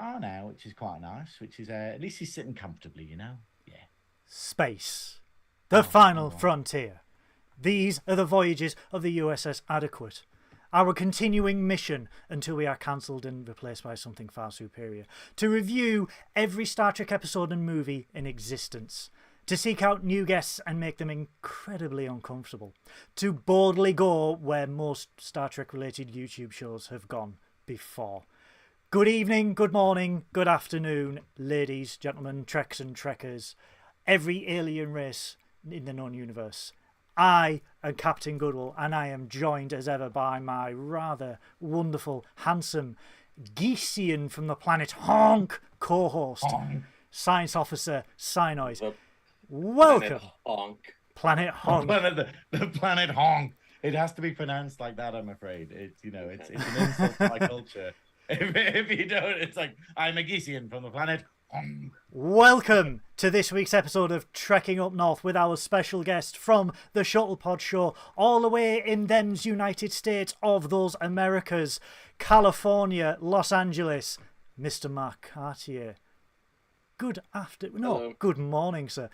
car now, which is quite nice. Which is at least he's sitting comfortably, you know. Yeah. Space, the final right. frontier. These are the voyages of the USS Adequate. Our continuing mission until we are cancelled and replaced by something far superior. To review every Star Trek episode and movie in existence. To seek out new guests and make them incredibly uncomfortable. To boldly go where most Star Trek related YouTube shows have gone before. Good evening, good morning, good afternoon, ladies, gentlemen, Treks and Trekkers. Every alien race in the known universe. I am Captain Goodwill, and I am joined as ever by my rather wonderful, handsome Geesian from the planet Honk co-host, Science Officer Synoiz. Welcome, Planet Honk. The planet Honk. It has to be pronounced like that. I'm afraid it's it's an insult to my culture. If you don't, it's like I'm a Geesian from the planet Honk. Welcome to this week's episode of Trekking Up North with our special guest from the Shuttlepod Show, all the way in them's United States of those Americas, California, Los Angeles, Mr. Mark Cartier. Good afternoon. No, good morning, sir.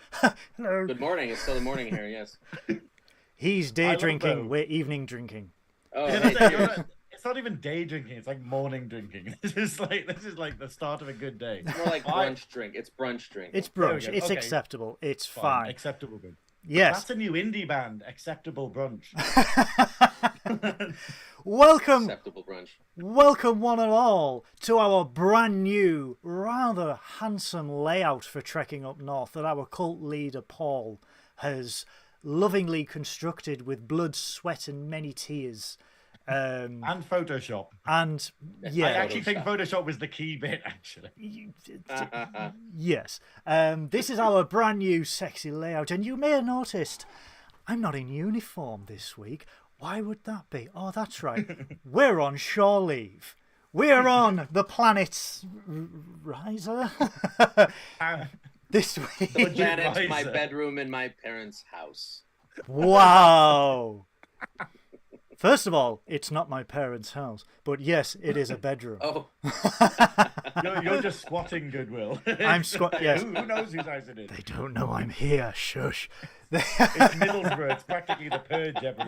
Hello. Good morning. It's still the morning here, yes. He's day drinking, we're evening drinking. Oh, it's not even day drinking, it's like morning drinking. This is like the start of a good day. It's more like brunch drink. It's brunch drink. It's brunch. It's okay. Acceptable. It's fine. Acceptable good. Yes. That's a new indie band, Acceptable Brunch. Welcome. Acceptable brunch. Welcome one and all to our brand new, rather handsome layout for Trekking Up North that our cult leader Paul has lovingly constructed with blood, sweat and many tears. And Photoshop. And yeah, I actually think Photoshop was the key bit, actually. Yes. This is our brand new sexy layout, and you may have noticed I'm not in uniform this week. Why would that be? Oh, that's right. We're on shore leave. We're on the planet's Risa. This week. The planet, my bedroom in my parents' house. Wow. First of all, it's not my parents' house, but yes, it is a bedroom. Oh. You're just squatting, Goodwill. I'm yes. Who knows whose house it is? They don't know I'm here. Shush. It's Middlesbrough. It's practically the Purge every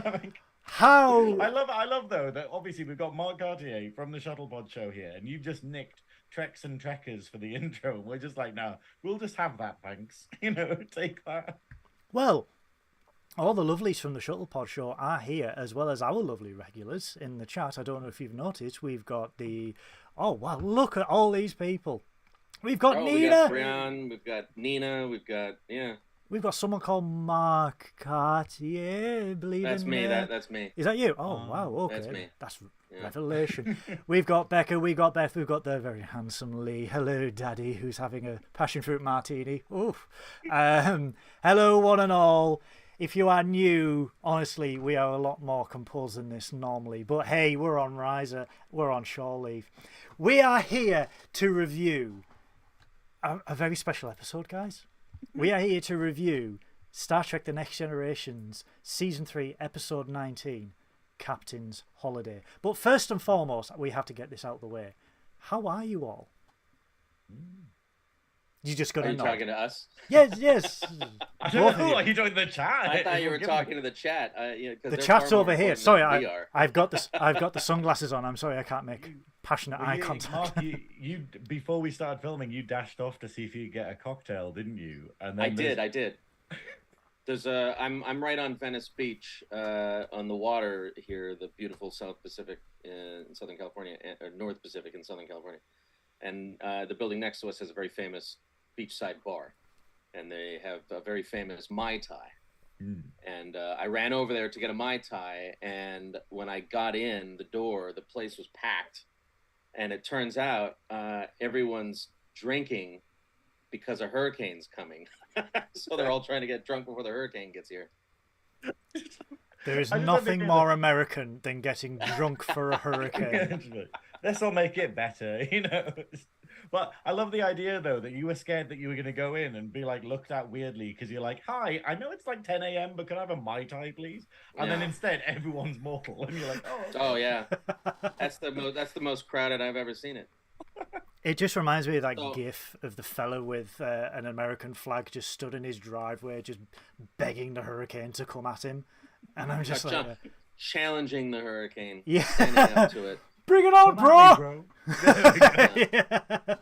day. How? I love though that obviously we've got Mark Cartier from the Shuttlepod Show here, and you've just nicked Treks and Trekkers for the intro, and we're just like, no, we'll just have that, thanks. Take that. Well, all the lovelies from the Shuttlepod Show are here, as well as our lovely regulars in the chat. I don't know if you've noticed, we've got the... Oh, wow, look at all these people. We've got Nina. We've got Brian, we've got Nina, we've got, We've got someone called Mark Cartier, believe That's in me, me. that's me. Is that you? Oh, wow, okay. That's me. That's revelation. We've got Becca, we've got Beth, we've got the very handsome Lee. Hello, Daddy, who's having a passion fruit martini. Oof. Hello, one and all. If you are new, honestly, we are a lot more composed than this normally. But hey, we're on Risa, we're on shore leave. We are here to review a very special episode, guys. We are here to review Star Trek The Next Generation's Season 3, Episode 19, Captain's Holiday. But first and foremost, we have to get this out of the way. How are you all? You just got to know. Are you talking to us? Yes. I don't know. Are you doing the chat? I thought you were talking to the chat. The chat's over here. Sorry, I've got the sunglasses on. I'm sorry, I can't make passionate eye contact. Mark, you before we started filming, you dashed off to see if you could get a cocktail, didn't you? And then I did. I'm right on Venice Beach, on the water here, the beautiful South Pacific in Southern California, or North Pacific in Southern California, and the building next to us has a very famous beachside bar, and they have a very famous Mai Tai. And I ran over there to get a Mai Tai, and when I got in the door, the place was packed, and it turns out everyone's drinking because a hurricane's coming. So they're all trying to get drunk before the hurricane gets here. There is nothing more American than getting drunk for a hurricane. This will make it better, But I love the idea though that you were scared that you were going to go in and be like looked at weirdly because you're like, "Hi, I know it's like 10 a.m., but can I have a Mai Tai, please?" And then instead everyone's mortal, and you're like, "Oh, okay. Oh yeah, that's the most crowded I've ever seen it. It just reminds me of that gif of the fella with an American flag just stood in his driveway, just begging the hurricane to come at him, and I'm just like, challenging the hurricane, yeah, standing up to it. Bring it on, bro. Yeah.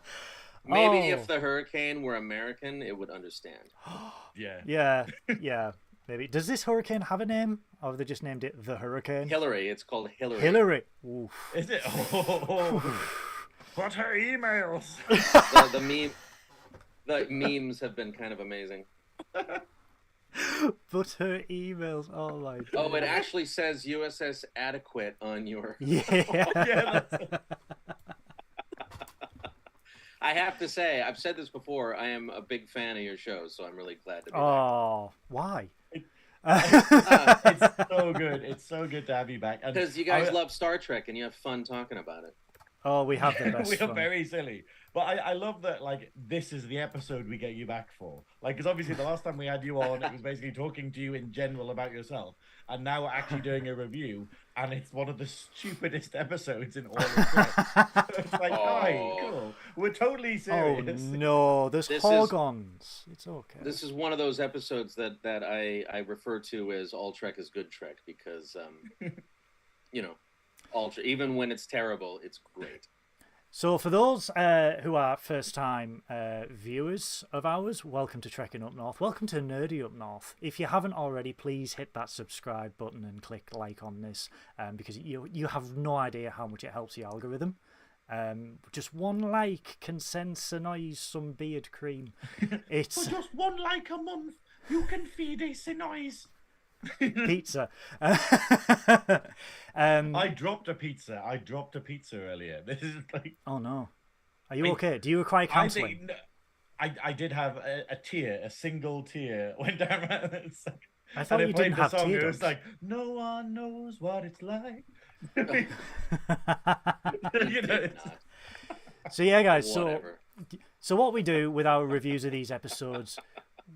Maybe if the hurricane were American, it would understand. Yeah. Maybe. Does this hurricane have a name, or have they just named it the Hurricane? Hillary. It's called Hillary. Hillary. Oof. Is it? But her emails. The memes have been kind of amazing. But her emails. Oh my God. Oh, it actually says USS Adequate on your. Yeah. I have to say, I've said this before. I am a big fan of your show, so I'm really glad to be back. Oh, why? It's so good. It's so good to have you back. Because you guys love Star Trek and you have fun talking about it. Oh, we have the best. We are fun. very silly, but I love that. Like, this is the episode we get you back for. Like, because obviously the last time we had you on, it was basically talking to you in general about yourself, and now we're actually doing a review, and it's one of the stupidest episodes in all of Trek. It's like, hi, cool. We're totally serious. Oh no, there's Horgons. It's okay. This is one of those episodes that I refer to as All Trek is Good Trek because, you know. Even when it's terrible, it's great. So for those who are first-time viewers of ours, welcome to Trekking Up North. Welcome to Nerdy Up North. If you haven't already, please hit that subscribe button and click like on this because you have no idea how much it helps the algorithm. Just one like can send Synoiz some beard cream. It's for just one like a month, you can feed a Synoiz. Pizza. I dropped a pizza earlier. This is like, oh no, are you okay? Do you require counseling? I did have a single tear went down. I thought you didn't have tears. It was like, no one knows what it's like. You know, so yeah, guys. Whatever. So what we do with our reviews of these episodes,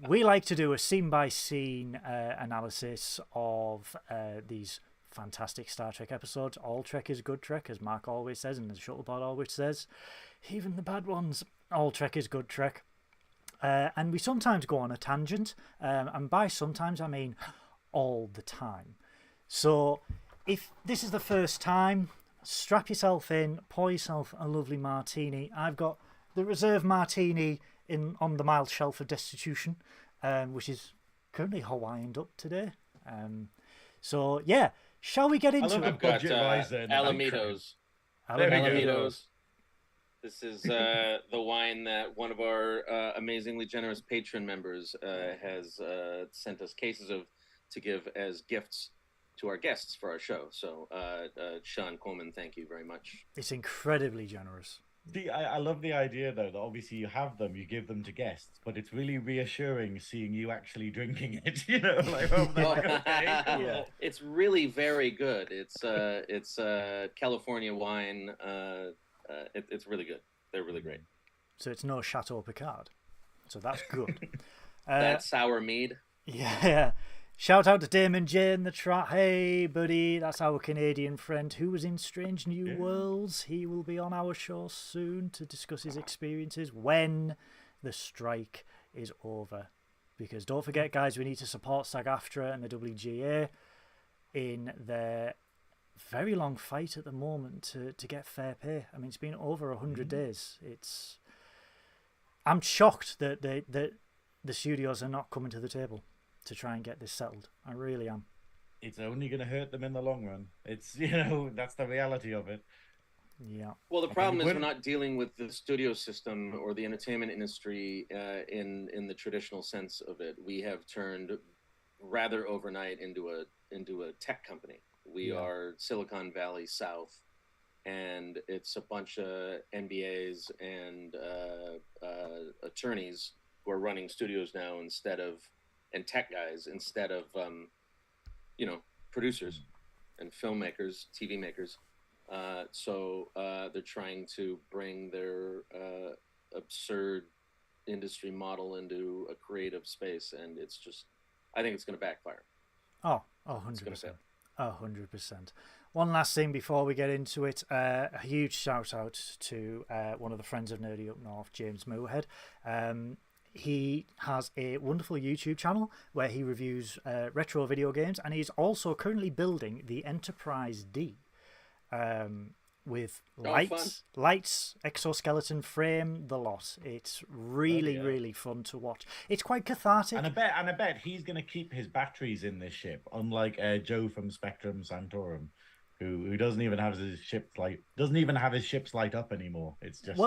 we like to do a scene-by-scene analysis of these fantastic Star Trek episodes. All Trek is good Trek, as Mark always says, and the Shuttlepod always says. Even the bad ones, all Trek is good Trek. And we sometimes go on a tangent, and by sometimes I mean all the time. So if this is the first time, strap yourself in, pour yourself a lovely martini. I've got the reserve martini on the mild shelf of destitution, which is currently Hawaiian up today. So yeah, shall we get into it? I've got Alamitos. Alamitos. This is the wine that one of our amazingly generous patron members has sent us cases of to give as gifts to our guests for our show. So Sean Coleman, thank you very much. It's incredibly generous. See, I love the idea, though, that obviously you have them, you give them to guests, but it's really reassuring seeing you actually drinking it, you know? Like, okay, cool. Yeah. It's really very good. It's California wine. It's really good. They're really great. So it's no Chateau Picard. So that's good. That's sour mead. Yeah. Shout out to Damon J in the chat. Hey, buddy, that's our Canadian friend who was in Strange New Worlds. He will be on our show soon to discuss his experiences when the strike is over. Because don't forget, guys, we need to support SAG-AFTRA and the WGA in their very long fight at the moment to get fair pay. I mean, it's been over 100 days. I'm shocked that the studios are not coming to the table to try and get this settled. I really am. It's only going to hurt them in the long run. It's, you know, that's the reality of it. Yeah. Well, the problem is we're not dealing with the studio system or the entertainment industry in the traditional sense of it. We have turned rather overnight into a tech company. We are Silicon Valley South, and it's a bunch of MBAs and attorneys who are running studios now and tech guys instead of producers and filmmakers, TV makers. So they're trying to bring their absurd industry model into a creative space, and it's just, I think it's going to backfire. Oh, 100%. 100%. One last thing before we get into it. A huge shout out to one of the friends of Nerdy Up North, James Moorhead. He has a wonderful YouTube channel where he reviews retro video games, and he's also currently building the Enterprise D with lights, exoskeleton frame, the lot. It's really fun to watch. It's quite cathartic. And I bet he's going to keep his batteries in this ship, unlike Joe from Spectrum Santorum, who doesn't even have his ships light up anymore. It's just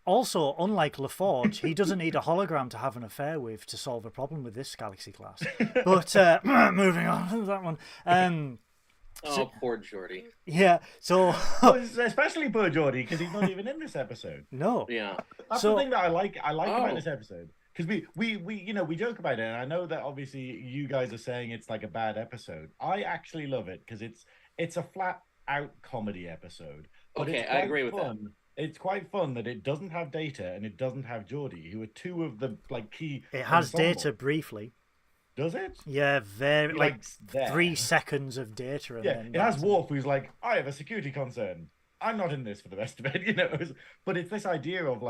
Also, unlike LaForge, he doesn't need a hologram to have an affair with to solve a problem with this galaxy class. But moving on to that one. Poor Geordi. Yeah, so... especially poor Geordi, because he's not even in this episode. No. Yeah. That's the thing that I like about this episode. Because we joke about it, and I know that obviously you guys are saying it's like a bad episode. I actually love it, because it's a flat-out comedy episode. But okay, I agree with that. It's quite fun that it doesn't have Data and it doesn't have Geordi, who are two of the key. It has Data briefly. Does it? Yeah, very 3 seconds of Data. And then it has Worf, who's like, I have a security concern. I'm not in this for the rest of it, But it's this idea of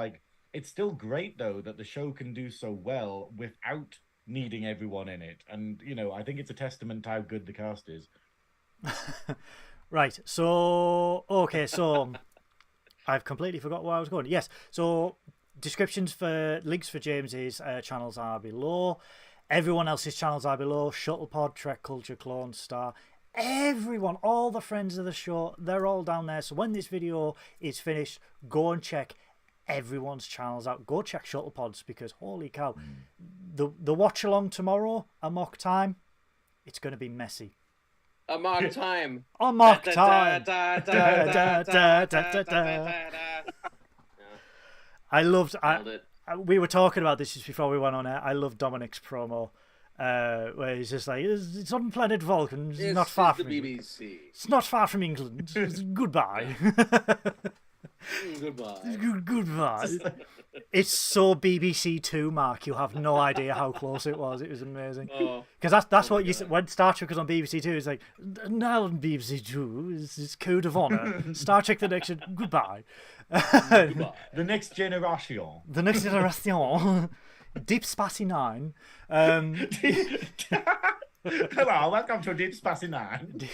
it's still great though that the show can do so well without needing everyone in it, and I think it's a testament to how good the cast is. Right. So I've completely forgot where I was going. Yes. So descriptions for links for James's channels are below. Everyone else's channels are below. Shuttlepod, Trek Culture, Clone Star. Everyone, all the friends of the show, they're all down there. So when this video is finished, go and check everyone's channels out. Go check Shuttlepod's, because holy cow, the watch along tomorrow, a mock time, it's going to be messy. A mock time. A mock time. I loved. We were talking about this just before we went on air. I love Dominic's promo, where he's just like, "It's on planet Vulcan. It's not far from the BBC. It's not far from England. Goodbye." Goodbye. Goodbye. It's so BBC Two, Mark. You have no idea how close it was. It was amazing. Because that's what you said when Star Trek was on BBC Two. It's like, now on BBC Two, it's Code of Honor. Star Trek: The Next Goodbye. Goodbye. The Next Generation. The Next Generation. Deep Space Nine. Hello, welcome to Deep Space Nine.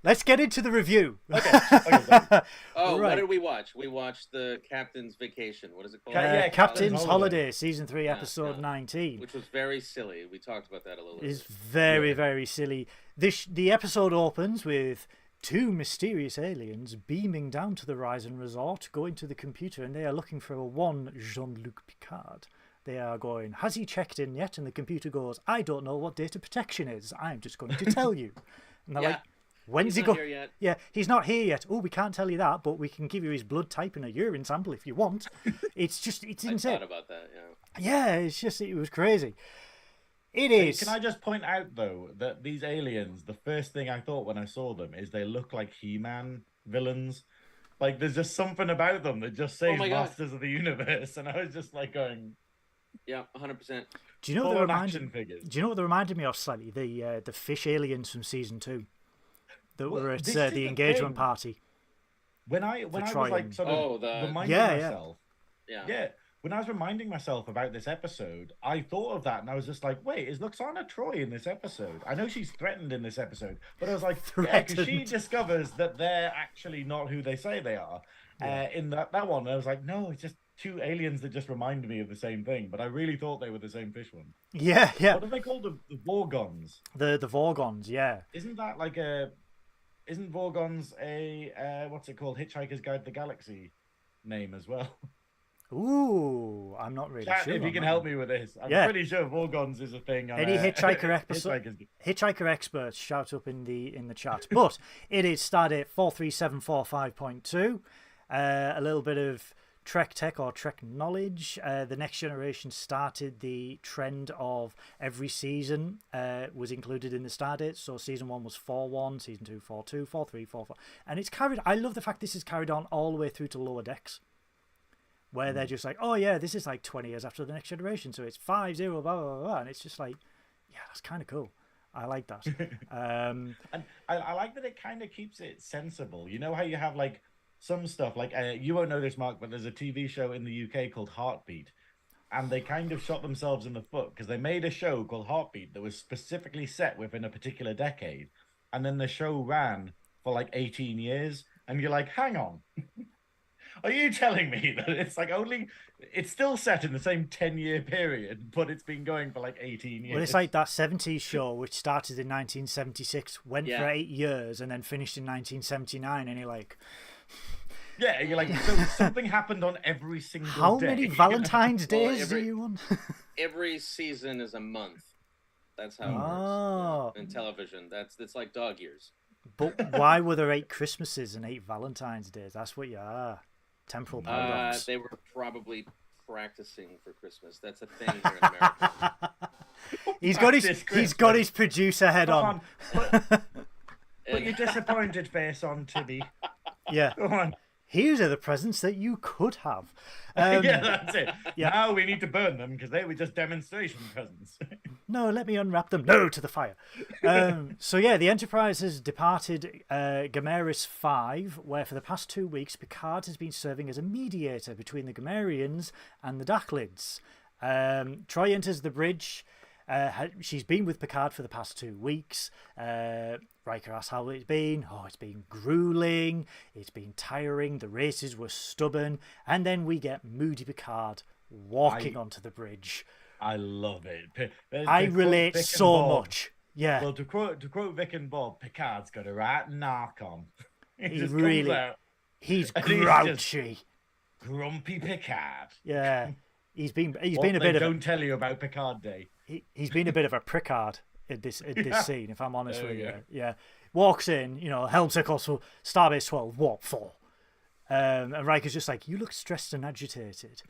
Let's get into the review. Okay. Right. What did we watch? We watched the Captain's Vacation. What is it called? Captain's Holiday, Season 3, Episode 19. Which was very silly. We talked about that a little bit. It's very silly. The episode opens with 2 mysterious aliens beaming down to the Horizon Resort, going to the computer, and they are looking for one Jean-Luc Picard. They are going, has he checked in yet? And the computer goes, I don't know what data protection is. I'm just going to tell you. And they're like, when's he not here yet. Yeah, he's not here yet. Oh, we can't tell you that, but we can give you his blood type and a urine sample if you want. It's insane. I thought about that, Yeah, it was crazy. It is. Can I just point out, though, that these aliens, the first thing I thought when I saw them is they look like He-Man villains. Like, there's just something about them that just says Masters of the Universe. And I was just like going... Yeah, 100%. Do you know what they reminded me of slightly? The fish aliens from season 2 that were at the engagement party. When I was like sort of reminding myself, when I was reminding myself about this episode, I thought of that and I was just like, wait, is Luxana Troy in this episode? I know she's threatened in this episode, but I was like, because she discovers that they're actually not who they say they are. In that one, I was like, no, it's just 2 aliens that just remind me of the same thing, but I really thought they were the same fish one. Yeah. What are they called? The Vorgons. The Vorgons, yeah. Isn't that like isn't Vorgons a what's it called? Hitchhiker's Guide to the Galaxy name as well? Ooh, I'm not really sure. If you can help me with this, I'm pretty sure Vorgons is a thing. Any Hitchhiker experts shout up in the chat. But it is Stardate 43745.2. A little bit of Trek Tech or Trek Knowledge. The Next Generation started the trend of every season was included in the star dates. So season 1 was 4-1, season 2 4-2, 4-3, 4-4, and it's carried. I love the fact this is carried on all the way through to Lower Decks, where they're just like, oh yeah, this is like 20 years after the Next Generation, so it's 5-0, blah blah blah, blah. And it's just like, yeah, that's kind of cool. I like that. And I like that it kind of keeps it sensible. You know how you have like some stuff, like you won't know this, Mark, but there's a TV show in the UK called Heartbeat, and they kind of shot themselves in the foot because they made a show called Heartbeat that was specifically set within a particular decade, and then the show ran for like 18 years, and you're like, hang on. Are you telling me that it's still set in the same 10-year period, but it's been going for like 18 years? Well, it's like that 70s show, which started in 1976, went for 8 years, and then finished in 1979, and you're like... Yeah, you're like, so something happened on every single day. How many Valentine's days do you want? Every season is a month. That's how it works in television. It's like dog years. But why were there 8 Christmases and 8 Valentine's days? That's what you are. Temporal paradox. They were probably practicing for Christmas. That's a thing here in America. He's got his producer head on. Put your disappointed face on, Tibby. Yeah. Go on. Here are the presents that you could have. Yeah, that's it. Yeah. Now we need to burn them because they were just demonstration presents. No, let me unwrap them. No, to the fire. So yeah, the Enterprise has departed Gamera 5, where for the past 2 weeks, Picard has been serving as a mediator between the Gamerians and the Dakhlids. Troy enters the bridge. She's been with Picard for the past 2 weeks. Riker asks how it's been. Oh, it's been grueling. It's been tiring. The races were stubborn. And then we get moody Picard walking onto the bridge. I love it. I relate so much. Yeah. Well, to quote Vic and Bob, Picard's got a right knock on. He's grouchy. Grumpy Picard. Yeah. He's been a bit of. Don't tell you about Picard Day. He's been a bit of a Picard in this scene, if I'm honest with you. Yeah. Walks in, helm circles for Starbase 12, warp 4. And Riker's just like, you look stressed and agitated.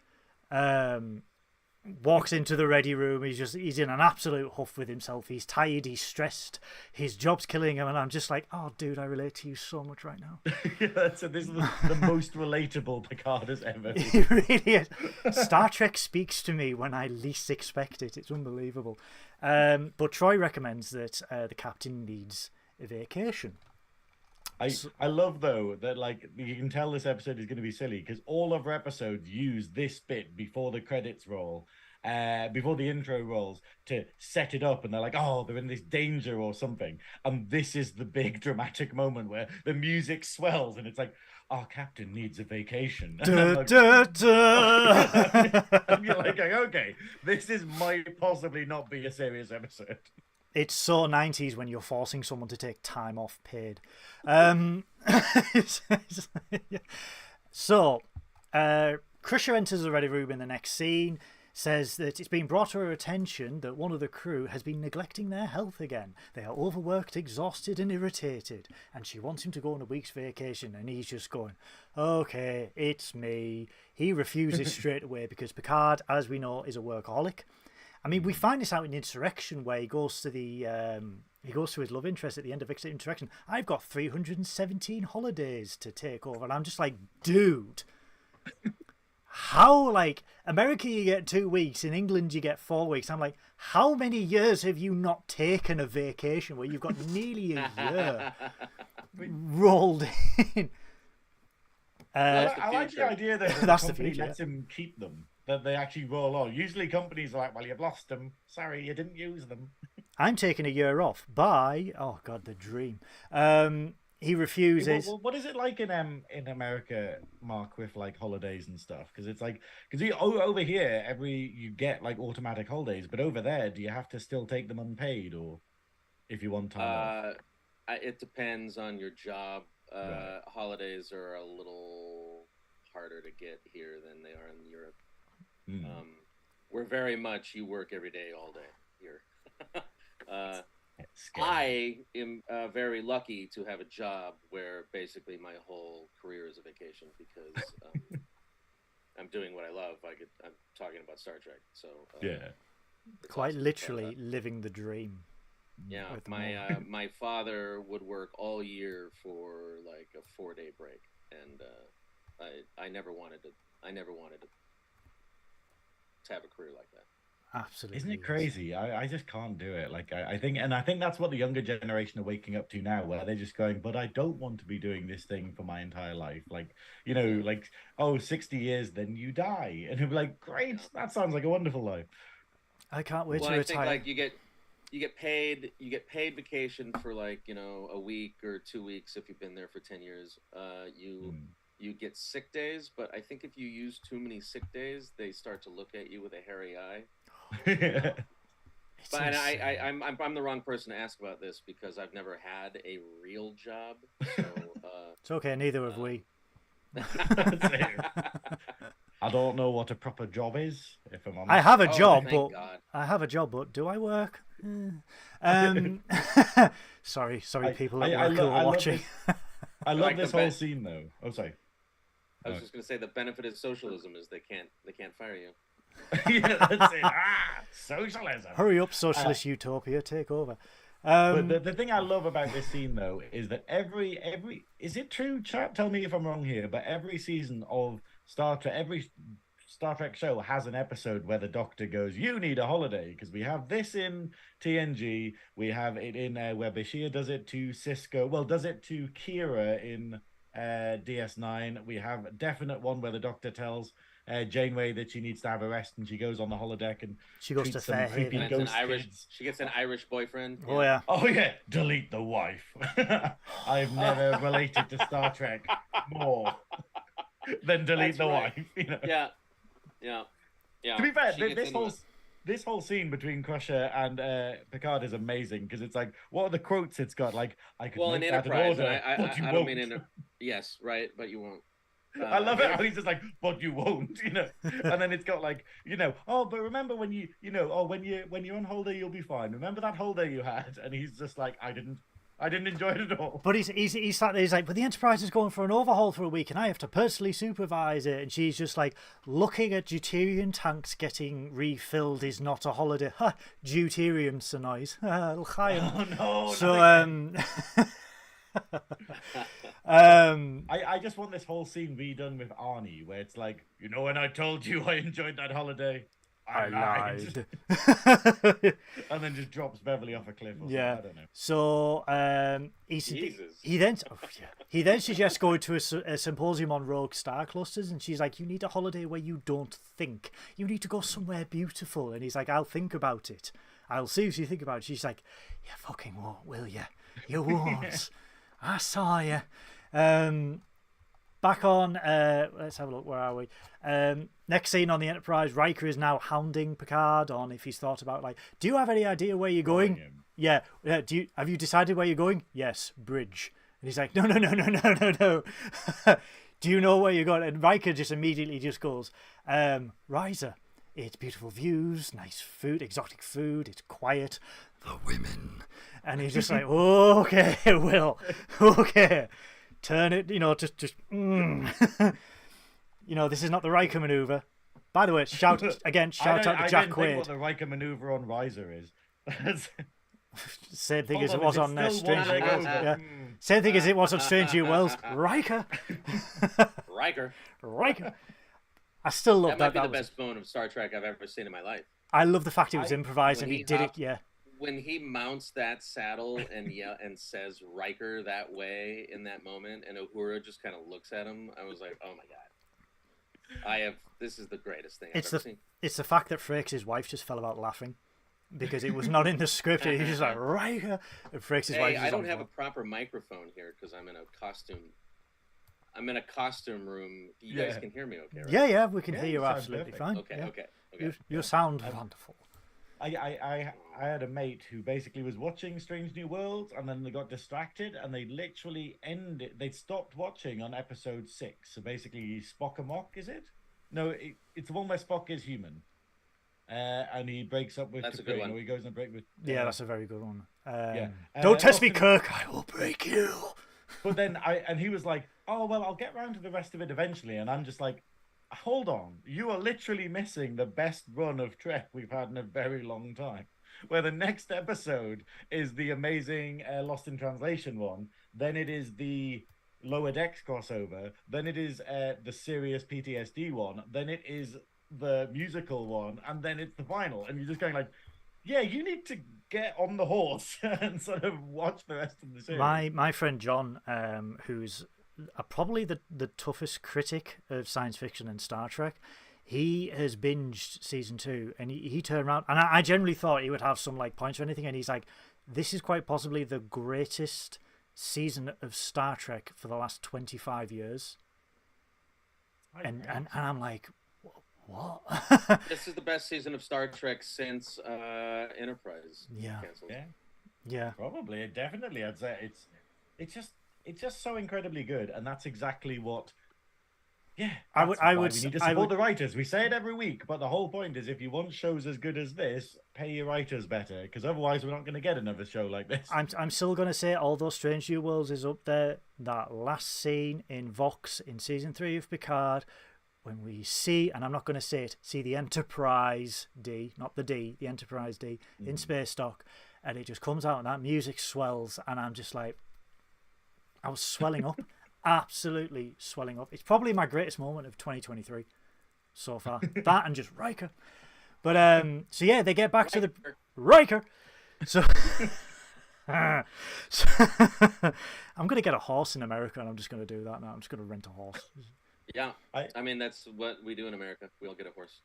Walks into the ready room. He's in an absolute huff with himself. He's tired. He's stressed. His job's killing him, and I'm just like, oh, dude, I relate to you so much right now. Yeah, so this is the most relatable Picard has ever been. It really is. Star Trek speaks to me when I least expect it. It's unbelievable. But Troy recommends that the captain needs a vacation. I love though that like you can tell this episode is going to be silly because all of our episodes use this bit before the credits roll, before the intro rolls to set it up, and they're like, oh, they're in this danger or something, and this is the big dramatic moment where the music swells and it's like, our captain needs a vacation. And you're like, okay, this might possibly not be a serious episode. It's so 90s when you're forcing someone to take time off paid. So, Crusher enters the ready room in the next scene, says that it's been brought to her attention that one of the crew has been neglecting their health again. They are overworked, exhausted, and irritated, and she wants him to go on a week's vacation, and he's just going, okay, it's me. He refuses straight away because Picard, as we know, is a workaholic. I mean, we find this out in Insurrection, where he goes to his love interest at the end of Insurrection. I've got 317 holidays to take over, and I'm just like, dude, how, like, America you get 2 weeks, in England you get 4 weeks. I'm like, how many years have you not taken a vacation where you've got nearly a year rolled in? I like the idea that the That's the company future. lets him keep them. That they actually roll on. Usually companies are like, well, you've lost them. Sorry, you didn't use them. I'm taking a year off by, oh God, the dream. He refuses. What is it like in America, Mark, with like holidays and stuff? Because it's like, over here, you get like automatic holidays, but over there, do you have to still take them unpaid, or if you want time off? It depends on your job. Right. Holidays are a little harder to get here than they are in Europe. We're very much you work every day, all day here. I am very lucky to have a job where basically my whole career is a vacation because I'm doing what I love. I'm talking about Star Trek. So yeah, Quite awesome. literally living the dream. Yeah, with my father would work all year for like a 4-day break, and I never wanted to. I never wanted to have a career like that. Absolutely. isn't it crazy? I just can't do it. Like I think, and I think that's what the younger generation are waking up to now, where they're just going, but I don't want to be doing this thing for my entire life. Like, you know, like, oh, 60 years, then you die. And it'd be like, great, that sounds like a wonderful life. I can't wait Well, to I retire. think like you get paid vacation for like, you know, a week or 2 weeks if you've been there for 10 years. You get sick days, but I think if you use too many sick days, they start to look at you with a hairy eye. It's But insane. I'm the wrong person to ask about this because I've never had a real job. So It's okay, neither have we. I don't know what a proper job is, if I'm honest. I have a Oh, job, thank but God. I have a job, but do I work? Sorry, people at work who are watching. I love Like this the whole best- scene, though. Oh, sorry. I was just gonna say the benefit of socialism is they can't fire you. Yeah, that's it. Socialism. Hurry up, socialist utopia, take over. But the thing I love about this scene, though, is that every is it true? Chat, tell me if I'm wrong here, but every season of Star Trek, every Star Trek show has an episode where the Doctor goes, "You need a holiday," because we have this in TNG, we have it in where Bashir does it to Cisco, well, does it to Kira in DS9. We have a definite one where the Doctor tells Janeway that she needs to have a rest, and she goes on the holodeck and She goes to treats some Fairhaven. creepy And it's an ghost Irish. kids. She gets an Irish boyfriend. Oh yeah. Oh yeah, delete the wife. I've never related to Star Trek more than delete That's the right. wife. You know? Yeah. To be fair, She gets this into whole it. this whole scene between Crusher and Picard is amazing because it's like, what are the quotes it's got? Like, I could Well, make in that an Enterprise, order, and but you I don't won't. mean in. Yes, right, but you won't. I love it how he's just like, but you won't, you know. And then it's got like, you know, oh, but remember when you know, oh, when you're on holiday, you'll be fine. Remember that holiday you had? And he's just like, I didn't enjoy it at all. But he's like, but the Enterprise is going for an overhaul for a week, and I have to personally supervise it. And she's just like, looking at deuterium tanks getting refilled is not a holiday. Ha, deuterium, Synoiz. Oh no! So I just want this whole scene redone with Arnie, where it's like, you know, when I told you I enjoyed that holiday, I lied. And then just drops Beverly off a cliff. Or Yeah. something. I don't know. So Jesus. he then suggests going to a symposium on rogue star clusters, and she's like, "You need a holiday where you don't think. You need to go somewhere beautiful." And he's like, "I'll think about it. I'll seriously think about it." She's like, "You fucking won't, will you? You won't. I saw you." Back on, let's have a look. Where are we? Next scene on the Enterprise, Riker is now hounding Picard on if he's thought about, like, do you have any idea where you're going? Yeah. Have you decided where you're going? Yes, bridge. And he's like, no. Do you know where you're going? And Riker just immediately just goes, Risa. It's beautiful views, nice food, exotic food. It's quiet. The women. And he's just like, okay, Will. Okay. Turn it, you know, just you know, this is not the Riker maneuver. By the way, shout out to Jack Quaid. I think what the Riker maneuver on Riser is. Same thing Hold as on, it was is it on still Strange one New leg Worlds. over? Yeah. Same thing as it was on Strange New Worlds. Riker. Riker. I still love That might that. be the best bone of Star Trek I've ever seen in my life. I love the fact it was improvised and he did it. Yeah. When he mounts that saddle and says Riker that way in that moment, and Uhura just kind of looks at him, I was like, oh my god, this is the greatest thing I've ever seen. It's the fact that Frakes' wife just fell about laughing because it was not in the script. He was just like, Riker. And Frakes' wife. I don't have a proper microphone here because I'm in a costume. I'm in a costume room. You guys can hear me okay, right? Yeah, we can hear you absolutely fine. Okay. You sound wonderful. I had a mate who basically was watching Strange New Worlds, and then they got distracted, and they literally ended. They stopped watching on episode 6. So basically, Spock and Mock, is it? No, it's the one where Spock is human, and he breaks up with. That's a good one. Or he goes on a break with. Yeah, that's a very good one. Yeah. Don't test me, Kirk. I will break you. But then he was like, "Oh well, I'll get round to the rest of it eventually," and I'm just like, hold on, you are literally missing the best run of Trek we've had in a very long time. Where the next episode is the amazing Lost in Translation one, then it is the Lower Decks crossover, then it is the serious PTSD one, then it is the musical one, and then it's the final. And you're just going like, yeah, you need to get on the horse and sort of watch the rest of the series. My friend John, who's probably the toughest critic of science fiction and Star Trek, he has binged season 2, and he turned around, and I generally thought he would have some like points or anything, and he's like, this is quite possibly the greatest season of Star Trek for the last 25 years. And I'm like, what? This is the best season of Star Trek since Enterprise. Yeah. Canceled. Yeah. Probably, definitely. I'd say it's just so incredibly good, and that's exactly what. Yeah, I would we need to support the writers. We say it every week, but the whole point is, if you want shows as good as this, pay your writers better, because otherwise we're not going to get another show like this. I'm still going to say, although Strange New Worlds is up there, that last scene in Vox in season 3 of Picard, when we see, and I'm not going to say it, see the Enterprise D, not the D, the Enterprise D in space dock, and it just comes out and that music swells, and I'm just like, I was swelling up. Absolutely swelling up. It's probably my greatest moment of 2023 so far. That and just Riker. But so yeah, they get back to the Riker. So, I'm gonna get a horse in America, and I'm just gonna do that now. I'm just gonna rent a horse. Yeah, I mean that's what we do in America. We all get a horse.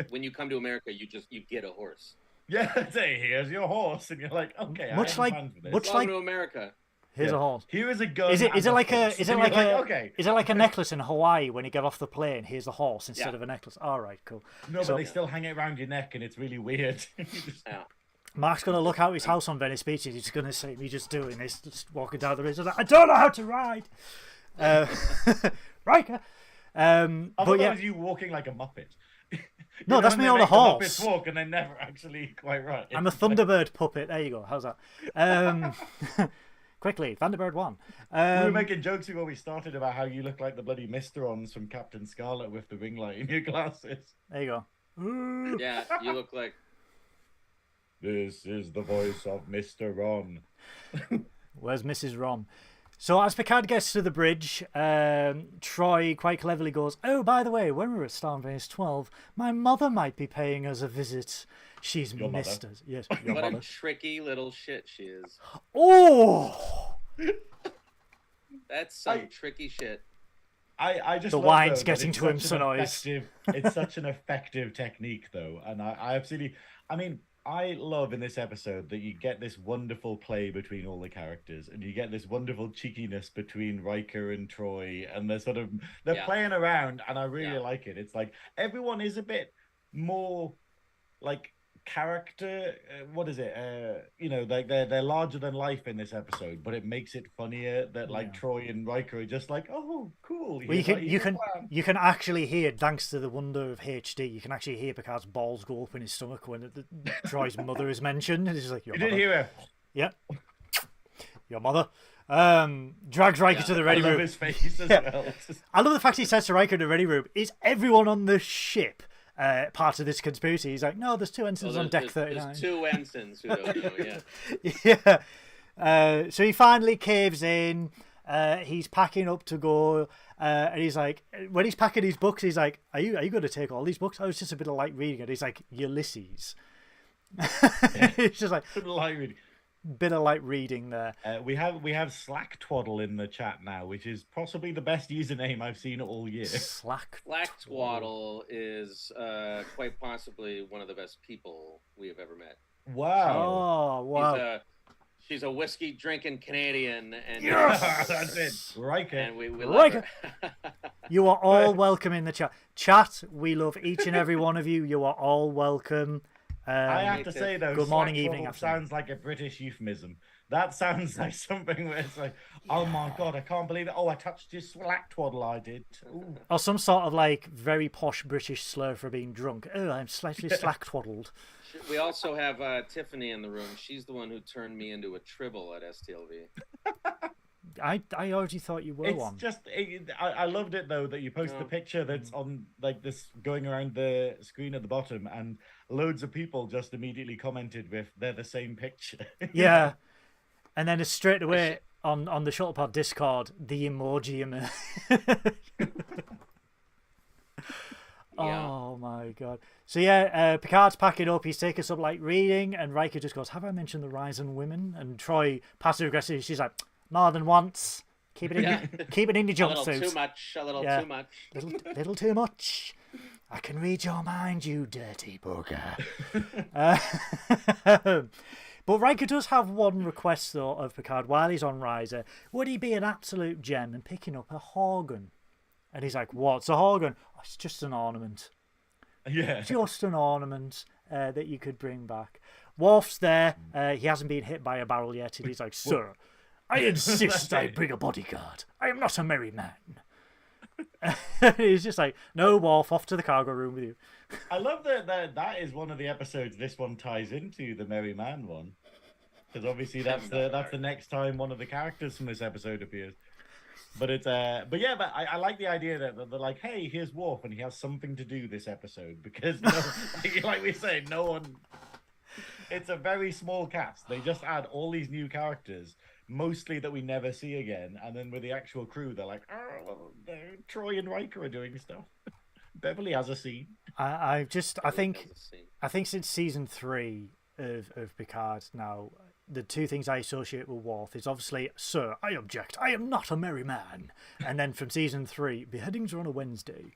When you come to America, you get a horse. Yeah, say here's your horse, and you're like, okay, Welcome to America. Here's a horse. Here is a gun. Is it like okay. Is it like a necklace in Hawaii when you get off the plane? Here's a horse instead of a necklace. All right, cool. No, but they still hang it around your neck, and it's really weird. Yeah. Mark's gonna look out his house on Venice Beach, and he's gonna see me just doing this, just walking down the road. Like, I don't know how to ride. Riker. But yeah, you walking like a Muppet. No, that's me on a horse. Muppets walk, and they're never actually quite right. I'm a Thunderbird puppet. There you go. How's that? Quickly, Thunderbird 1. We were making jokes before we started about how you look like the bloody Mysterons from Captain Scarlet with the ring light in your glasses. There you go. Yeah, you look like... This is the voice of Mr. Ron. Where's Mrs. Ron? So as Picard gets to the bridge, Troy quite cleverly goes, oh, by the way, when we were at Starbase 12, my mother might be paying us a visit. She's missed us. Yes, your what mother. A tricky little shit she is. Oh! That's some tricky shit. I just the love, wine's though, getting to him, Synoiz. It's such an effective technique, though, and I absolutely. I mean, I love in this episode that you get this wonderful play between all the characters, and you get this wonderful cheekiness between Riker and Troy, and they're playing around, and I really like it. It's like everyone is a bit more like character. What is it? Like they're larger than life in this episode, but it makes it funnier that like Troy and Riker are just like, oh, cool. Well, you can actually hear, thanks to the wonder of HD, you can actually hear Picard's balls go up in his stomach when Troy's mother is mentioned. It's just like, your you mother. did hear her. Yeah. Your mother. Drags Riker to the ready room. His face as well. I love the fact he says to Riker in the ready room, is everyone on the ship part of this conspiracy? He's like, no, there's 2 ensigns on deck 39. There's 2 ensigns who don't know, yeah. So he finally caves in. He's packing up to go, and he's like, when he's packing his books, he's like, are you going to take all these books? I was just a bit of light reading it. He's like, Ulysses. It's just like light reading. Bit of light reading there. We have Slack Twaddle in the chat now, which is possibly the best username I've seen all year. Slack Twaddle is quite possibly one of the best people we have ever met. Wow. Oh, wow. She's a whiskey drinking Canadian, and that's it. Riker. And we love her. You are all welcome in the chat. Chat, we love each and every one of you. You are all welcome. I have to say though, good morning, evening, sounds like a British euphemism. That sounds like something where it's like, oh my god, I can't believe it. Oh, I touched his slack twaddle. I did. Ooh. Or some sort of like very posh British slur for being drunk. Oh, I'm slightly slack twaddled. We also have Tiffany in the room. She's the one who turned me into a tribble at STLV. I already thought you were It's one. just, I loved it though that you post the picture that's on like this going around the screen at the bottom, and loads of people just immediately commented with they're the same picture. Yeah, and then straight away on the Shuttlepod Discord, the emoji. Oh my god. So yeah, Picard's packing up, he's taking some like reading, and Riker just goes, "Have I mentioned the rise in women?" And Troy, passive aggressive, she's like, "More than once. Keep it in keep it in your jumpsuit." A little too much, a little too much. Little too much. I can read your mind, you dirty bugger. But Riker does have one request though of Picard while he's on Risa. Would he be an absolute gem in picking up a Horgan? And he's like, "What's a Horgan?" "Oh, it's just an ornament." Yeah. Just an ornament that you could bring back. Worf's there. He hasn't been hit by a barrel yet. And he's like, "Sir, I insist I bring a bodyguard. I am not a merry man." He's just like, "No, Worf, off to the cargo room with you." I love that is one of the episodes this one ties into, the Merry Man one. Because obviously that's the next time one of the characters from this episode appears. But it's I like the idea that they're like, "Hey, here's Worf, and he has something to do this episode," because like we say, no one. It's a very small cast. They just add all these new characters, mostly that we never see again, and then with the actual crew, they're like, "Oh, Troy and Riker are doing stuff." Beverly has a scene. I think since season 3 of Picard now, the two things I associate with Worf is obviously, "Sir, I object. I am not a merry man." And then from season 3, beheadings are on a Wednesday.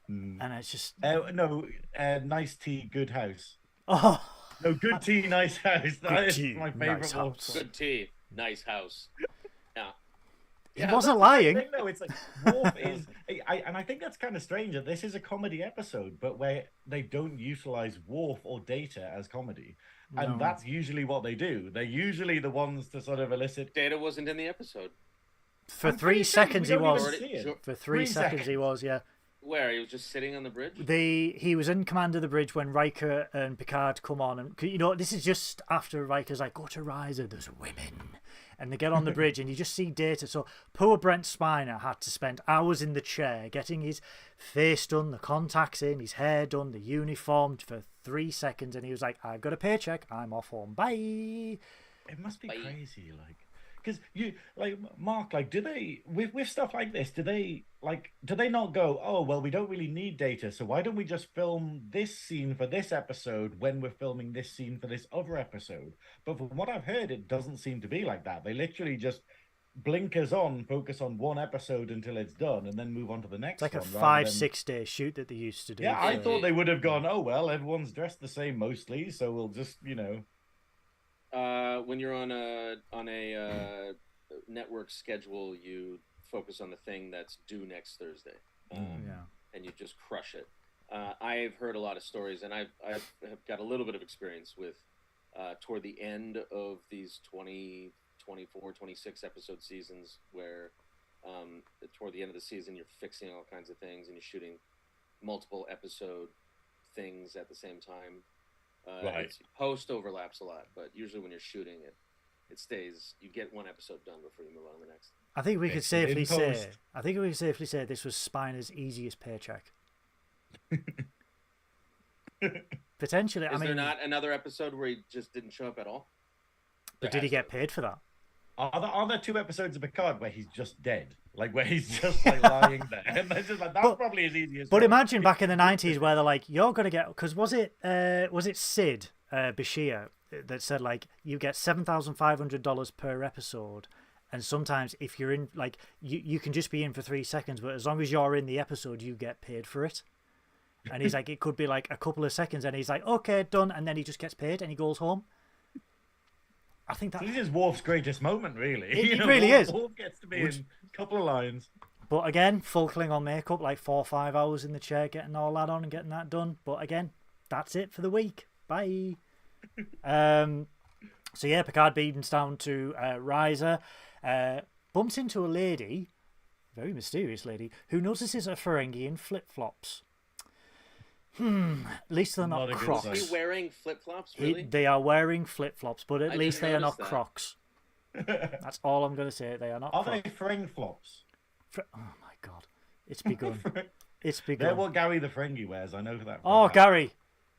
And it's just... nice tea, good house. Oh. No, good tea, nice house. That is my favorite nice Worf house. song. Good tea, nice house. Yeah. He wasn't lying. No, it's like Worf is, and I think that's kind of strange that this is a comedy episode, but where they don't utilize Worf or Data as comedy, and that's usually what they do. They're usually the ones to sort of elicit. Data wasn't in the episode. For 3 seconds he was. For 3 3 seconds he was, yeah. Where he was just sitting on the bridge. He was in command of the bridge when Riker and Picard come on, and this is just after Riker's like, "Go to Risa, there's women," and they get on the bridge and you just see Data. So poor Brent Spiner had to spend hours in the chair getting his face done, the contacts in, his hair done, the uniform for 3 seconds, and he was like, "I've got a paycheck, I'm off home, bye." It must be crazy, like, because you like Mark, like, do they with stuff like this? Do they not go, "Oh well, we don't really need Data, so why don't we just film this scene for this episode when we're filming this scene for this other episode?" But from what I've heard, it doesn't seem to be like that. They literally just blinkers on, focus on one episode until it's done, and then move on to the next. It's like one, a 5-6 day shoot that they used to do. Yeah, I thought they would have gone, "Oh well, everyone's dressed the same mostly, so we'll just When you're on a network schedule, you focus on the thing that's due next Thursday, and you just crush it. I've heard a lot of stories, and I've got a little bit of experience with toward the end of these 20, 24, 26 episode seasons, where toward the end of the season you're fixing all kinds of things and you're shooting multiple episode things at the same time. Right. Post overlaps a lot, but usually when you're shooting it stays. You get one episode done before you move on to the next. I think we could safely say this was Spiner's easiest paycheck. Potentially. Is there not another episode where he just didn't show up at all? But did he get paid for that? Are there 2 episodes of Picard where he's just dead? Like, where he's just like lying there? And that's just like, that's probably as easy as. But imagine back in the 90s where they're like, "You're going to get," because was it Sid Bashir that said, like, you get $7,500 per episode, and sometimes if you're in, like, you can just be in for 3 seconds, but as long as you're in the episode, you get paid for it. And he's like, it could be like a couple of seconds, and he's like, "Okay, done," and then he just gets paid and he goes home. I think that this is Worf's greatest moment, really. It really is. Worf gets to be in a couple of lines. But again, full Klingon makeup, like 4 or 5 hours in the chair, getting all that on and getting that done. But again, that's it for the week. Bye. So yeah, Picard beams down to Risa, bumps into a lady, very mysterious lady, who notices a Ferengi in flip-flops. At least they're not Crocs. Is he wearing flip-flops, really? They are wearing flip-flops, but at least they are not Crocs. That's all I'm going to say. They are not. Are they Ferengi flops? Oh my god, it's begun. It's They're begun. what Gary the Ferengi wears. I know that. Oh, Gary,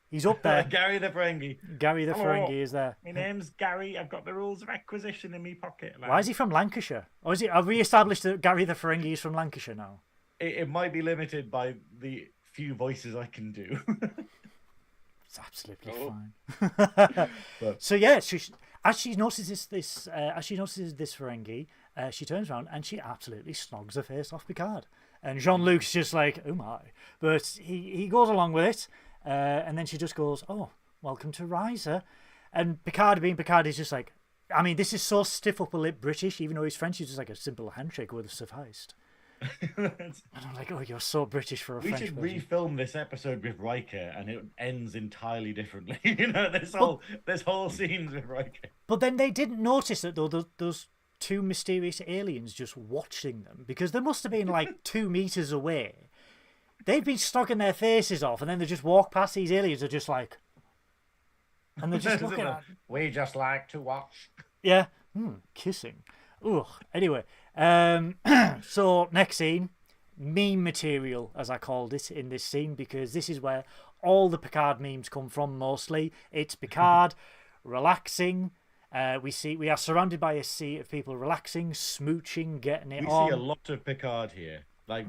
he's up there. Gary the Ferengi. Gary the Hello. Ferengi is there. My name's Gary. I've got the rules of acquisition in my pocket. Why is he from Lancashire? Or is it? Have we established that Gary the Ferengi is from Lancashire now? It might be limited by the few voices I can do. It's absolutely fine. But- So yeah, as she notices this Ferengi, she turns around and she absolutely snogs the face off Picard. And Jean-Luc's just like, oh my. But he goes along with it. And then she just goes, oh, welcome to Risa. And Picard, being Picard, is just like, I mean, this is so stiff upper lip British, even though he's French, he's just like a simple handshake would have sufficed. And I'm like, oh, you're so British for a French should person. refilm this episode with Riker, and it ends entirely differently. This whole scenes with Riker. But then they didn't notice that though those two mysterious aliens just watching them, because they must have been like 2 meters away. They'd been snogging their faces off, and then they just walk past these aliens. Are just like, and they're just looking at. We just like to watch. Yeah, kissing. Ugh. Anyway, so next scene, meme material, as I called it in this scene, because this is where all the Picard memes come from. Mostly, it's Picard relaxing. We are surrounded by a sea of people relaxing, smooching, getting it on. We see a lot of Picard here. Like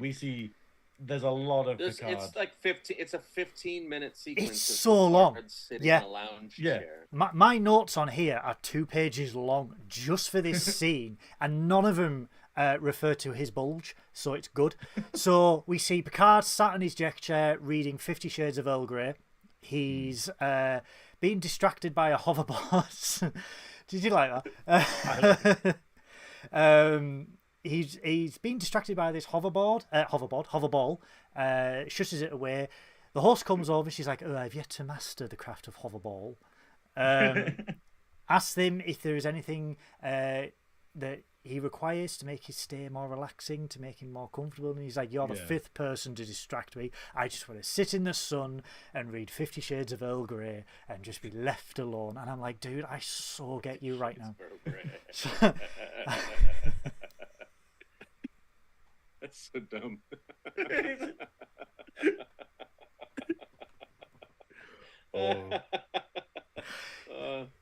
there's a lot of Picard. It's like 15. It's a 15-minute sequence. It's of so long. Picard sitting Yeah. in a lounge chair. My notes on here are 2 pages long just for this scene, and none of them refer to his bulge, so it's good. So we see Picard sat in his deck chair reading 50 Shades of Earl Grey. He's being distracted by a hoverboard. Did you like that? He's being distracted by this hoverball, shushes it away. The host comes over, she's like, oh, I've yet to master the craft of hoverball. Asks them if there is anything that he requires to make his stay more relaxing, to make him more comfortable. And he's like, you're the 5th person to distract me. I just want to sit in the sun and read 50 Shades of Earl Grey and just be left alone. And I'm like, dude, I so get you right now. That's so dumb.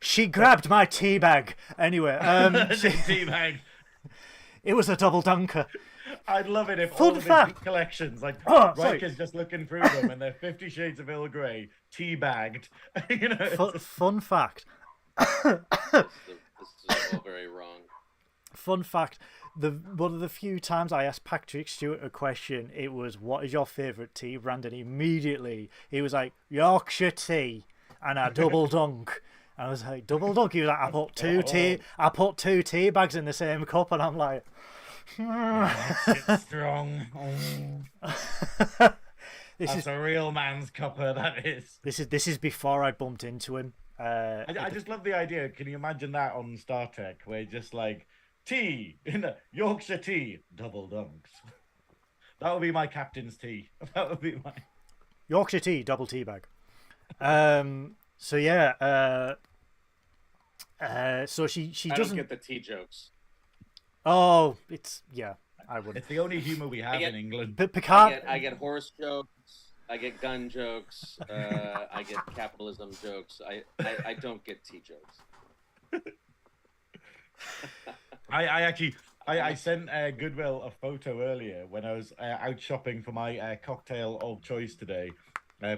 She grabbed my tea bag. Anyway, Tea bag. It was a double dunker. I'd love it if Fun all of fact. his collections, like sorry. Riker's just looking through them, and they're 50 Shades of Earl Grey, tea bagged. Fun fact. This is all very wrong. Fun fact. One of the few times I asked Patrick Stewart a question, it was, what is your favourite tea brand? And immediately he was like, Yorkshire tea and a double dunk. And I was like, double dunk? He was like, I put 2 tea bags in the same cup. And I'm like, It's strong. That's a real man's cuppa, that is. This is before I bumped into him. I just love the idea. Can you imagine that on Star Trek, where just like, tea, Yorkshire tea, double dunks. That would be my captain's tea. That would be my Yorkshire tea, double tea bag. So yeah, so she I doesn't don't get the tea jokes. Oh, I wouldn't. It's the only humor we have in England. But Picard, I get horse jokes. I get gun jokes. I get capitalism jokes. I don't get tea jokes. I sent Goodwill a photo earlier when I was out shopping for my cocktail of choice today,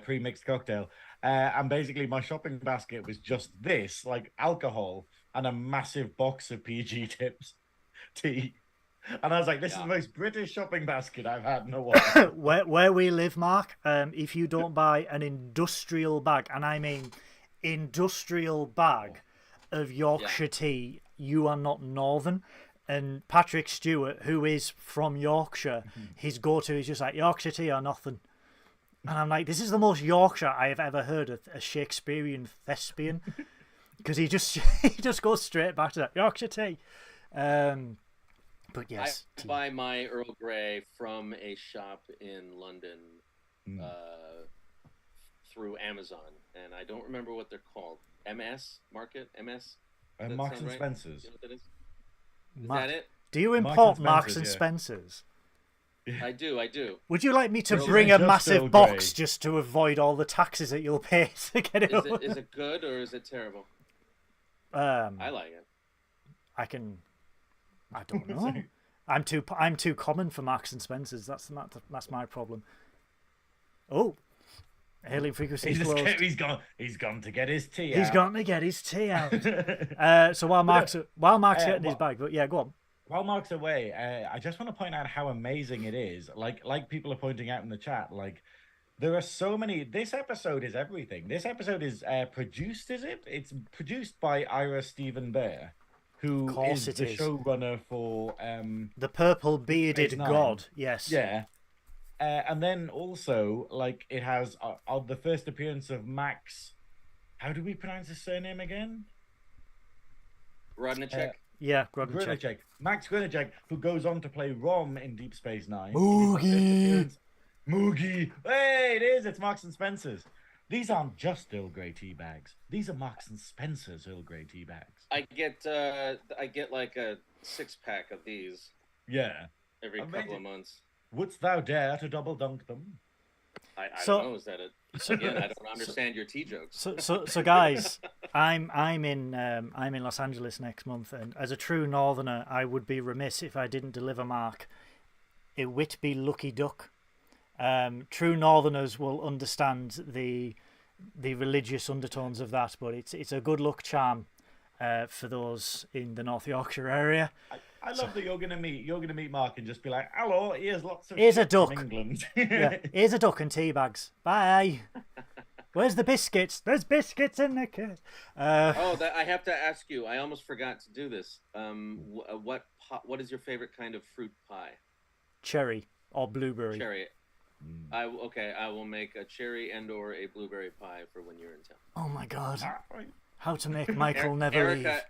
pre-mixed cocktail. And basically my shopping basket was just this, like alcohol and a massive box of PG Tips tea. And I was like, this is the most British shopping basket I've had in a while. where we live, Mark, if you don't buy an industrial bag, and I mean industrial bag of Yorkshire tea, you are not northern. And Patrick Stewart, who is from Yorkshire, his go-to is just like, Yorkshire tea or nothing. And I'm like, this is the most Yorkshire I have ever heard of a Shakespearean thespian. Because he just goes straight back to that Yorkshire tea. But yes. I buy my Earl Grey from a shop in London through Amazon. And I don't remember what they're called. MS? Market? MS? Marks and right? Spencer's. You know what that is? Is that it? Do you Marks import and Marks and Spencers, Spencers? I do. Would you like me to Well, bring a just massive Earl box Grey. just to avoid all the taxes that you'll pay to get it? Is it good or is it terrible? I like it. I don't know. I'm too common for Marks and Spencers. That's my problem. Oh, hailing frequency closed. He's gone to get his tea. He's out. gone to get his tea out. So while Mark's getting his bag, but yeah, go on. While Mark's away, I just want to point out how amazing it is. Like people are pointing out in the chat, like there are so many. This episode is everything. This episode is produced. Is it? It's produced by Ira Stephen Bear, who is the showrunner for the purple bearded Space Nine. god. Yes. Yeah. And then also, like, it has the first appearance of Max. How do we pronounce his surname again? Rodnicek? Yeah, Grodnicek. Max Grodnicek, who goes on to play Rom in Deep Space Nine. Moogie. Hey, it is. It's Marks and Spencers. These aren't just Earl Grey tea bags. These are Marks and Spencer's Earl Grey tea bags. I get like a 6-pack of these. Yeah. Every couple of months. Wouldst thou dare to double dunk them? I don't know. Is that it? Again, I don't understand your tea jokes. So guys, I'm in Los Angeles next month, and as a true Northerner, I would be remiss if I didn't deliver Mark a Whitby Lucky Duck. True Northerners will understand the religious undertones of that, but it's a good luck charm for those in the North Yorkshire area. I love that you're gonna meet Mark and just be like, hello, here's lots of here's a shit duck from England. Yeah, here's a duck and tea bags. Bye. Where's the biscuits? There's biscuits in the kit. I have to ask you. I almost forgot to do this. What is your favorite kind of fruit pie? Cherry or blueberry. Cherry. I will make a cherry and/or a blueberry pie for when you're in town. Oh my god! How to make Michael never leave.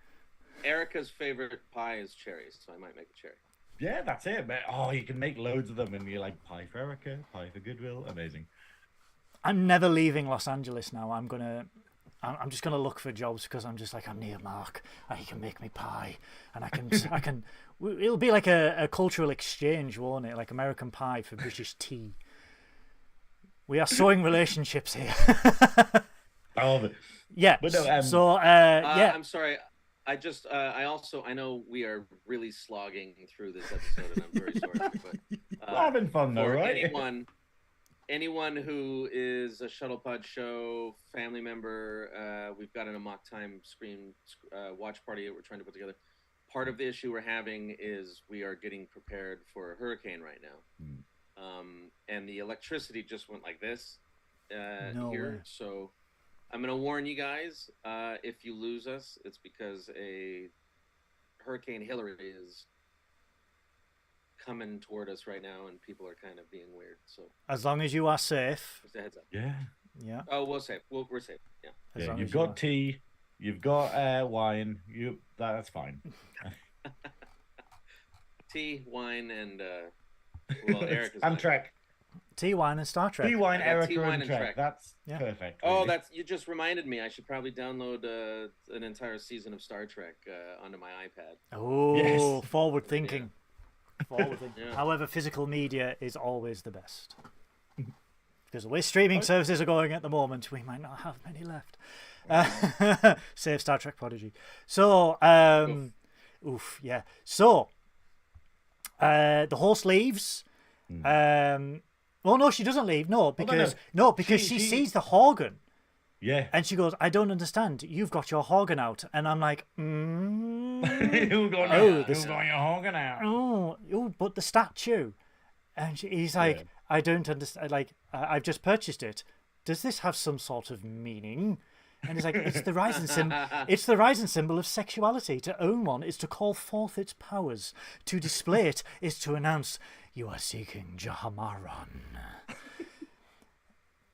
Erica's favorite pie is cherries, so I might make a cherry. Yeah, that's it. Oh, you can make loads of them, and you're like pie for Erica, pie for Goodwill. Amazing. I'm never leaving Los Angeles now. I'm just gonna look for jobs because I'm just like, I'm near Mark, and he can make me pie, and I can. It'll be like a cultural exchange, won't it? Like American pie for British tea. We are sowing relationships here. Yeah. But no, yeah. I'm sorry. I know we are really slogging through this episode, and I'm very sorry. But we're having fun though, right? Anyone who is a Shuttlepod Show family member, we've got an Amok Time watch party that we're trying to put together. Part of the issue we're having is we are getting prepared for a hurricane right now, and the electricity just went like this here. So I'm going to warn you guys, if you lose us, it's because a Hurricane Hillary is coming toward us right now, and people are kind of being weird. So as long as you are safe. Just a heads up. Yeah. Oh, we're safe. We're safe. Yeah. You've got tea. You've got wine. That's fine. Tea, wine, and Erica's and Trek. Tea, wine, and Star Trek. Tea, wine, Erica, tea, wine, and Trek. That's perfect. Oh, you just reminded me. I should probably download an entire season of Star Trek onto my iPad. Oh, yes. Forward thinking. Yeah. Forward thinking. Yeah. However, physical media is always the best. Because the way streaming services are going at the moment, we might not have many left. Save Star Trek Prodigy. So, yeah. So, the host leaves. Oh no, she doesn't leave. No, because she sees the Horgan. Yeah. And she goes, I don't understand. You've got your Horgan out, and I'm like, You've got your Horgan out. Oh, but the statue. And he's like, I don't understand. Like, I've just purchased it. Does this have some sort of meaning? And it's like, it's the rising symbol of sexuality. To own one is to call forth its powers. To display it is to announce, you are seeking Jahamaran.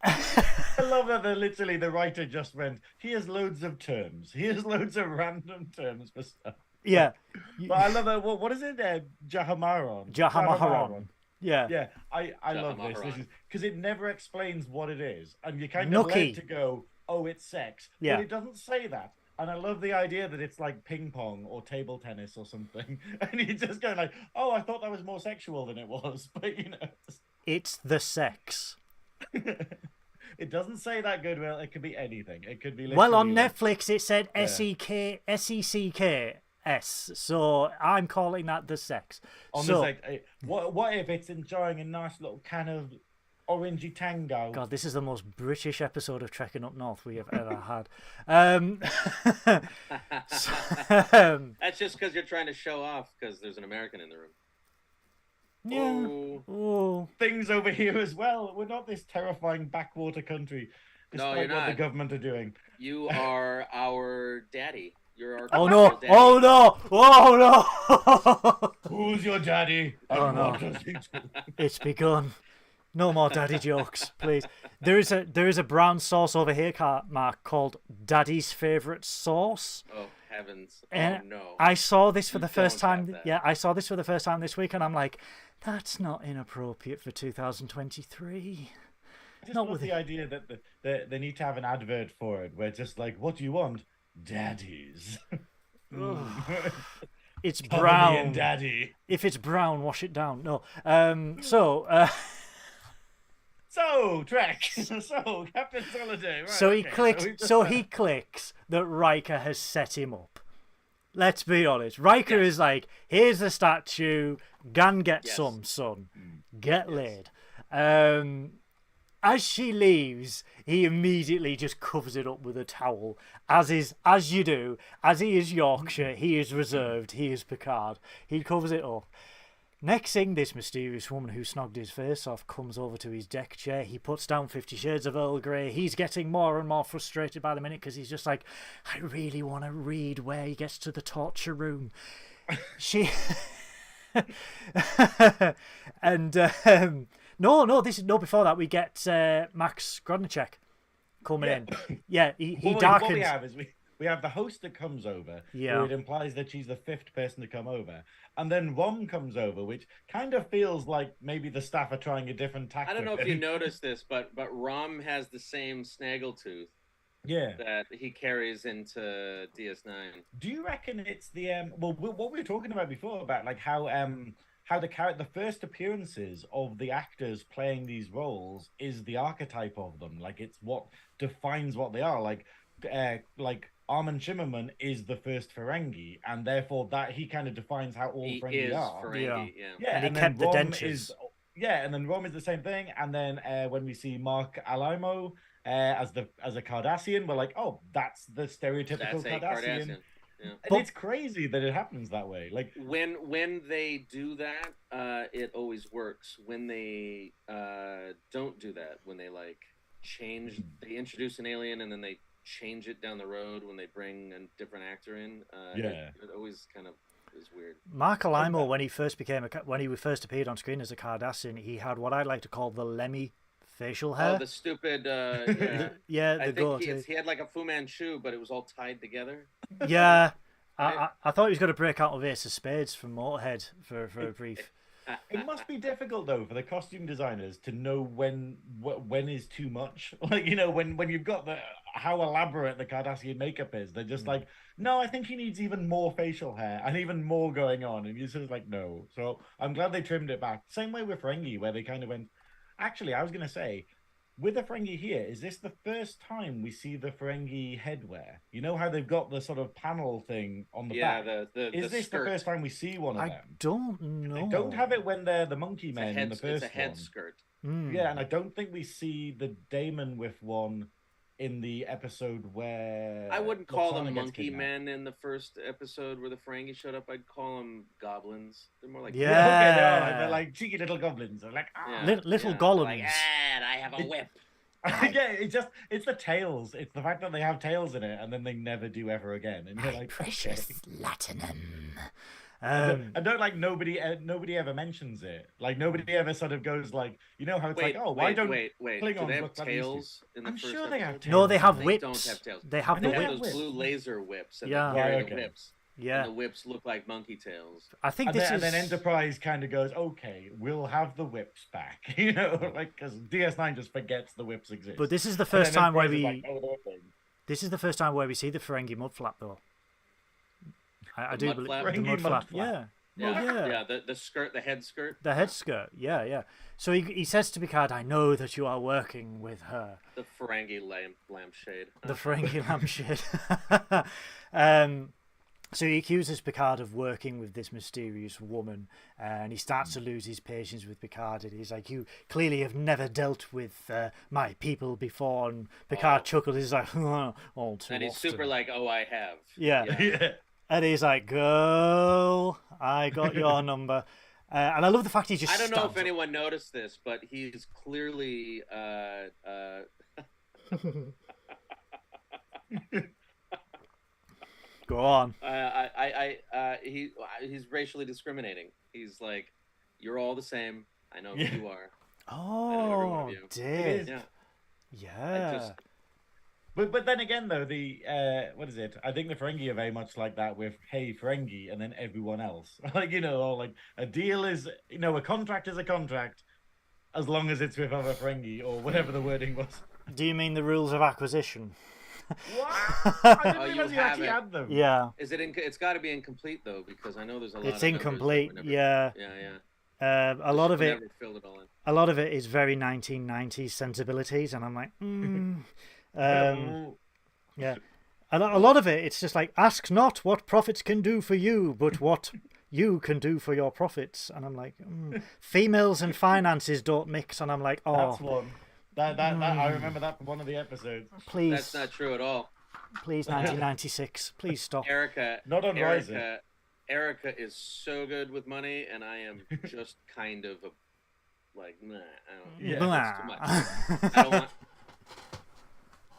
I love that the writer just went, here's loads of terms. Here's loads of random terms for stuff. Yeah. But I love that. What is it? Jahamaran. Jahamaran. Yeah. Yeah. I love this. This is because it never explains what it is. And you kind of led to go, oh, it's sex. Yeah. But it doesn't say that. And I love the idea that it's like ping pong or table tennis or something. And you're just going like, oh, I thought that was more sexual than it was. But, you know. It's the sex. It doesn't say that, Goodwill. It could be anything. It could be Well, on literally Netflix, it said SECKS. So I'm calling that the sex. on So, the sex. What if it's enjoying a nice little can of orangey tango? God, this is the most British episode of Trekking Up North we have ever had. That's just because you're trying to show off because there's an American in the room. Yeah. Oh. Things over here as well. We're not this terrifying backwater country, despite you're what not. the government are doing. You are our daddy. You're our Oh no! daddy. Oh no! Oh no! Who's your daddy? Oh, And no. what does he do? It's begun. No more daddy jokes, please. There is a brown sauce over here, Mark, called Daddy's Favorite Sauce. Oh heavens! And Oh no! I saw this for You the first don't have time. that. Yeah, I saw this for the first time this week, and I'm like, that's not inappropriate for 2023. I just Not love with the it. idea that they need to have an advert for it, where it's just like, what do you want? Daddies. It's Cover me in brown. daddy. If it's brown, wash it down. No. So Trek. So Captain's holiday. Right, so he okay, clicks. we've just- So he clicks that Riker has set him up. Let's be honest. Riker is like, here's the statue. Gan get Yes. some, son. Get laid. As she leaves, he immediately just covers it up with a towel, as you do. As he is Yorkshire, he is reserved. He is Picard. He covers it up. Next thing, this mysterious woman who snogged his face off comes over to his deck chair. He puts down 50 Shades of Earl Grey. He's getting more and more frustrated by the minute because he's just like, I really want to read where he gets to the torture room. She... and no, before that we get Max Grodnicek coming in. Yeah, he What darkens. we have is we have the host that comes over, Yeah. who it implies that she's the fifth person to come over. And then Rom comes over, which kind of feels like maybe the staff are trying a different tactic. I don't know if you noticed this, but Rom has the same snaggletooth Yeah. that he carries into DS9. Do you reckon it's the what we were talking about before about like how the first appearances of the actors playing these roles is the archetype of them, like it's what defines what they are, like Armin Shimmerman is the first Ferengi, and therefore that he kind of defines how all He Ferengi is are. Ferengi, yeah. Yeah, And he then kept the Rom dentures. and then Rom is the same thing, and then when we see Mark Alaimo as a Cardassian, we're like, oh, that's the stereotypical That's a Cardassian. Cardassian. Yeah. And it's crazy that it happens that way. Like When they do that, it always works. When they don't do that, when they they introduce an alien and then they change it down the road when they bring a different actor in, it always kind of is weird. Mark Alaimo, when he first appeared on screen as a Cardassian, he had what I like to call the Lemmy facial hair. Oh, the stupid, yeah. Yeah, I the think goatee. he had like a Fu Manchu, but it was all tied together. Yeah, I thought he was going to break out of Ace of Spades from Motorhead for a brief. it must be difficult though for the costume designers to know when is too much. Like, you know, when you've got how elaborate the Cardassian makeup is, they're just like, no, I think he needs even more facial hair and even more going on, and you're just like, no. So I'm glad they trimmed it back. Same way with Ferengi, where they kind of went. Actually, I was going to say, with the Ferengi here, is this the first time we see the Ferengi headwear? You know how they've got the sort of panel thing on the back? Is this skirt. the first time we see one of I them? don't know. They don't have it when they're the monkey It's a men in the first it's a head one. skirt. Yeah, and I don't think we see the Daemon with one in the episode where I wouldn't call Lwaxana them gets monkey kidnapped. men in the first episode where the Ferengi showed up. I'd call them goblins. They're more like Yeah. Okay, they're like cheeky little goblins. They're like, ah. Yeah. Little Yeah. golems. Like, I have a whip. Yeah, it's the tails. It's the fact that they have tails in it, and then they never do ever again. And you're like, Precious okay. Latinum. I don't like nobody ever mentions it. Like nobody ever sort of goes like, you know how it's like, oh, why don't wait. Do Klingons they have look like these tails in the I'm first sure they have episode? tails. No, they have They whips. don't have tails. They have I the know They they have have those whips. blue laser whips, and Yeah. they carry Right, the okay. whips. Yeah, And the whips look like monkey tails. I think And this then, is. and then Enterprise kind of goes, okay, we'll have the whips back, like because DS9 just forgets the whips exist. But this is the And first then time where Enterprise we. is like, oh, they're a thing. This is the first time where we see the Ferengi mudflap, though. I do believe mudflap? the Ferengi mudflap. mudflap. Yeah. Yeah, Well, yeah. The skirt, the head skirt. The head skirt, yeah. So he says to Picard, I know that you are working with her. The Ferengi lampshade. The Ferengi lampshade. So he accuses Picard of working with this mysterious woman, and he starts to lose his patience with Picard. And he's like, you clearly have never dealt with my people before. And Picard chuckles. He's like, all too And he's often. super like, oh, I have. Yeah. Yeah. And he's like, girl, I got your number. And I love the fact he just I don't know if stands up. anyone noticed this, but he's clearly Go on. he's racially discriminating. He's like, you're all the same. I know who you are. I know every one Oh, of you. Dave. Yeah. Yeah. But then again though, the what is it? I think the Ferengi are very much like that with hey Ferengi and then everyone else. Like, you know, or like a deal is, you know, a contract is a contract as long as it's with other Ferengi or whatever the wording was. Do you mean the rules of acquisition? What? I didn't Oh, you realize you have actually it. had them. Yeah. Is it? It's got to be incomplete though, because I know there's a lot. It's of numbers that incomplete. were never- Yeah. Yeah. A lot of We it. never filled it all in. A lot of it is very 1990s sensibilities, and I'm like, yeah. A lot of it, it's just like, ask not what profits can do for you, but what you can do for your profits. And I'm like, females and finances don't mix. And I'm like, That's oh, one. That I remember that from one of the episodes. please, That's not true at all. please, 1996, please stop. Erica. Not on Risa. Erica is so good with money, and I am just kind of like, nah. I don't. Yeah. Blah. It's too much. I don't want.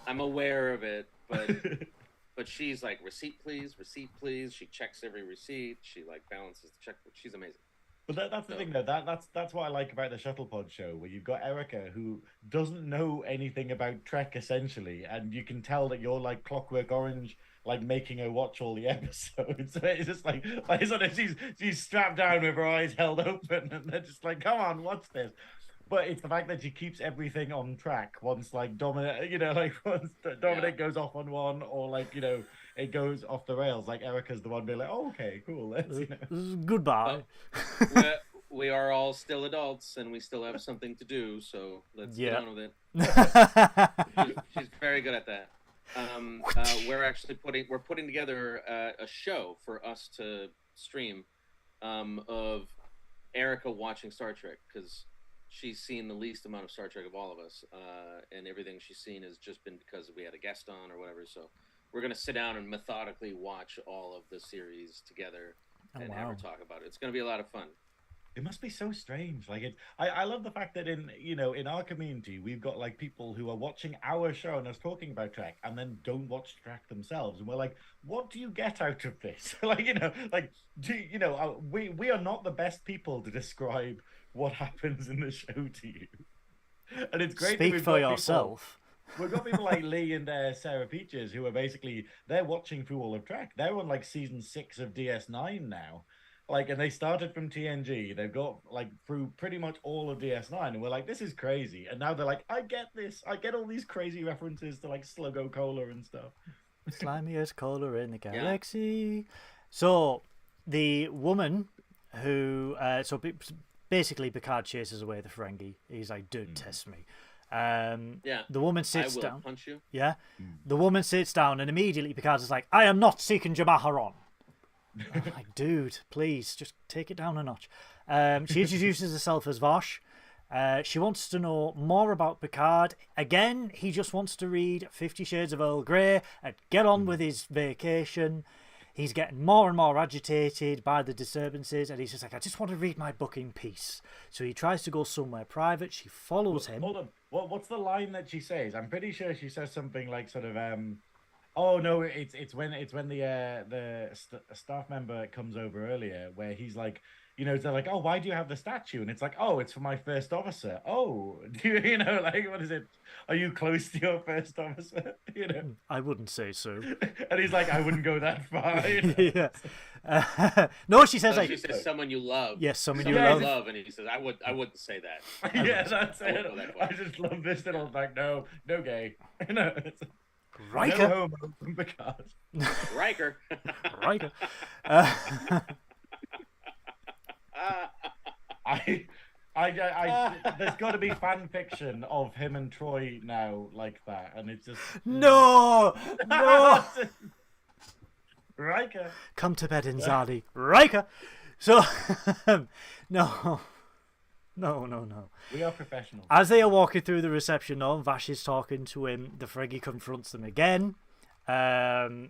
I'm aware of it, but she's like, receipt please. She checks every receipt. She like balances the checkbook. She's amazing. But that's the thing, though. That's what I like about the Shuttlepod show, where you've got Erica, who doesn't know anything about Trek, essentially, and you can tell that you're like Clockwork Orange, like making her watch all the episodes. So it's just like sort of she's strapped down with her eyes held open, and they're just like, "Come on, watch this." But it's the fact that she keeps everything on track. Once like Dominic, you know, like once Dominic goes off on one, or like, you know, it goes off the rails. Like Erica's the one being like, "Oh, okay, cool." Let's, you know. Goodbye. We are all still adults, and we still have something to do. So let's get on with it. She's very good at that. We're putting together a show for us to stream of Erica watching Star Trek, because she's seen the least amount of Star Trek of all of us, and everything she's seen has just been because we had a guest on or whatever. So we're gonna sit down and methodically watch all of the series together and have her talk about it. It's gonna be a lot of fun. It must be so strange. Like I love the fact that in our community we've got like people who are watching our show and us talking about Trek and then don't watch Trek themselves, and we're like, what do you get out of this? Like, we are not the best people to describe what happens in the show to you. And it's great. Speak for yourself. We've got people like Lee and Sarah Peaches who are basically, they're watching through all of Trek. They're on like season 6 of DS9 now. Like, and they started from TNG. They've got like through pretty much all of DS9, and we're like, this is crazy. And now they're like, I get this. I get all these crazy references to like Sluggo Cola and stuff. Slimiest cola in the galaxy. So the woman who, basically Picard chases away the Ferengi. He's like, "Don't test me." The woman sits down. Punch you. Yeah. The woman sits down, and immediately Picard is like, "I am not seeking Jamaharon." I'm like, dude, please just take it down a notch. She introduces herself as Vash. She wants to know more about Picard. Again, he just wants to read 50 Shades of Earl Grey and get on with his vacation. He's getting more and more agitated by the disturbances, and he's just like, I just want to read my book in peace. So he tries to go somewhere private. She follows him. Hold on. What's the line that she says? I'm pretty sure she says something like sort of oh no, it's when the staff member comes over earlier, where he's like, they're like, oh, why do you have the statue? And it's like, oh, it's for my first officer. Oh, like, what is it? Are you close to your first officer? I wouldn't say so. And he's like, I wouldn't go that far. Yeah. No, she says she says someone you love. Yes, someone you love. love, and he says, I wouldn't say that. Yeah, that's it. I just love this little like, no gay. Riker. No homo from Picard. Riker. Riker. There's got to be fan fiction of him and Troy now like that, and it's just No. Riker. Come to bed, Inzadi. Riker. So, no. We are professionals. As they are walking through the reception hall, Vash is talking to him. The Ferengi confronts them again. To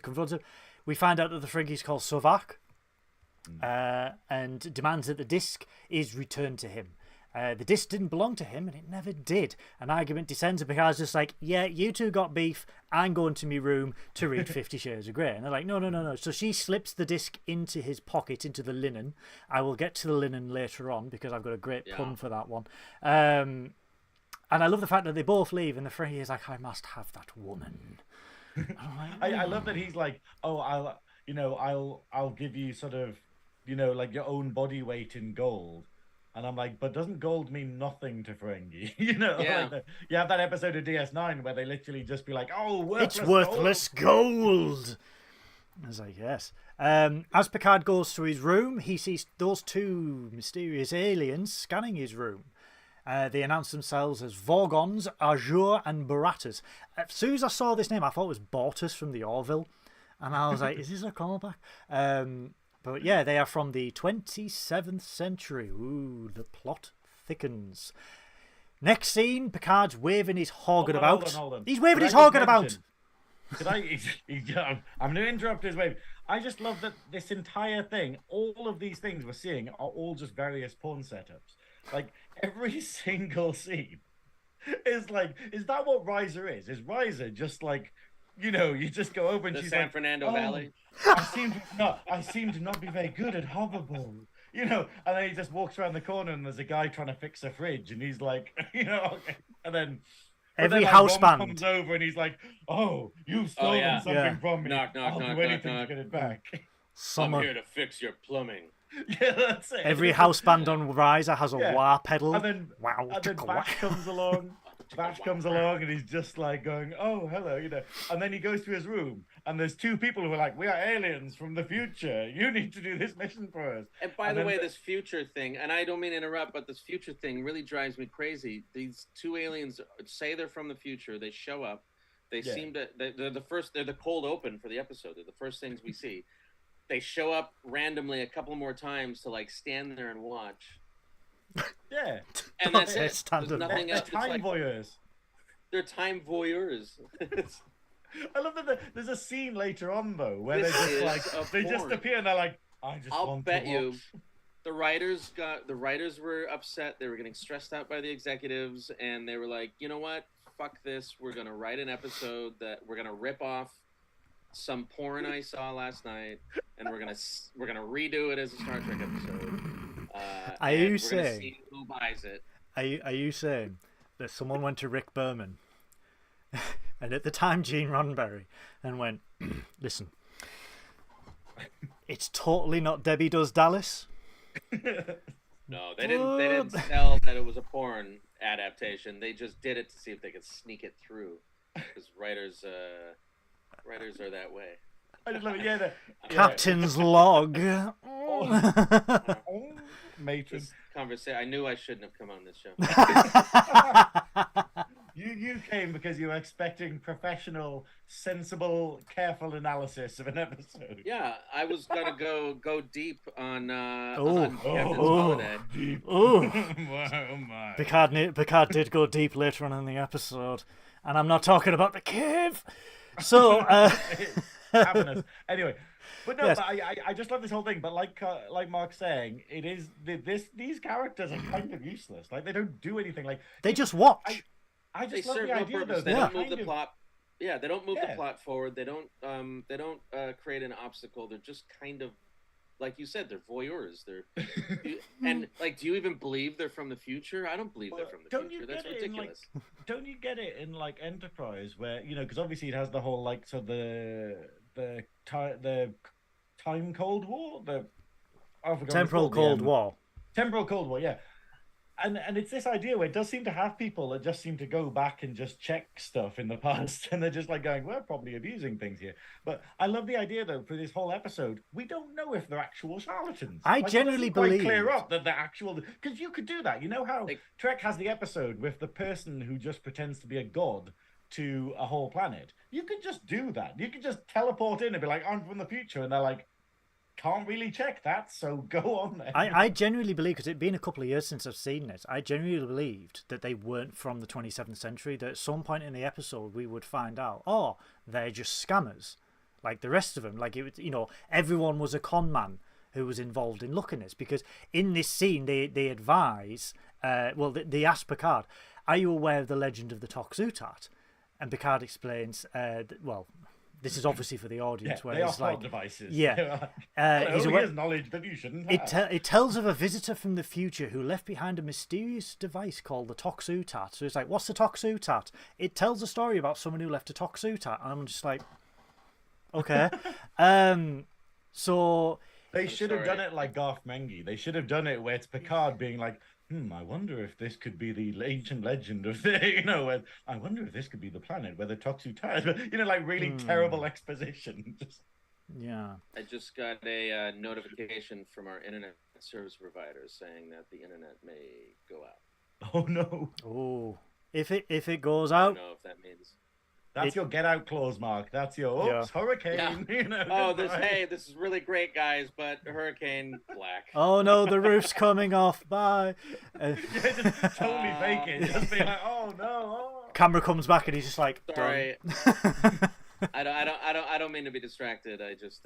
confront him. We find out that the Ferengi is called Sovak, and demands that the disc is returned to him. The disc didn't belong to him, and it never did. An argument descends, and Picard's just like, yeah, you two got beef. I'm going to my room to read 50 Shades of Grey. And they're like, no. So she slips the disc into his pocket, into the linen. I will get to the linen later on, because I've got a great pun for that one. And I love the fact that they both leave, and the Ferengi is like, I must have that woman. I love that he's like, oh, I'll give you sort of, like your own body weight in gold. And I'm like, but doesn't gold mean nothing to Ferengi? Yeah. Like you have that episode of DS9 where they literally just be like, oh, worthless It's worthless gold. I was like, yes. As Picard goes to his room, he sees those two mysterious aliens scanning his room. They announce themselves as Vorgons, Azure, and Baratas. As soon as I saw this name, I thought it was Bortus from the Orville. And I was like, is this a callback? But yeah, they are from the 27th century. Ooh, the plot thickens. Next scene, Picard's waving his Horgan about. Hold on. He's waving his Horgan about. I'm going to interrupt his wave. I just love that this entire thing, all of these things we're seeing are all just various porn setups. Like, every single scene is like, is that what Risa is? Is Risa just like, you just go over and she's San like, Fernando Valley. I seem to not be very good at hoverboard. And then he just walks around the corner and there's a guy trying to fix a fridge and he's like, okay. And then every house band comes over and he's like, oh, you've stolen something from me. Knock, I'll do anything to get it back. I'm here to fix your plumbing. Yeah, that's it. Every house band on Risa has a wah pedal. And then Vash comes along. Vash comes along and he's just like going, oh, hello, And then he goes to his room and there's two people who are like, we are aliens from the future. You need to do this mission for us. And by the way, this future thing, and I don't mean to interrupt, but this future thing really drives me crazy. These two aliens say they're from the future. They show up. They seem to, they're the cold open for the episode. They're the first things we see. They show up randomly a couple more times to like stand there and watch. Yeah. And that's it. There's nothing else. They're time voyeurs. They're time voyeurs. I love that there's a scene later on though where they just like they just appear and they're like, I'll bet you the writers were upset. They were getting stressed out by the executives and they were like, you know what? Fuck this. We're gonna write an episode that we're gonna rip off some porn I saw last night and we're gonna redo it as a Star Trek episode. Are you saying see who buys it? Are you saying that someone went to Rick Berman and at the time Gene Roddenberry and went, listen, it's totally not Debbie Does Dallas? No, they didn't tell that it was a porn adaptation. They just did it to see if they could sneak it through because writers are that way. I just love it. Yeah, Captain's log. Matron. Conversation. I knew I shouldn't have come on this show. You came because you were expecting professional, sensible, careful analysis of an episode. Yeah, I was gonna go deep on Captain's holiday. Deep. Oh my! Picard did go deep later on in the episode, and I'm not talking about the cave. So. Anyway, but no, yes. but I just love this whole thing. But like Mark's saying, it is these characters are kind of useless. Like they don't do anything. Like they just watch. I just they love serve the no idea purpose. though. They don't move the plot. Yeah, they don't move Yeah. the plot forward. They don't create an obstacle. They're just kind of like you said. They're voyeurs. And like, do you even believe they're from the future? I don't believe they're from the future. That's ridiculous. Don't you get it in like Enterprise where because obviously it has the whole like the time Cold War, Temporal Cold War. Temporal Cold War, yeah. And it's this idea where it does seem to have people that just seem to go back and just check stuff in the past, and they're just like going, we're probably abusing things here. But I love the idea though, for this whole episode, we don't know if they're actual charlatans. I genuinely believe clear up that they're actual, because you could do that. You know how Trek has the episode with the person who just pretends to be a god to a whole planet. You could just do that. You could just teleport in and be like, I'm from the future, and they're like, can't really check that, so go on then. I genuinely believe, because it's been a couple of years since I've seen it, I genuinely believed that they weren't from the 27th century, that at some point in the episode we would find out, oh, they're just scammers, like the rest of them. Like, it was, you know, everyone was a con man who was involved in looking at this, because in this scene they advise, they ask Picard, are you aware of the legend of the Toxutat? And Picard explains, this is obviously for the audience, where they it's are like devices. Yeah, here's knowledge that you shouldn't have. It tells of a visitor from the future who left behind a mysterious device called the Toxutat. So it's like, what's the Toxutat? It tells a story about someone who left a Toxutat, and I'm just like, okay. So they should have done it like Garth Mengi. They should have done it where it's Picard being like, I wonder if this could be the ancient legend of the, I wonder if this could be the planet where the Toxutat, like really terrible exposition. Yeah. I just got a notification from our internet service provider saying that the internet may go out. Oh no. Oh, if it goes out. I don't know if that means. That's your get out clause, Mark. That's your hurricane. Yeah. This is really great, guys, but hurricane black. Oh no, the roof's coming off. Bye. Just totally fake it. Just be like, oh no. Oh. Camera comes back and he's just like, sorry. I don't mean to be distracted. I just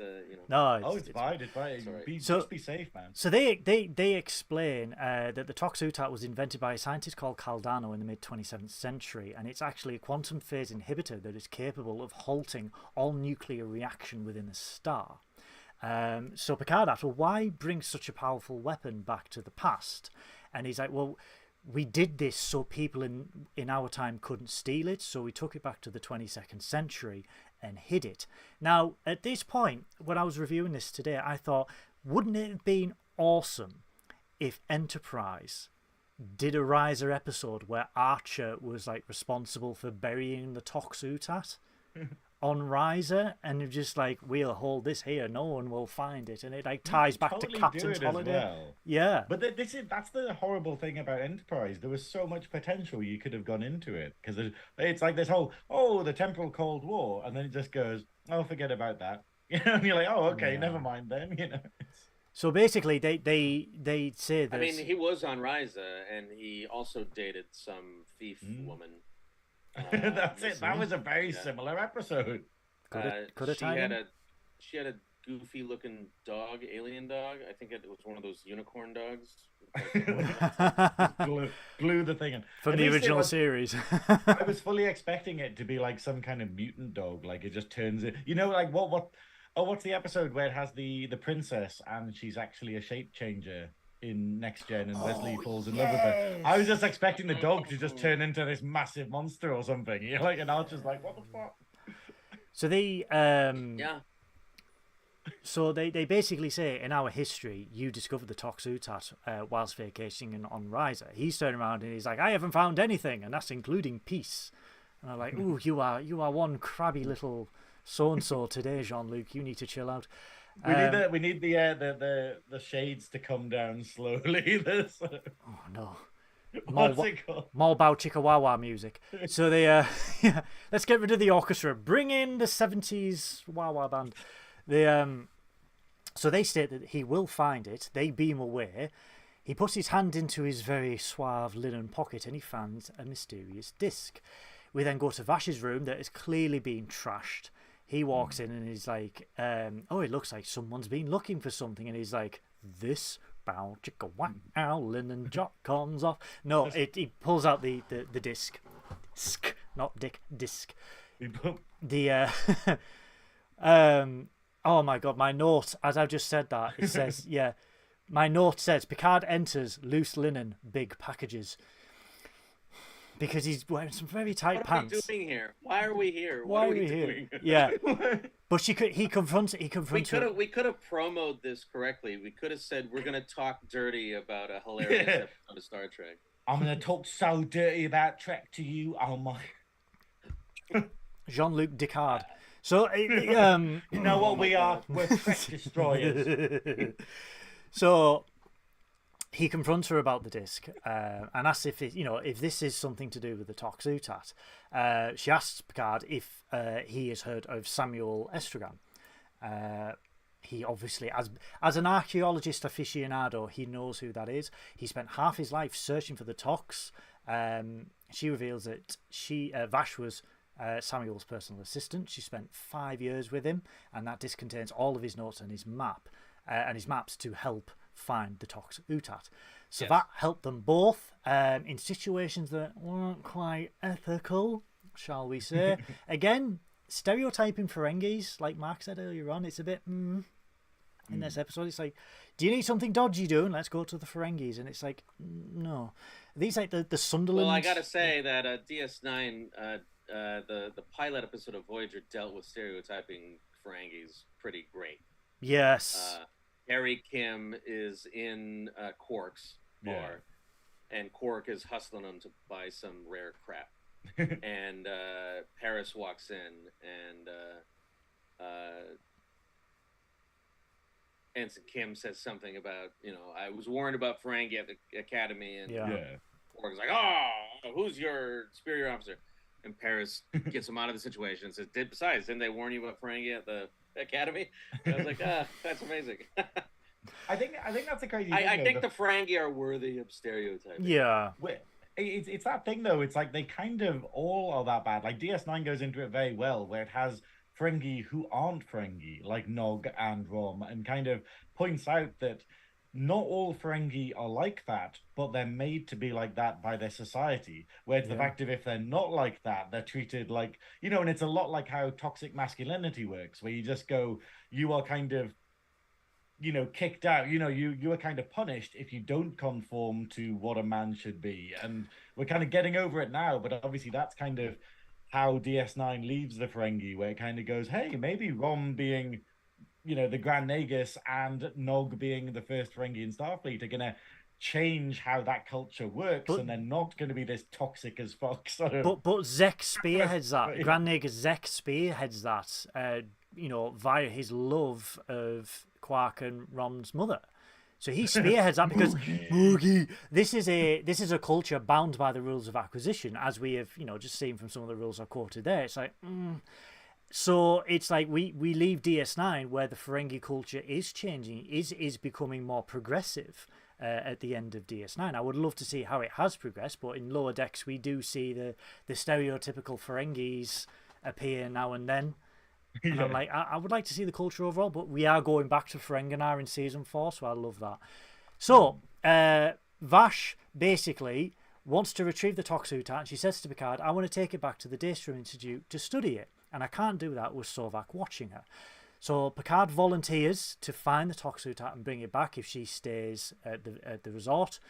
No, it's fine. It's fine. Just be safe, man. So they explain that the Toxutat was invented by a scientist called Caldano in the mid 27th century, and it's actually a quantum phase inhibitor that is capable of halting all nuclear reaction within a star. So Picard asks, well, why bring such a powerful weapon back to the past? And he's like, well, we did this so people in our time couldn't steal it, so we took it back to the 22nd century and hid it. Now, at this point, when I was reviewing this today, I thought, wouldn't it have been awesome if Enterprise did a Risa episode where Archer was like responsible for burying the Toxutat on Risa, and just like, we'll hold this here, no one will find it, and it like ties back to Captain's Holiday. Well. Yeah, but that's the horrible thing about Enterprise. There was so much potential you could have gone into it, because it's like this whole the temporal Cold War, and then it just goes, forget about that. And you're like, okay, never mind then. So basically, they say that. I mean, he was on Risa, and he also dated some thief woman. That's it. That was a very similar episode. She had a goofy looking dog, alien dog. I think it was one of those unicorn dogs. Glue the thing in. From the original series. I was fully expecting it to be like some kind of mutant dog, like it just turns it. Like what's the episode where it has the princess and she's actually a shape changer in Next Gen, and Wesley falls in love with her. I was just expecting the dog to just turn into this massive monster or something. And I was just like, what the fuck? So So they basically say, in our history, you discovered the Toxutat whilst vacationing on Risa. He's turning around and he's like, I haven't found anything, and that's including peace. And I'm like, ooh, you are one crabby little so and so today, Jean-Luc. You need to chill out. We need the shades to come down slowly. Oh no! What's it called? More Bow Chicka Wawa music. So they let's get rid of the orchestra. Bring in the 70s Wawa band. So they state that he will find it. They beam away. He puts his hand into his very suave linen pocket and he finds a mysterious disc. We then go to Vash's room that is clearly being trashed. He walks in and he's like, it looks like someone's been looking for something. And he's like, this bow chicka wow linen jot comes off. No, he pulls out the disc. Sk, not dick, disc. Oh my god, my note, as I've just said that, it says, my note says, Picard enters loose linen, big packages. Because he's wearing some very tight pants. What are we doing here? Why are we here? Why are we here? Yeah. But he confronts We her. could have promoted this correctly. We could have said we're gonna talk dirty about a hilarious episode of Star Trek. I'm gonna talk so dirty about Trek to you. Oh my. Jean-Luc Picard. So You know what we are? We're Trek destroyers. So he confronts her about the disc and asks if if this is something to do with the Toxutat. She asks Picard if he has heard of Samuel Estragon. He obviously, as an archaeologist aficionado, he knows who that is. He spent half his life searching for the Tox. She reveals that Vash was Samuel's personal assistant. She spent 5 years with him, and that disc contains all of his notes and his maps to help find the Tox Utat. So that helped them both in situations that weren't quite ethical, shall we say. Again, stereotyping Ferengis, like Mark said earlier on, it's a bit in this episode. It's like, do you need something dodgy doing? Let's go to the Ferengis. And it's like, no. These like the Sunderland. Well, I gotta say that DS9, the pilot episode of Voyager dealt with stereotyping Ferengis pretty great. Yes. Harry Kim is in Quark's bar, and Quark is hustling him to buy some rare crap. And Paris walks in, and Ensign Kim says something about, I was warned about Ferengi at the Academy, and Quark's like, oh, who's your superior officer? And Paris gets him out of the situation and says, besides, didn't they warn you about Ferengi at the Academy? And I was like, that's amazing. I think that's a crazy thing. I think the Ferengi are worthy of stereotyping. Yeah. It's that thing, though. It's like they kind of all are that bad. Like DS9 goes into it very well, where it has Ferengi who aren't Ferengi, like Nog and Rom, and kind of points out that not all Ferengi are like that, but they're made to be like that by their society. Where it's the fact of if they're not like that, they're treated like, and it's a lot like how toxic masculinity works, where you just go, you are kind of, kicked out, you are kind of punished if you don't conform to what a man should be. And we're kind of getting over it now, but obviously that's kind of how DS9 leaves the Ferengi, where it kind of goes, hey, maybe Rom being, the Grand Nagus and Nog being the first Ferengi in Starfleet are going to change how that culture works, and they're not going to be this toxic as fuck sort of... But Zek spearheads that. Grand Nagus Zek spearheads that, via his love of Quark and Rom's mother. So he spearheads that because this is a culture bound by the rules of acquisition, as we have just seen from some of the rules I quoted there. It's like so it's like we leave DS9 where the Ferengi culture is changing, is becoming more progressive at the end of DS9. I would love to see how it has progressed, but in Lower Decks we do see the stereotypical Ferengis appear now and then. And I'm like, I would like to see the culture overall, but we are going back to Ferenginar in season 4, so I love that. So Vash basically wants to retrieve the Toxutat, and she says to Picard, I want to take it back to the Daystrom Institute to study it, and I can't do that with Sovak watching her. So Picard volunteers to find the Toxutat and bring it back if she stays at the resort.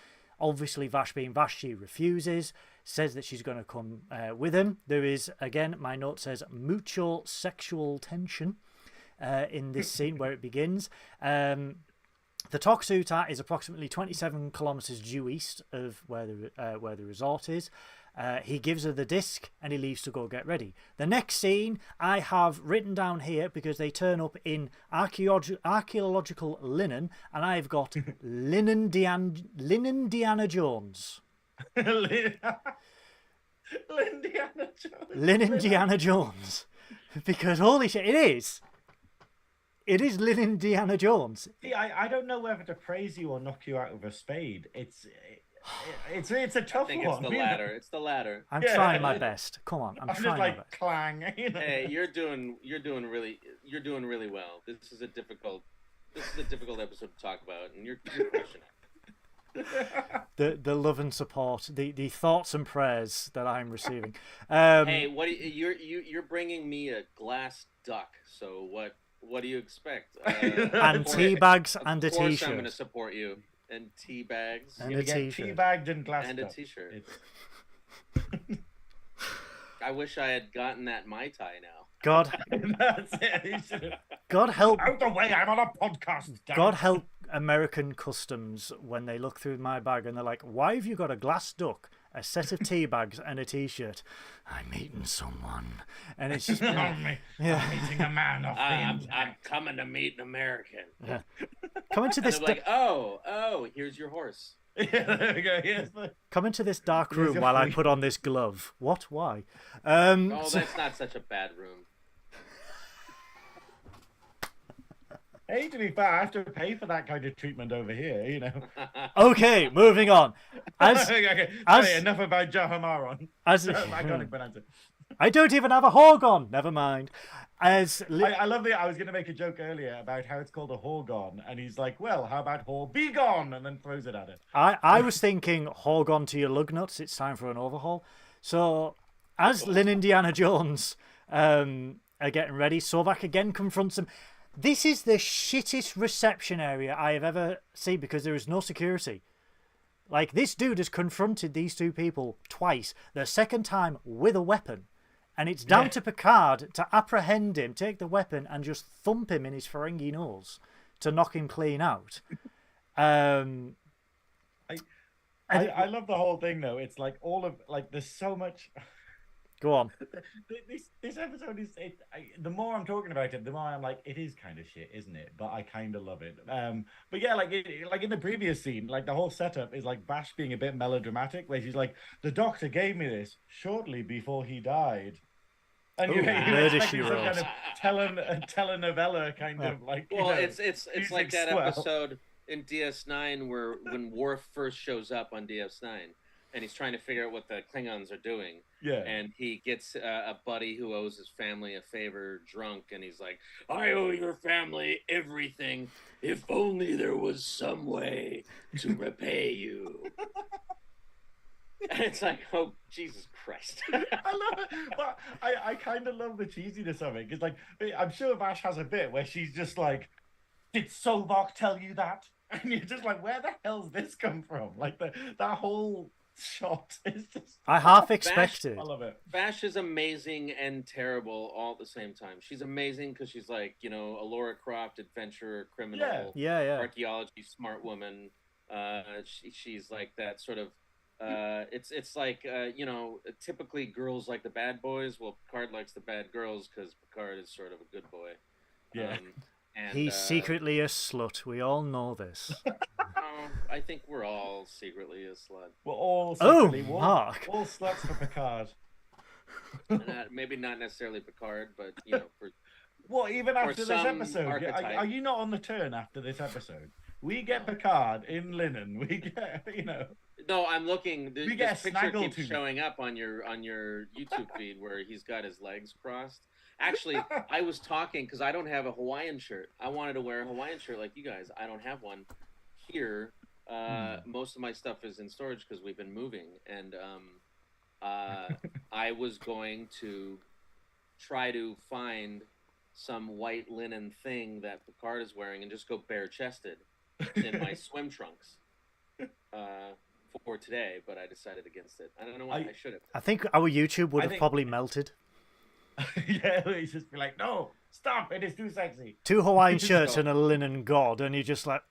Obviously, Vash being Vash, she refuses, says that she's going to come with him. There is, again, my note says, mutual sexual tension in this scene where it begins. The Toxutat is approximately 27 kilometers due east of where the resort is. He gives her the disc and he leaves to go get ready. The next scene I have written down here because they turn up in archaeological linen, and I've got linen Diana Jones. Linen Diana Jones. Because holy shit, it is. It is Linen Diana Jones. See, I don't know whether to praise you or knock you out with a spade. It's a tough one. I think it's the latter. It's the latter. I'm trying my best. Come on, I'm trying my best. Clang. Hey, you're doing really well. This is a difficult episode to talk about, and you're crushing it. The love and support, the thoughts and prayers that I'm receiving. Hey, you're bringing me a glass duck. So what do you expect? And tea bags and a t-shirt. Of course, I'm going to support you. And tea bags. And a t-shirt. Tea bagged and glass and duck. A t-shirt. I wish I had gotten that Mai Tai now. God, That's it. He should have... God help, Out the way! I'm on a podcast. damn God it. help American customs when they look through my bag and they're like, "Why have you got a glass duck, a set of tea bags, and a T-shirt?" I'm meeting someone, and it's just I'm meeting a man off the I'm internet. coming to meet an American. come into And this I'm like, oh, here's your horse. Yeah, there we go. Here's the... come into this dark Here's room your while I free- put on this glove. What? Why? Oh, So- that's not such a bad room. Hey, to be fair, I have to pay for that kind of treatment over here, you know. okay, moving on. As okay. as- Sorry, enough about Jahamaron. as I can't pronounce it. I don't even have a Horgon. Never mind. As I love the. I was going to make a joke earlier about how it's called a Horgon, and he's like, "Well, how about Hor be gone?" and then throws it at it. I was thinking, Horgon to your lug nuts. It's time for an overhaul. So, as Lynn Indiana Jones are getting ready, Sovak again confronts him. This is the shittest reception area I have ever seen because there is no security. Like, this dude has confronted these two people twice. The second time with a weapon. And it's down to Picard to apprehend him, take the weapon, and just thump him in his Ferengi nose to knock him clean out. I love the whole thing though. It's like all of like there's so much. Go on. This episode is the more I'm talking about it, the more I'm like, it is kind of shit, isn't it? But I kind of love it. But yeah, like in the previous scene, like the whole setup is like Vash being a bit melodramatic, where she's like, the doctor gave me this shortly before he died. And you're expecting some kind of telenovela kind of like. Well, you know, it's like that swell. episode in DS9 where when Worf first shows up on DS9 and he's trying to figure out what the Klingons are doing. Yeah. And he gets a buddy who owes his family a favor drunk, and he's like, "I owe your family everything. If only there was some way to repay you." And it's like, oh, Jesus Christ. I love it. But I kind of love the cheesiness of it. Because, like, I'm sure Vash has a bit where she's just like, did Sovak tell you that? And you're just like, where the hell's this come from? Like, that whole shot is just... I half expected. I love it. Vash is amazing and terrible all at the same time. She's amazing because she's like, you know, a Laura Croft adventurer, criminal, Yeah. archaeology smart woman. She's like that sort of... it's like you know, typically girls like the bad boys. Well, Picard likes the bad girls because Picard is sort of a good boy. Yeah. And He's secretly a slut. We all know this. I think we're all secretly a slut. We're all secretly Mark. all sluts for Picard. Maybe not necessarily Picard, but you know, for Well, even after this some episode, archetype. are you not on the turn after this episode? We get Picard in linen. We get, you know. No, I'm looking. We get This picture Snaggle keeps to- showing up on your YouTube feed where he's got his legs crossed. Actually, I was talking because I don't have a Hawaiian shirt. I wanted to wear a Hawaiian shirt like you guys. I don't have one here. Most of my stuff is in storage because we've been moving, and I was going to try to find some white linen thing that Picard is wearing and just go bare chested in my swim trunks for today, but I decided against it. I don't know why I should have. I think our YouTube would I have think- probably melted. Yeah, he's just be like, no, stop, it is too sexy. 2 Hawaiian shirts and a linen god, and you're just like...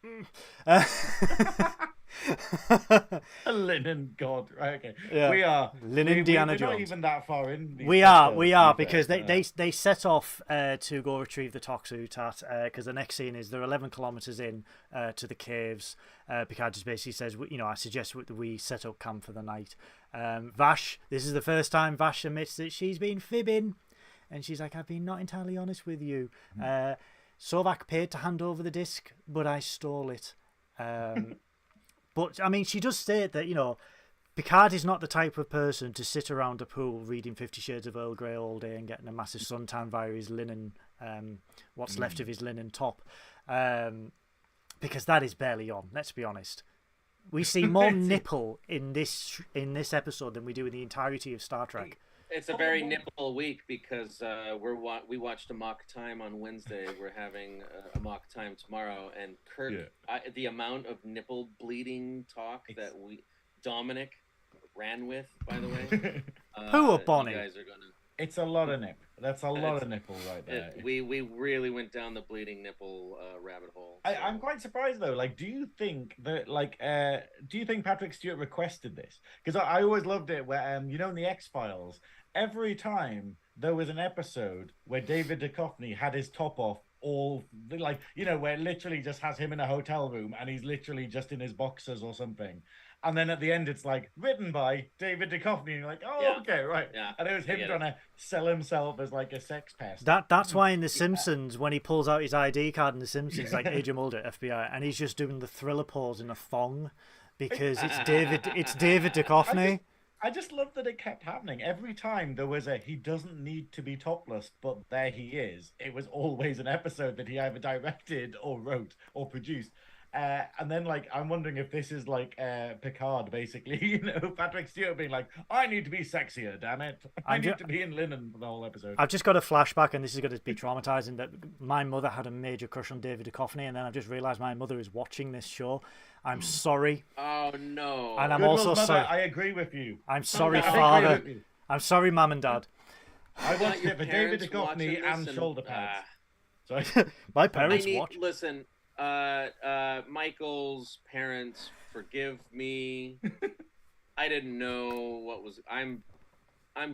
A linen god. Right, okay. Yeah. We are. Linen Indiana we're not Jones. even that far in. these We episodes, are, to be because fair. they set off to go retrieve the Toxutat, because the next scene is they're 11 kilometers in to the caves. Picard just basically says, you know, I suggest we set up camp for the night. Vash, this is the first time Vash admits that she's been fibbing, and she's like, I've been not entirely honest with you. Sovak paid to hand over the disc, but I stole it. But, I mean, she does state that, you know, Picard is not the type of person to sit around a pool reading 50 Shades of Earl Grey all day and getting a massive suntan via his linen, what's left of his linen top. Because that is barely on, let's be honest. We see more nipple in this episode than we do in the entirety of Star Trek. It's a very nipple week because we watched a mock time on Wednesday. We're having a mock time tomorrow, and Kirk, the amount of nipple bleeding talk that Dominic ran with, by the way. Poor Bonnie. You guys are gonna. It's a lot of nip. That's a lot of nipple right there. We really went down the bleeding nipple rabbit hole. So. I'm quite surprised though. Like, do you think that do you think Patrick Stewart requested this? Because I always loved it where in the X-Files, every time there was an episode where David Duchovny had his top off, all where it literally just has him in a hotel room and he's literally just in his boxers or something. And then at the end, it's like written by David Duchovny, and you're like, okay, right. Yeah. And it was him trying to sell himself as like a sex pest. That's why in The Simpsons, when he pulls out his ID card in The Simpsons, like Agent Mulder, FBI, and he's just doing the Thriller pose in a thong because it's David Duchovny. I just love that it kept happening. Every time there was he doesn't need to be topless, but there he is. It was always an episode that he either directed or wrote or produced. And then, I'm wondering if this is Picard, basically, Patrick Stewart being like, I need to be sexier, damn it. I need to be in linen for the whole episode. I've just got a flashback, and this is going to be traumatizing, that my mother had a major crush on David Duchovny, and then I've just realized my mother is watching this show. I'm sorry. Oh, no. And I'm Goodwill's also sorry. I agree with you. I'm sorry, Father. I'm sorry, Mum and Dad. I watched it for David Duchovny and shoulder pads. Sorry. My parents watch. Listen, Michael's parents, forgive me. I didn't know what was. I'm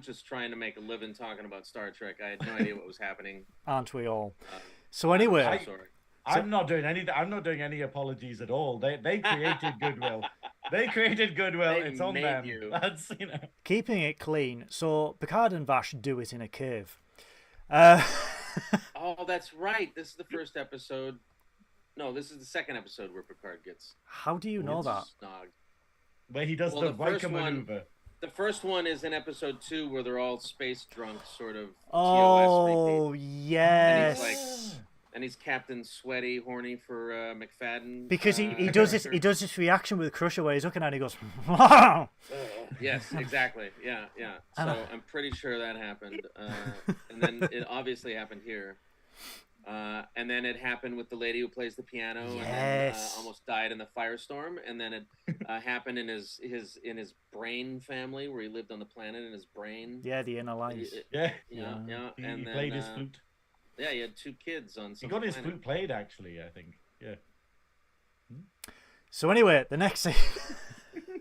just trying to make a living talking about Star Trek. I had no idea what was happening. Aren't we all? So anyway, I'm sorry. I'm not doing any apologies at all. They created Goodwill. They created Goodwill. It's on them. That's keeping it clean. So Picard and Vash do it in a cave. Oh, that's right. This is the first episode. No, this is the second episode where Picard gets. How do you know that? Snogged. Where he does the Riker maneuver. The first one is in episode 2 where they're all space drunk, sort of. Oh, TOS yes. And he's Captain Sweaty, horny for McFadden. Because he does this reaction with Crusher where he's looking at it and he goes, yes, exactly. Yeah. So I'm pretty sure that happened. And then it obviously happened here. And then it happened with the lady who plays the piano and then, almost died in the firestorm. And then it happened in his brain family where he lived on the planet in his brain. Yeah, the inner lives. Yeah. He And then, played his flute. Yeah, he had 2 kids on some He got his planet. flute played, actually, I think. Yeah. So anyway, the next scene...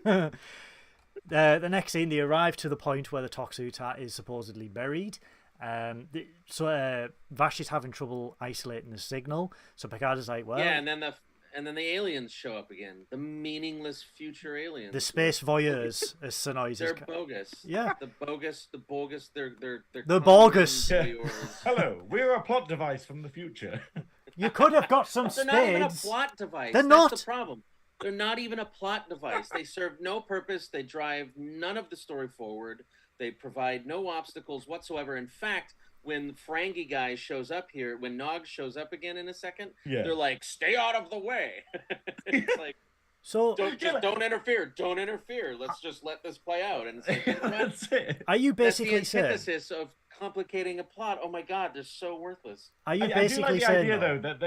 the next scene, they arrive to the point where the Toxutat is supposedly buried. So Vash is having trouble isolating the signal. So Picard is like, well... Yeah, and then the aliens show up again. The meaningless future aliens. The space voyeurs, as Synoiz They're bogus. Yeah. The bogus. They're the bogus. Hello, we're a plot device from the future. You could have got some They're spades. not even a plot device. They're That's not. the problem. They're not even a plot device. They serve no purpose. They drive none of the story forward. They provide no obstacles whatsoever. In fact, when the Ferengi guy shows up here, when Nog shows up again in a second, they're like, "Stay out of the way." It's like, so don't interfere. Don't interfere. Let's just let this play out. And it's like, That's it. Are you basically That's the antithesis of complicating a plot? Oh my God, they're so worthless. Are you I do basically like the saying idea though that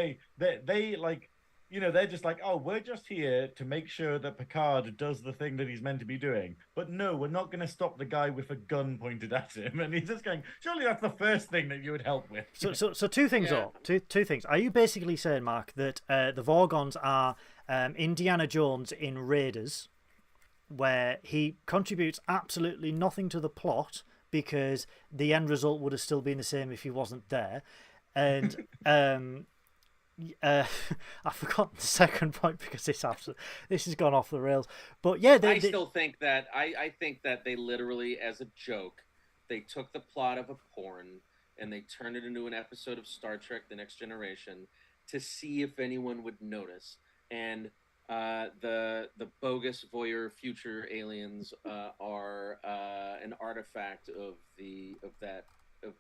they like, they're just like, oh, we're just here to make sure that Picard does the thing that he's meant to be doing. But no, we're not going to stop the guy with a gun pointed at him. And he's just going, surely that's the first thing that you would help with. So two things are two things. Are you basically saying, Mark, that the Vorgons are Indiana Jones in Raiders, where he contributes absolutely nothing to the plot because the end result would have still been the same if he wasn't there, and I forgot the second point because this has gone off the rails. But yeah, I still think that I think that they literally, as a joke, they took the plot of a porn and they turned it into an episode of Star Trek: The Next Generation to see if anyone would notice. And the bogus voyeur future aliens are an artifact of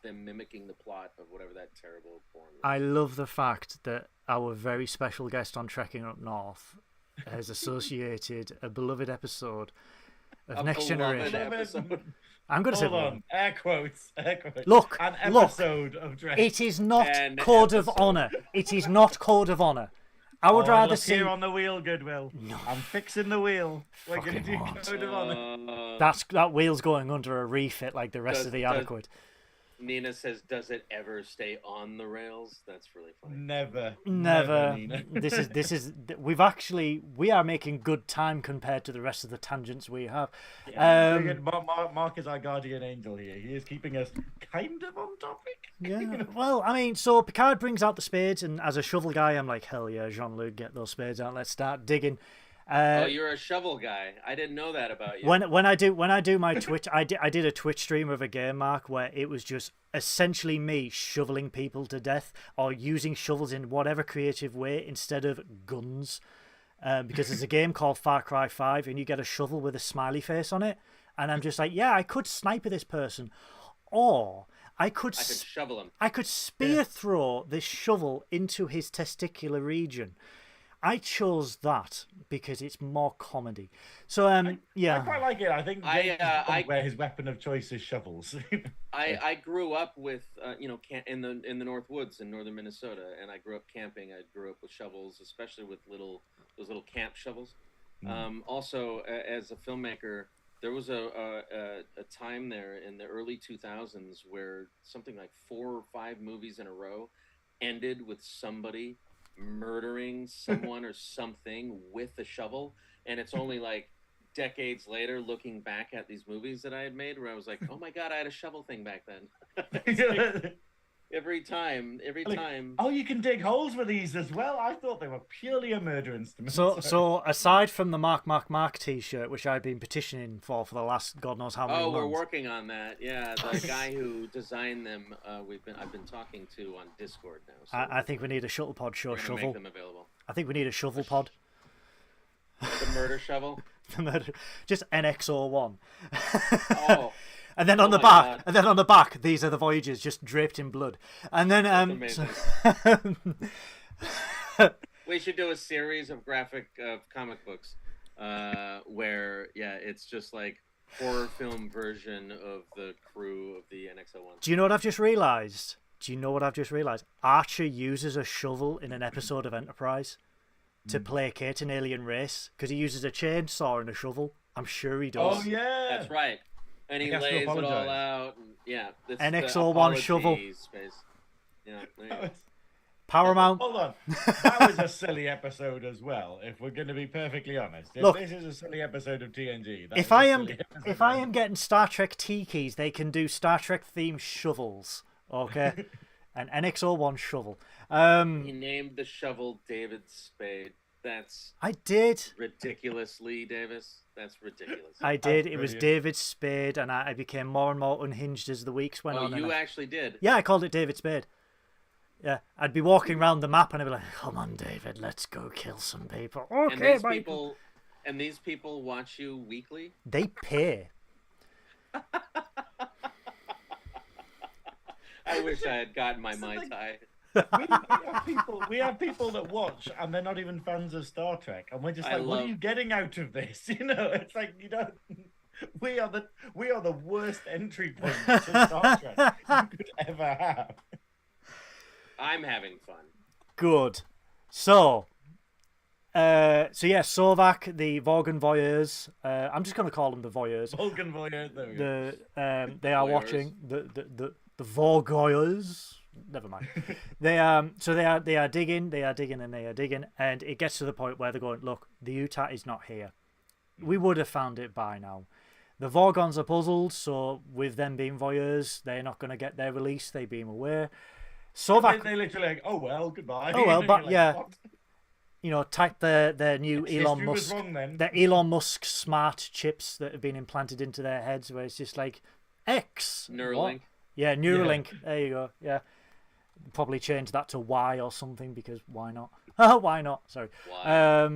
them mimicking the plot of whatever that terrible porn was. I love the fact that our very special guest on Trekking Up North has associated a beloved episode of Next Generation. I'm going to say on. Air quotes. Look, an episode of Trek. It is not Code of Honor. It is not Code of Honor. I would rather see here on the wheel, Goodwill. No. I'm fixing the wheel. We're going to do Code of Honor. That wheel's going under a refit like the rest of the Adequate. Nina says, "Does it ever stay on the rails?" That's really funny. Never. Nina. We are making good time compared to the rest of the tangents we have. Yeah, Mark is our guardian angel here. He is keeping us kind of on topic. Yeah. Well, I mean, so Picard brings out the spades, and as a shovel guy, I'm like, hell yeah, Jean-Luc, get those spades out. Let's start digging. Oh, you're a shovel guy. I didn't know that about you. When I do my Twitch, I did a Twitch stream of a game, Mark, where it was just essentially me shoveling people to death or using shovels in whatever creative way instead of guns. Because there's a game called Far Cry 5 and you get a shovel with a smiley face on it. And I'm just like, yeah, I could sniper this person. Or I could shovel him. I could spear throw this shovel into his testicular region. I chose that because it's more comedy. So I quite like it. I think where his weapon of choice is shovels. I grew up with in the North Woods in northern Minnesota, and I grew up camping. I grew up with shovels, especially with those little camp shovels. Also, as a filmmaker, there was a time there in the early 2000s where something like 4 or 5 movies in a row ended with somebody murdering someone or something with a shovel, and it's only like decades later looking back at these movies that I had made where I was like, oh my god, I had a shovel thing back then. every time oh, you can dig holes with these as well. I thought they were purely a murder instrument. So aside from the Mark t-shirt, which I've been petitioning for the last god knows how many months. We're working on that. Yeah, the guy who designed them I've been talking to on Discord now. So I think we need a Shuttlepod Show shovel. Make them available. I think we need a shovel pod. The murder shovel. Just NX01. Oh. And then on the back, these are the voyagers just draped in blood. And then we should do a series of comic books where it's just like horror film version of the crew of the NX01. Do you know what I've just realized? Archer uses a shovel in an episode of Enterprise to placate an alien race because he uses a chainsaw and a shovel. I'm sure he does. Oh yeah, that's right. And he lays it all out. And, yeah, NX01 shovel. Space. Yeah, Paramount. Hold on, that was a silly episode as well. If we're going to be perfectly honest, this is a silly episode of TNG. If I am getting Star Trek tikis, they can do Star Trek themed shovels. Okay, an NX01 shovel. He named the shovel David Spade. I did. Ridiculous, Lee Davis. That's ridiculous. I did. It was David Spade, and I became more and more unhinged as the weeks went on. Oh, you actually did? Yeah, I called it David Spade. Yeah, I'd be walking around the map, and I'd be like, "Come on, David, let's go kill some people." Okay, and these people watch you weekly? They pay. I wish I had gotten my Mai Tai. We have people that watch and they're not even fans of Star Trek, and we're just like, what are you getting out of this? It's like we are the worst entry point to Star Trek you could ever have. I'm having fun. Good. So Sovak, the Vorgan voyeurs. I'm just going to call them the voyeurs. Vorgan voyeurs. There we go. They are watching the Vorgoyers. Never mind. They are digging, and it gets to the point where they're going, look, the Utah is not here. We would have found it by now. The Vorgons are puzzled, so with them being voyeurs, they're not going to get their release. They beam away. Sovak, they literally like, oh well, goodbye. Oh well, but like, yeah. What? Type their new Elon Musk smart chips that have been implanted into their heads, where it's just like X Neuralink. What? Yeah, Neuralink. Yeah. There you go. Yeah. Probably change that to Y or something because why not? Why not? Sorry. Why?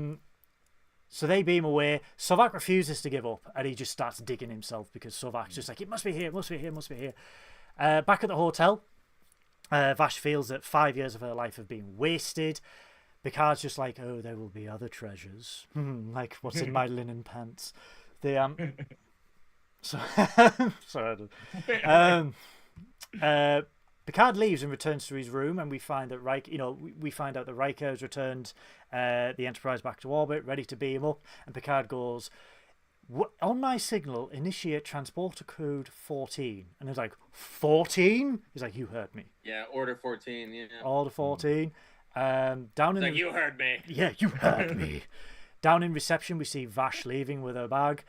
So they beam away. Sovak refuses to give up and he just starts digging himself because Sovak's just like, it must be here, must be here, must be here. Back at the hotel, Vash feels that 5 years of her life have been wasted. Picard's just like, oh, there will be other treasures. Like what's in my linen pants. Picard leaves and returns to his room, and we find that Riker has returned the Enterprise back to orbit, ready to beam up. And Picard goes, On my signal, initiate transporter code 14. And I was like, 14? He's like, you heard me. Yeah, order 14. Yeah. Order 14. Down in you heard me. Yeah, you heard me. Down in reception, we see Vash leaving with her bag.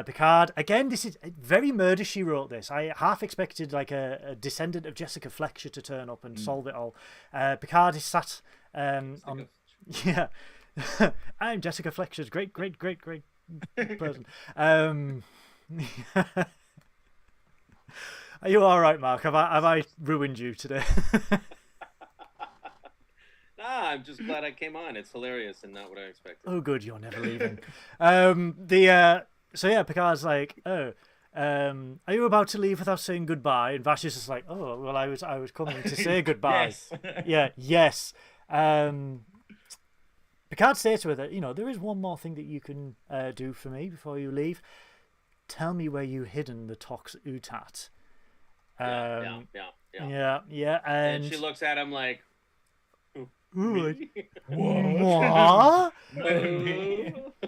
Picard, again, this is very murder, she wrote this. I half expected like a descendant of Jessica Fletcher to turn up and solve it all. Picard is sat on... Yeah. I'm Jessica Fletcher's great person. Are you all right, Mark? Have I ruined you today? Nah, I'm just glad I came on. It's hilarious and not what I expected. Oh, good, you're never leaving. So yeah, Picard's like, are you about to leave without saying goodbye? And Vash is just like, oh, well, I was coming to say goodbye. Yes. Yes. Picard says to her that, there is one more thing that you can do for me before you leave. Tell me where you hidden the Tox Utat. Yeah. And she looks at him like, what?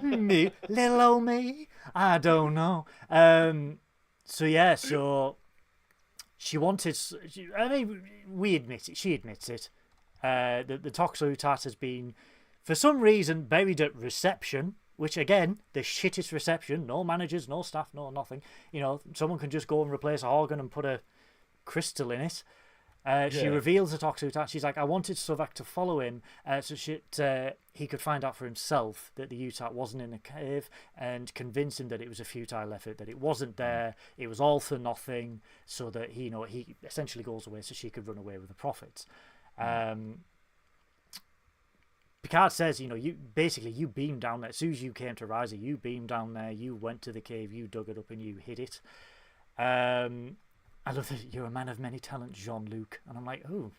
Me? Little old me? I don't know. So she wanted... we admit it. She admits it. The Tox Utat has been... for some reason, buried at reception, which, again, the shittest reception. No managers, no staff, no nothing. Someone can just go and replace a organ and put a crystal in it. She reveals the Tox Utat. She's like, I wanted Suvak to follow him so he could find out for himself that the Utat wasn't in the cave and convince him that it was a futile effort, that it wasn't there, it was all for nothing, so that he essentially goes away so she could run away with the profits. Picard says, you beamed down there. As soon as you came to Risa, you beamed down there, you went to the cave, you dug it up and you hid it. I love that you're a man of many talents, Jean-Luc. And I'm like, oh.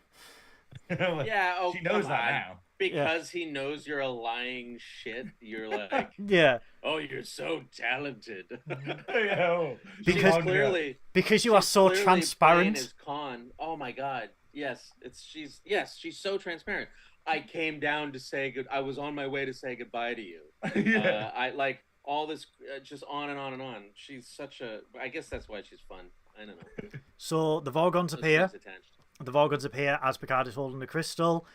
Yeah, she knows that now. Because he knows you're a lying shit, you're like, yeah. Oh, you're so talented. Because you are so transparent. His con. Oh my God. Yes, she's so transparent. I came down to say good. I was on my way to say goodbye to you. I like all this, just on and on and on. She's such a. I guess that's why she's fun. I don't know. So the Vorgons appear. The Vorgons appear as Picard is holding the crystal.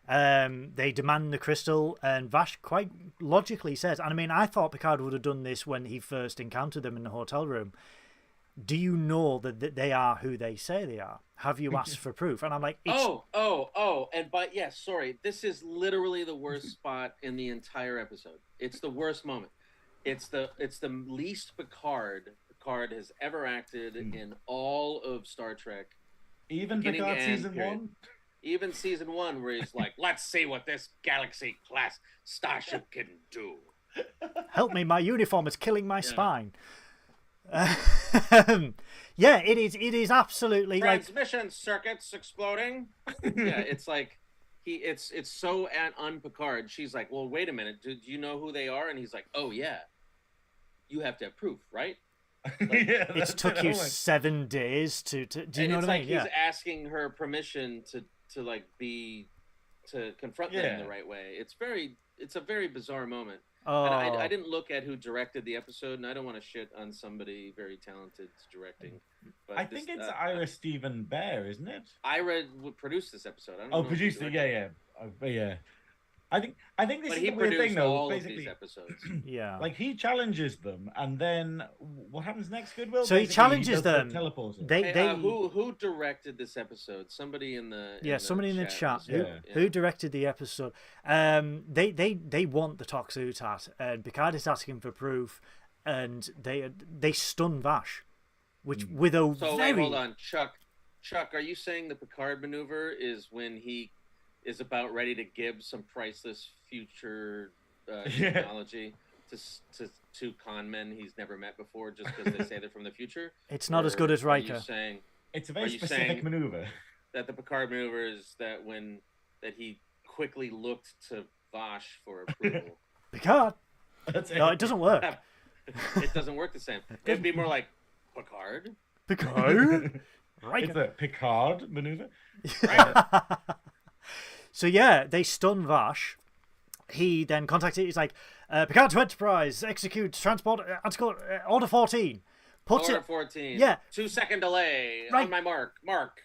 They demand the crystal, and Vash quite logically says, and I thought Picard would have done this when he first encountered them in the hotel room. Do you know that they are who they say they are? Have you asked for proof? And I'm like, sorry. This is literally the worst spot in the entire episode. It's the worst moment. It's the least Picard has ever acted in all of Star Trek. Even Picard season 1? Even season 1, where he's like, let's see what this galaxy class starship can do. Help me, my uniform is killing my spine. It is absolutely transmission circuits exploding. It's like it's so un-Picard. She's like, well, wait a minute, do you know who they are? And he's like, oh yeah, you have to have proof, right? Like, it took you 7 days to do you know what I mean? He's asking her permission to confront them in the right way. It's a very bizarre moment. And I didn't look at who directed the episode, and I don't want to shit on somebody very talented directing. But I think it's Ira Stephen Bear, isn't it? Ira produced this episode. I don't know produced it, yeah. I think this is the weird thing, though. Basically, these episodes. Yeah. Like, he challenges them, and then what happens next, Goodwill? So he challenges them. Who directed this episode? Somebody in the somebody in the chat. Who directed the episode? They want the Tox Utat, and Picard is asking for proof, and they stun Vash, which with a Wait, hold on, Chuck, are you saying the Picard maneuver is when he is about ready to give some priceless future technology to con men he's never met before just because they say they're from the future? It's not as good as Riker. It's a very specific maneuver. That the Picard maneuver is that he quickly looked to Vash for approval. Picard? No, it doesn't work. It doesn't work the same. It'd be more like, Picard? Picard? Riker. It's a Picard maneuver. So yeah, they stun Vash. He then contacts it. He's like, Picard to Enterprise, execute transport, Order 14. Order 14. Yeah. 2-second delay Right. on my mark. Mark.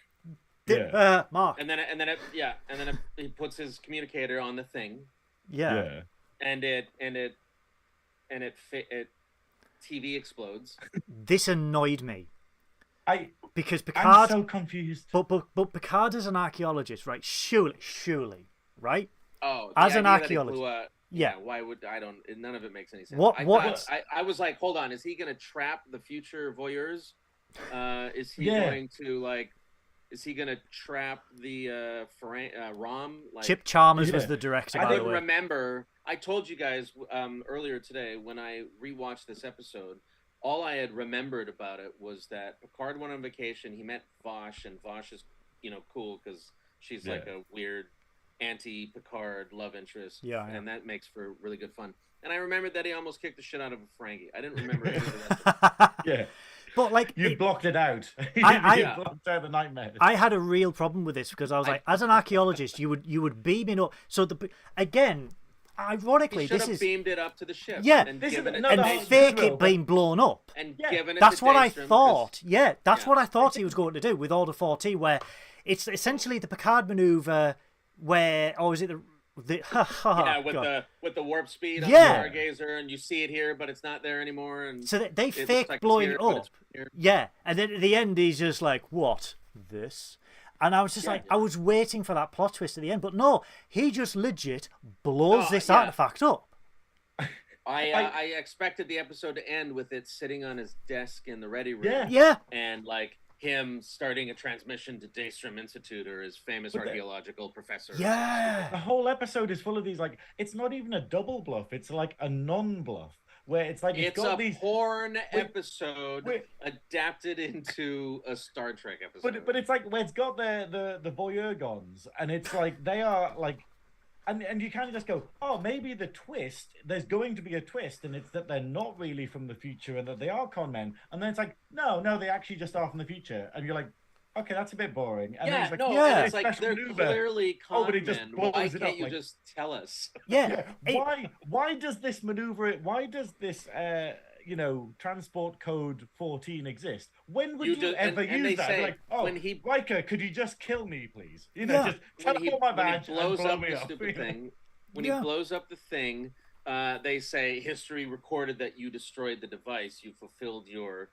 Mark. And then he puts his communicator on the thing. Yeah. And it TV explodes. This annoyed me. Because I'm Picard, so confused. but Picard is an archaeologist, right? Surely, right? Oh, as an idea that he archaeologist, blew up, yeah. Why would I don't? None of it makes any sense. What? I was like, hold on, is he gonna trap the future voyeurs? Is he going to like? Is he gonna trap the Rom? Like, Chip Chalmers was the director. I by the didn't way. remember. I told you guys earlier today when I rewatched this episode. All I had remembered about it was that Picard went on vacation. He met Vash, and Vash is, cool because she's like a weird anti-Picard love interest. Yeah. And that makes for really good fun. And I remembered that he almost kicked the shit out of a Ferengi. I didn't remember any of the rest of it. Yeah. But like you blocked it out. You blocked out the nightmare. I had a real problem with this because I was like, as an archaeologist, you would beam it up. So again, ironically, this is beamed it up to the ship. Yeah, and fake it being blown up. And given it that's to what I Daystrom, thought. Yeah, that's what I thought he was going to do with Order 14, where it's essentially the Picard maneuver, or is it the with the warp speed on the Stargazer, and you see it here, but it's not there anymore. And so they fake blowing it up. Yeah, and then at the end he's just like, "What this?" And I was just I was waiting for that plot twist at the end, but no, he just legit blows this artifact up. I expected the episode to end with it sitting on his desk in the ready room. Yeah. And like him starting a transmission to Daystrom Institute or his famous archaeological professor. Yeah. The whole episode is full of these, like, it's not even a double bluff, it's like a non-bluff. Where it's like it's got a porn episode adapted into a Star Trek episode. But it's like where it's got the voyeur guns, and it's like they are like, and you kind of just go, oh, maybe there's going to be a twist, and it's that they're not really from the future and that they are con men, and then it's like no, they actually just are from the future, and you're like, okay, that's a bit boring. And and it's like they're clearly con men. Why can't you just tell us? Yeah. Why does this maneuver? Why does this transport code 14 exist? When would you ever use that? Like, Riker, could you just kill me, please? Just teleport my badge and blow me up. When he blows up the thing, they say history recorded that you destroyed the device. You fulfilled your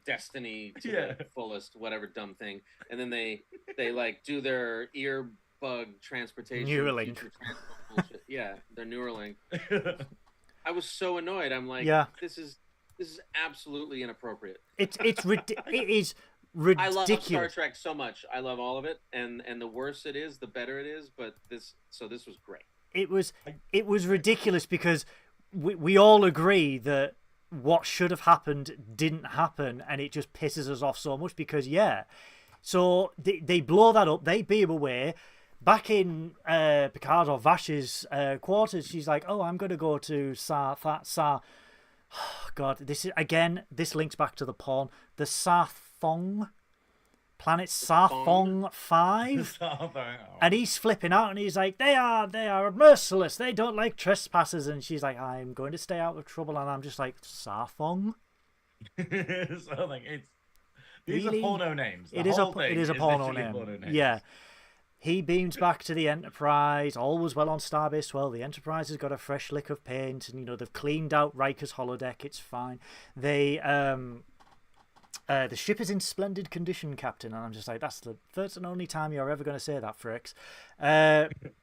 destiny to the fullest, whatever dumb thing, and then they like do their earbug transportation. Neuralink. Their Neuralink. I was so annoyed. I'm like, this is absolutely inappropriate. It is ridiculous. I love Star Trek so much. I love all of it, and the worse it is, the better it is. But this was great. It was ridiculous because we all agree that what should have happened didn't happen, and it just pisses us off so much because so they blow that up, they beam away. Back in Picard or Vash's quarters, she's like, oh, I'm gonna go to God, this links back to the porn, the Sarthong planet, Sarthong 5. And he's flipping out and he's like, they are merciless, they don't like trespassers, and she's like, I'm going to stay out of trouble, and I'm just like, Sarthong? These are porno names. It is a porno name. Yeah. He beams back to the Enterprise. All was well on Starbase. Well, the Enterprise has got a fresh lick of paint, and they've cleaned out Riker's holodeck. It's fine. The ship is in splendid condition, Captain. And I'm just like, that's the first and only time you're ever going to say that, Fricks.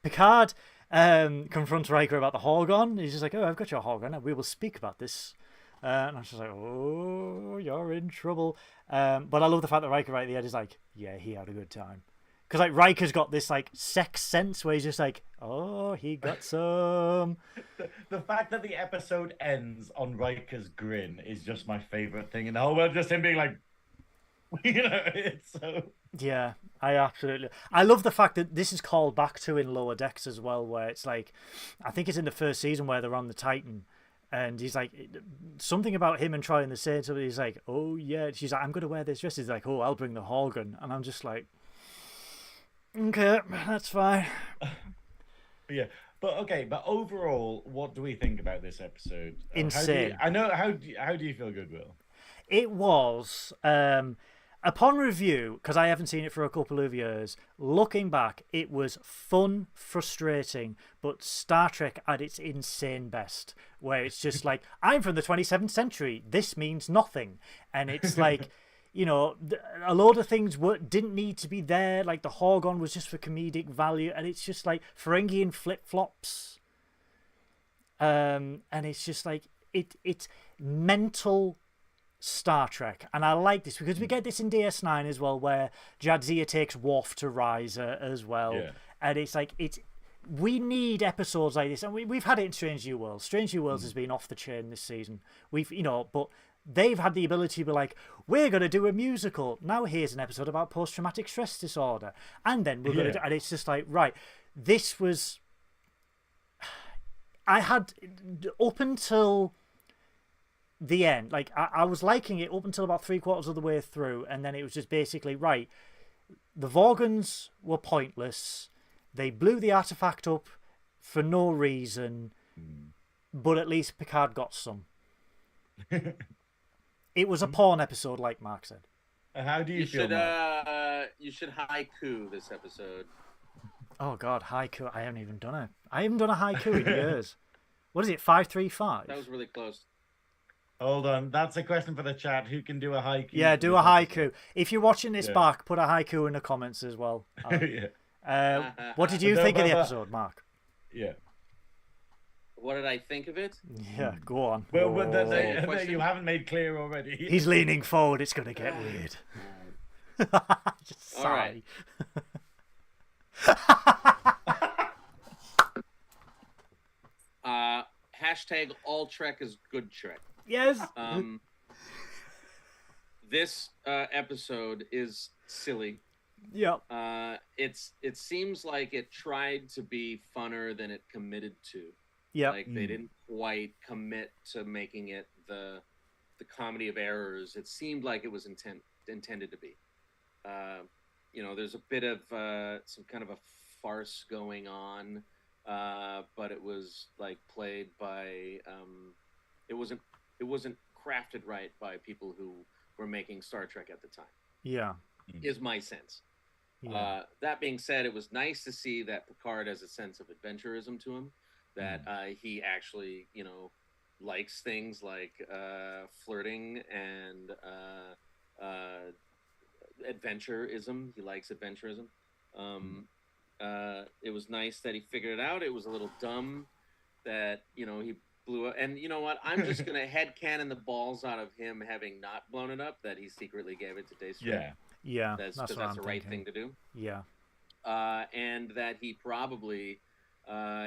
Picard confronts Riker about the Horgon. He's just like, oh, I've got your Horgon, and we will speak about this. And I'm just like, oh, you're in trouble. But I love the fact that Riker right at the end is like, yeah, he had a good time. Because like Riker's got this like sex sense where he's just like, oh, he got some. The fact that the episode ends on Riker's grin is just my favorite thing in the whole world. Just him being like, it's so. Yeah, I love the fact that this is called back to in Lower Decks as well, where it's like, I think it's in the first season where they're on the Titan. And he's like, something about him and Troy in the same. So he's like, oh yeah. She's like, I'm going to wear this dress. He's like, oh, I'll bring the Horgan. And I'm just like, okay, that's fine. Yeah, but overall, what do we think about this episode? Insane. How do you feel, Goodwill? It was, upon review, because I haven't seen it for a couple of years, looking back, it was fun, frustrating, but Star Trek at its insane best, where it's just like, I'm from the 27th century, this means nothing. And it's like, you know, a load of things didn't need to be there, like the Horgon was just for comedic value, and it's just like Ferengi and flip-flops. And it's just like, it's mental Star Trek, and I like this because we get this in DS9 as well, where Jadzia takes Worf to Risa as well, and it's like we need episodes like this, and we've had it in Strange New Worlds. Strange New Worlds has been off the chain this season. But they've had the ability to be like, we're going to do a musical now. Here's an episode about post-traumatic stress disorder, and then we're going to do, and it's just like, right, this was. I had up until the end, like I was liking it up until about 3/4 of the way through, and then it was just basically, right, the Vorgans were pointless, they blew the artifact up for no reason, but at least Picard got some. It was a porn episode, like Mark said. How do you feel, Mark? You should haiku this episode. Oh god, haiku. I haven't even done it. I haven't done a haiku in years. What is it, 535? That was really close. Hold on, that's a question for the chat. Who can do a haiku? Yeah, do a haiku. If you're watching this back, put a haiku in the comments as well. What did you think of the episode, Mark? Yeah. What did I think of it? Yeah, go on. Well, you haven't made clear already. He's leaning forward. It's going to get weird. Just sigh. All right. Hashtag all Trek is good Trek. Yes. This episode is silly. Yep. It seems like it tried to be funner than it committed to. Yeah. Like they didn't quite commit to making it the comedy of errors. It seemed like it was intended to be. There's a bit of some kind of a farce going on, but it was like played by. It wasn't crafted right by people who were making Star Trek at the time. Yeah. Is my sense. Yeah. That being said, it was nice to see that Picard has a sense of adventurism to him, that he actually, likes things like flirting and adventurism. He likes adventurism. It was nice that he figured it out. It was a little dumb that, he blew up. And you know what? I'm just going to headcanon the balls out of him having not blown it up, that he secretly gave it to Daystrom. Yeah. Yeah, that's what the I'm right thinking. thing to do. Yeah. And that he probably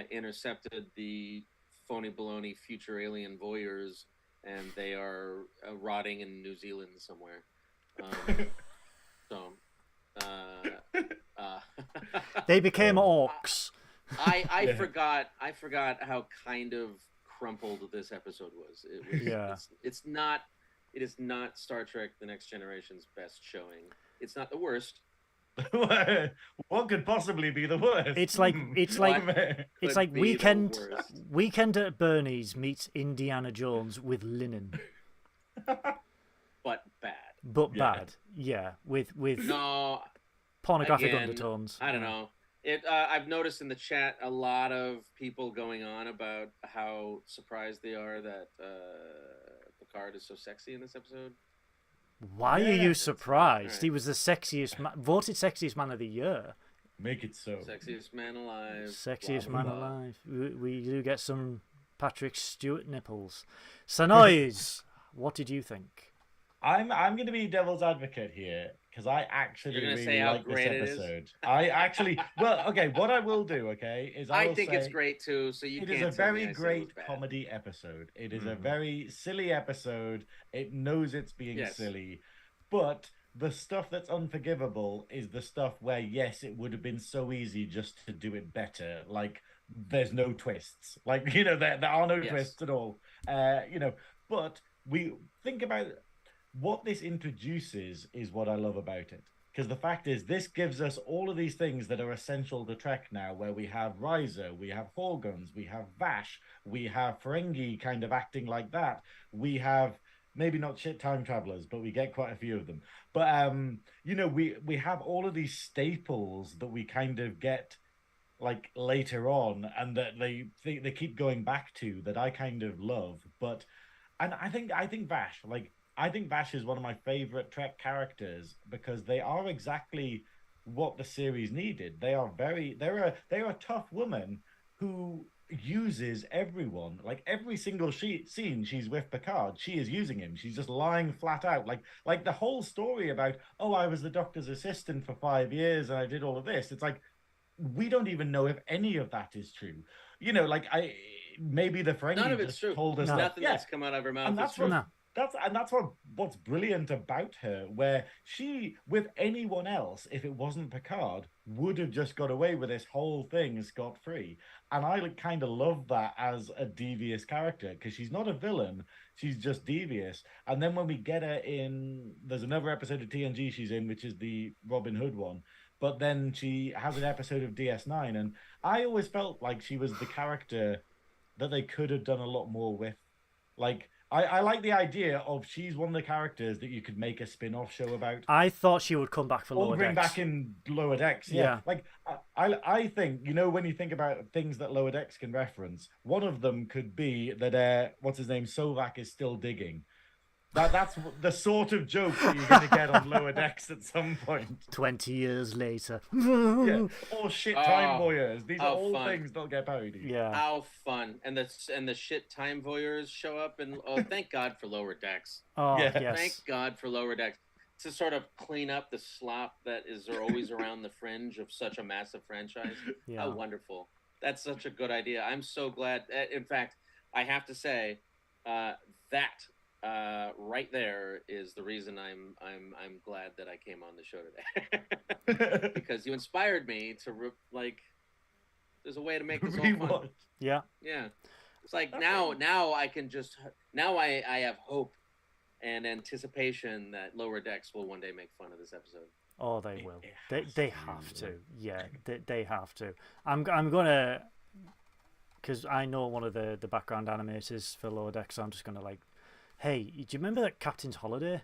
intercepted the phony baloney future alien voyeurs, and they are rotting in New Zealand somewhere. They became orcs. I forgot how kind of crumpled this episode was. It is not Star Trek: The Next Generation's best showing. It's not the worst. What could possibly be the worst? It's like Weekend at Bernie's meets Indiana Jones with linen. But bad. Bad. Yeah, with no pornographic undertones. I don't know. I've noticed in the chat a lot of people going on about how surprised they are that Picard is so sexy in this episode. Why are you surprised? Right. He was the sexiest voted sexiest man of the year. Make it so. Sexiest man alive. Sexiest man alive. We do get some Patrick Stewart nipples. Synoiz, what did you think? I'm going to be devil's advocate here because I actually really like this episode. I actually, what I will do, is I think it's great too. So you it can't. It is a very great comedy episode. It is a very silly episode. It knows it's being silly, but the stuff that's unforgivable is the stuff where yes, it would have been so easy just to do it better. Like there's no twists. Like there are no twists at all. But we think about. What this introduces is what I love about it. Because the fact is, this gives us all of these things that are essential to Trek now, where we have Risa, we have Horguns, we have Vash, we have Ferengi kind of acting like that. We have maybe not shit time travelers, but we get quite a few of them. But you know, we have all of these staples that we kind of get like later on, and that they keep going back to, that I kind of love. But and I think Vash, like I think Vash is one of my favorite Trek characters because they are exactly what the series needed. They're a tough woman who uses everyone. Like every single scene she's with Picard, she is using him. She's just lying flat out. Like the whole story about, oh, I was the doctor's assistant for 5 years and I did all of this. It's like, we don't even know if any of that is true. You know, like maybe the Ferengi None of it's just true. told us Nothing that's come out of her mouth and is true. That's what's brilliant about her, where she, with anyone else, if it wasn't Picard, would have just got away with this whole thing scot-free. And I kind of love that as a devious character, because she's not a villain, she's just devious. And then when we get her in, there's another episode of TNG she's in, which is the Robin Hood one. But then she has an episode of DS9, and I always felt like she was the character that they could have done a lot more with. Like, I like the idea of she's one of the characters that you could make a spin-off show about. I thought she would come back for Lower Or bring Decks. back in Lower Decks. Yeah. Like, I think, you know, when you think about things that Lower Decks can reference, one of them could be that, what's his name, Sovak is still digging. That's the sort of joke that you're going to get on Lower Decks at some point. 20 years later. Yeah. Or shit time voyeurs. These are all fun. things that get parodied. Yeah. How fun. And the shit time voyeurs show up, and thank God for Lower Decks. Oh, Yeah. yes. Thank God for Lower Decks. To sort of clean up the slop that is always around the fringe of such a massive franchise. Yeah. How wonderful. That's such a good idea. I'm so glad. In fact, I have to say that right there is the reason I'm glad that I came on the show today. Because you inspired me to there's a way to make this all fun. Yeah. Yeah. It's like now I can just I have hope and anticipation that Lower Decks will one day make fun of this episode. Oh, they will. They have to. Yeah, they have to. I'm gonna, because I know one of the background animators for Lower Decks, so I'm just gonna like, hey, do you remember that Captain's Holiday?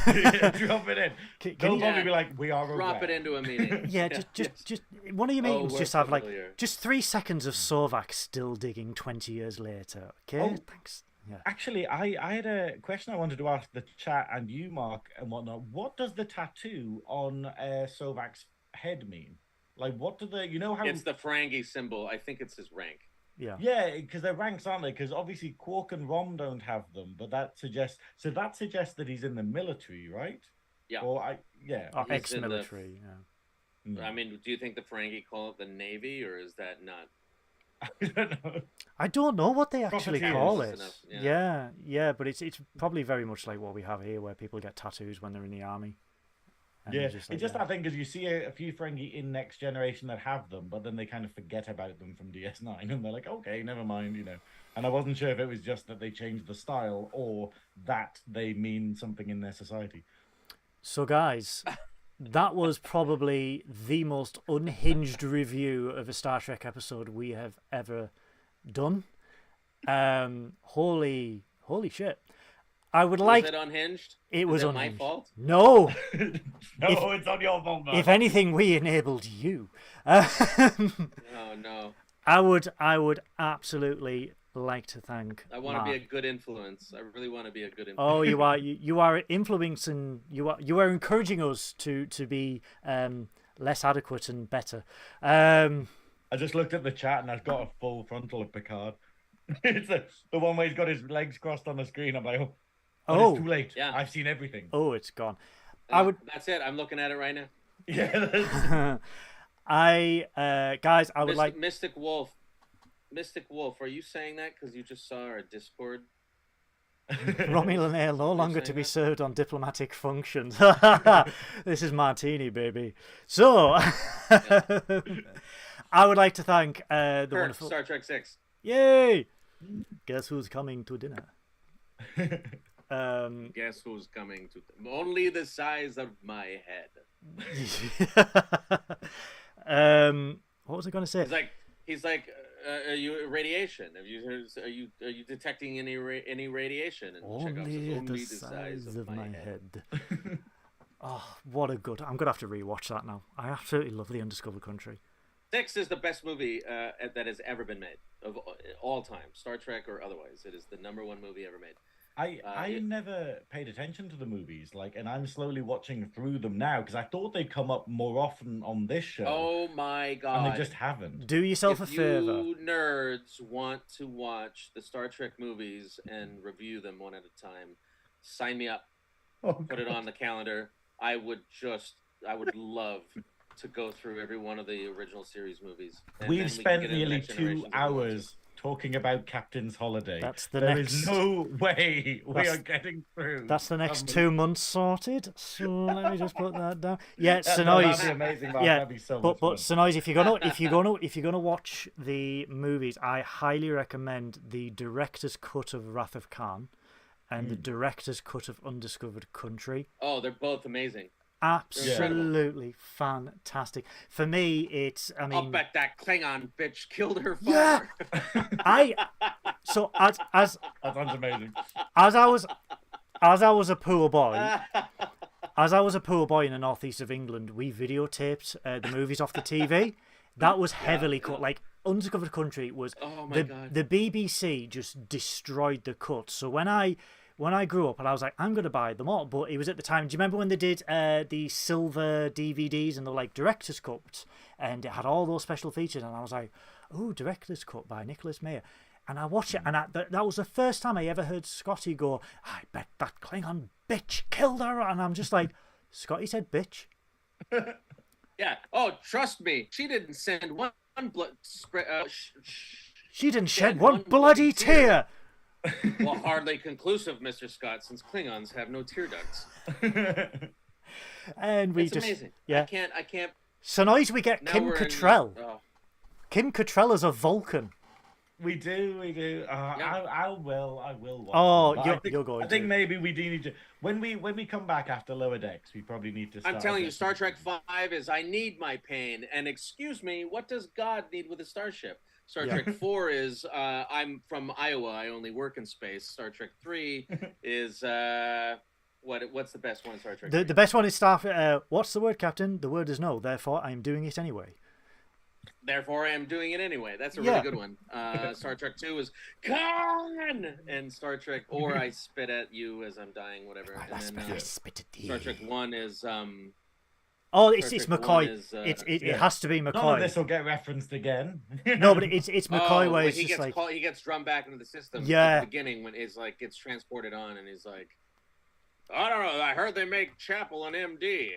Yeah, drop it in. They'll probably be like, we are drop it into a meeting. Yeah, just one of your meetings just have familiar. like just 3 seconds of Sovak still digging 20 years later. Okay, Oh. thanks. Yeah. Actually, I had a question I wanted to ask the chat and you, Mark, and whatnot. What does the tattoo on Sovak's head mean? Like, what do you know how... It's the Ferengi symbol. I think it's his rank. Yeah. Yeah, because they're ranks, aren't they? Because obviously Quark and Rom don't have them, but that suggests that he's in the military, right? Yeah. Or Or He's in ex-military. Yeah. I mean, do you think the Ferengi call it the Navy, or is that not? I don't know. I don't know what they actually Profiteers. call it. Enough, Yeah, but it's probably very much like what we have here, where people get tattoos when they're in the army. And Yeah, they're just like, it's just that thing because you see a few Ferengi in Next Generation that have them, but then they kind of forget about them from DS9, and they're like, okay, never mind, you know. And I wasn't sure if it was just that they changed the style or that they mean something in their society. So, guys, that was probably the most unhinged review of a Star Trek episode we have ever done. Holy shit! I would like. Was it unhinged? It was Is it unhinged. my fault? No. No, it's on your fault, man. If anything, we enabled you. Oh no. I would absolutely like to thank. I want to be Mark. a good influence. I really want to be a good influence. Oh, you are. You are influencing. You are encouraging us to be less adequate and better. I just looked at the chat and I've got a full frontal of Picard. It's the one where he's got his legs crossed on the screen. I'm like, oh, it's too late. Yeah. I've seen everything. Oh, it's gone. I would. That's it. I'm looking at it right now. Yeah. Guys, I would like. Mystic Wolf, are you saying that because you just saw our Discord? Romulan ale no longer to be served on diplomatic functions. This is martini, baby. So, I would like to thank the Kirk, wonderful Star Trek 6. Yay! Guess who's coming to dinner? Guess who's coming to only the size of my head. What was I going to say? He's like, are you radiation? Are you detecting any radiation? And Chekhov says, Only the size of my head. Oh, what a good! I'm gonna have to rewatch that now. I absolutely love The Undiscovered Country. 6 is the best movie that has ever been made of all time, Star Trek or otherwise. It is the #1 movie ever made. I never paid attention to the movies, and I'm slowly watching through them now because I thought they'd come up more often on this show. Oh my god! And they just haven't. Do yourself a favor. If you nerds want to watch the Star Trek movies and review them one at a time, sign me up. Put it on the calendar. I would love to go through every one of the original series movies. We've spent nearly 2 hours talking about Captain's Holiday. There is no way we are getting through. That's the next 2 months sorted. So let me just put that down. Yeah, Synoiz. That'd be amazing. That'd be so much but Synoiz, if you're gonna watch the movies, I highly recommend the director's cut of Wrath of Khan and the director's cut of Undiscovered Country. Oh, they're both amazing. Absolutely fantastic. For me, it's. I mean, I'll bet that Klingon bitch killed her father. Yeah. As that sounds amazing. As I was a poor boy. As I was a poor boy in the northeast of England, we videotaped the movies off the TV. That was heavily cut. Like Undiscovered Country was. Oh my god. The BBC just destroyed the cut. So when I grew up and I was like, I'm going to buy them all. But it was at the time, do you remember when they did the silver DVDs and the director's cuts and it had all those special features? And I was like, oh, director's cut by Nicholas Meyer. And I watched it and that was the first time I ever heard Scotty go, I bet that Klingon bitch killed her. And I'm just like, Scotty said bitch. Yeah. Oh, trust me. She didn't send one blood she didn't shed one bloody tear. Well, hardly conclusive, Mr. Scott, since Klingons have no tear ducts. And it's amazing. Yeah. I can't. Synoiz, we get Kim Cattrall. Kim Cattrall is a Vulcan. We do. I will watch. Oh, you're going to. I think maybe we do need to. When we come back after Lower Decks, we probably need to. I'm telling you, Star Trek 5 is I need my pain, and excuse me, what does God need with a starship? Star Trek 4 is I'm from Iowa. I only work in space. Star Trek 3 is what's the best one in Star Trek? The best one is what's the word, Captain? The word is no. Therefore, I am doing it anyway. Therefore, I am doing it anyway. That's a really good one. Star Trek 2 is Khan, and Star Trek, or I spit at you as I'm dying, whatever. I spit at you. Star Trek 1 is Oh, it's McCoy. It has to be McCoy. None of this will get referenced again. No, but it's McCoy where he gets drummed back into the system. Yeah. At the beginning when it's like gets transported on, and he's like, I don't know. I heard they make Chapel and MD.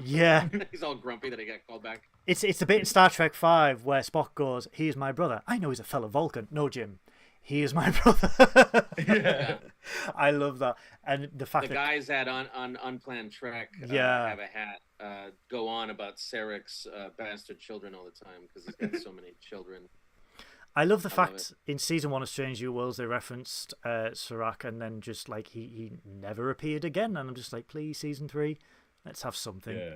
Yeah. He's all grumpy that he got called back. It's the bit in Star Trek 5 where Spock goes, "He is my brother. I know he's a fellow Vulcan. No, Jim. He is my brother." Yeah. I love that, and the fact the guys at on Unplanned Trek have a hat go on about Sarek's bastard children all the time because he's got so many children. I love the fact in season 1 of Strange New Worlds they referenced Serac and then just like he never appeared again, and I'm just like, please, season 3, let's have something. Yeah.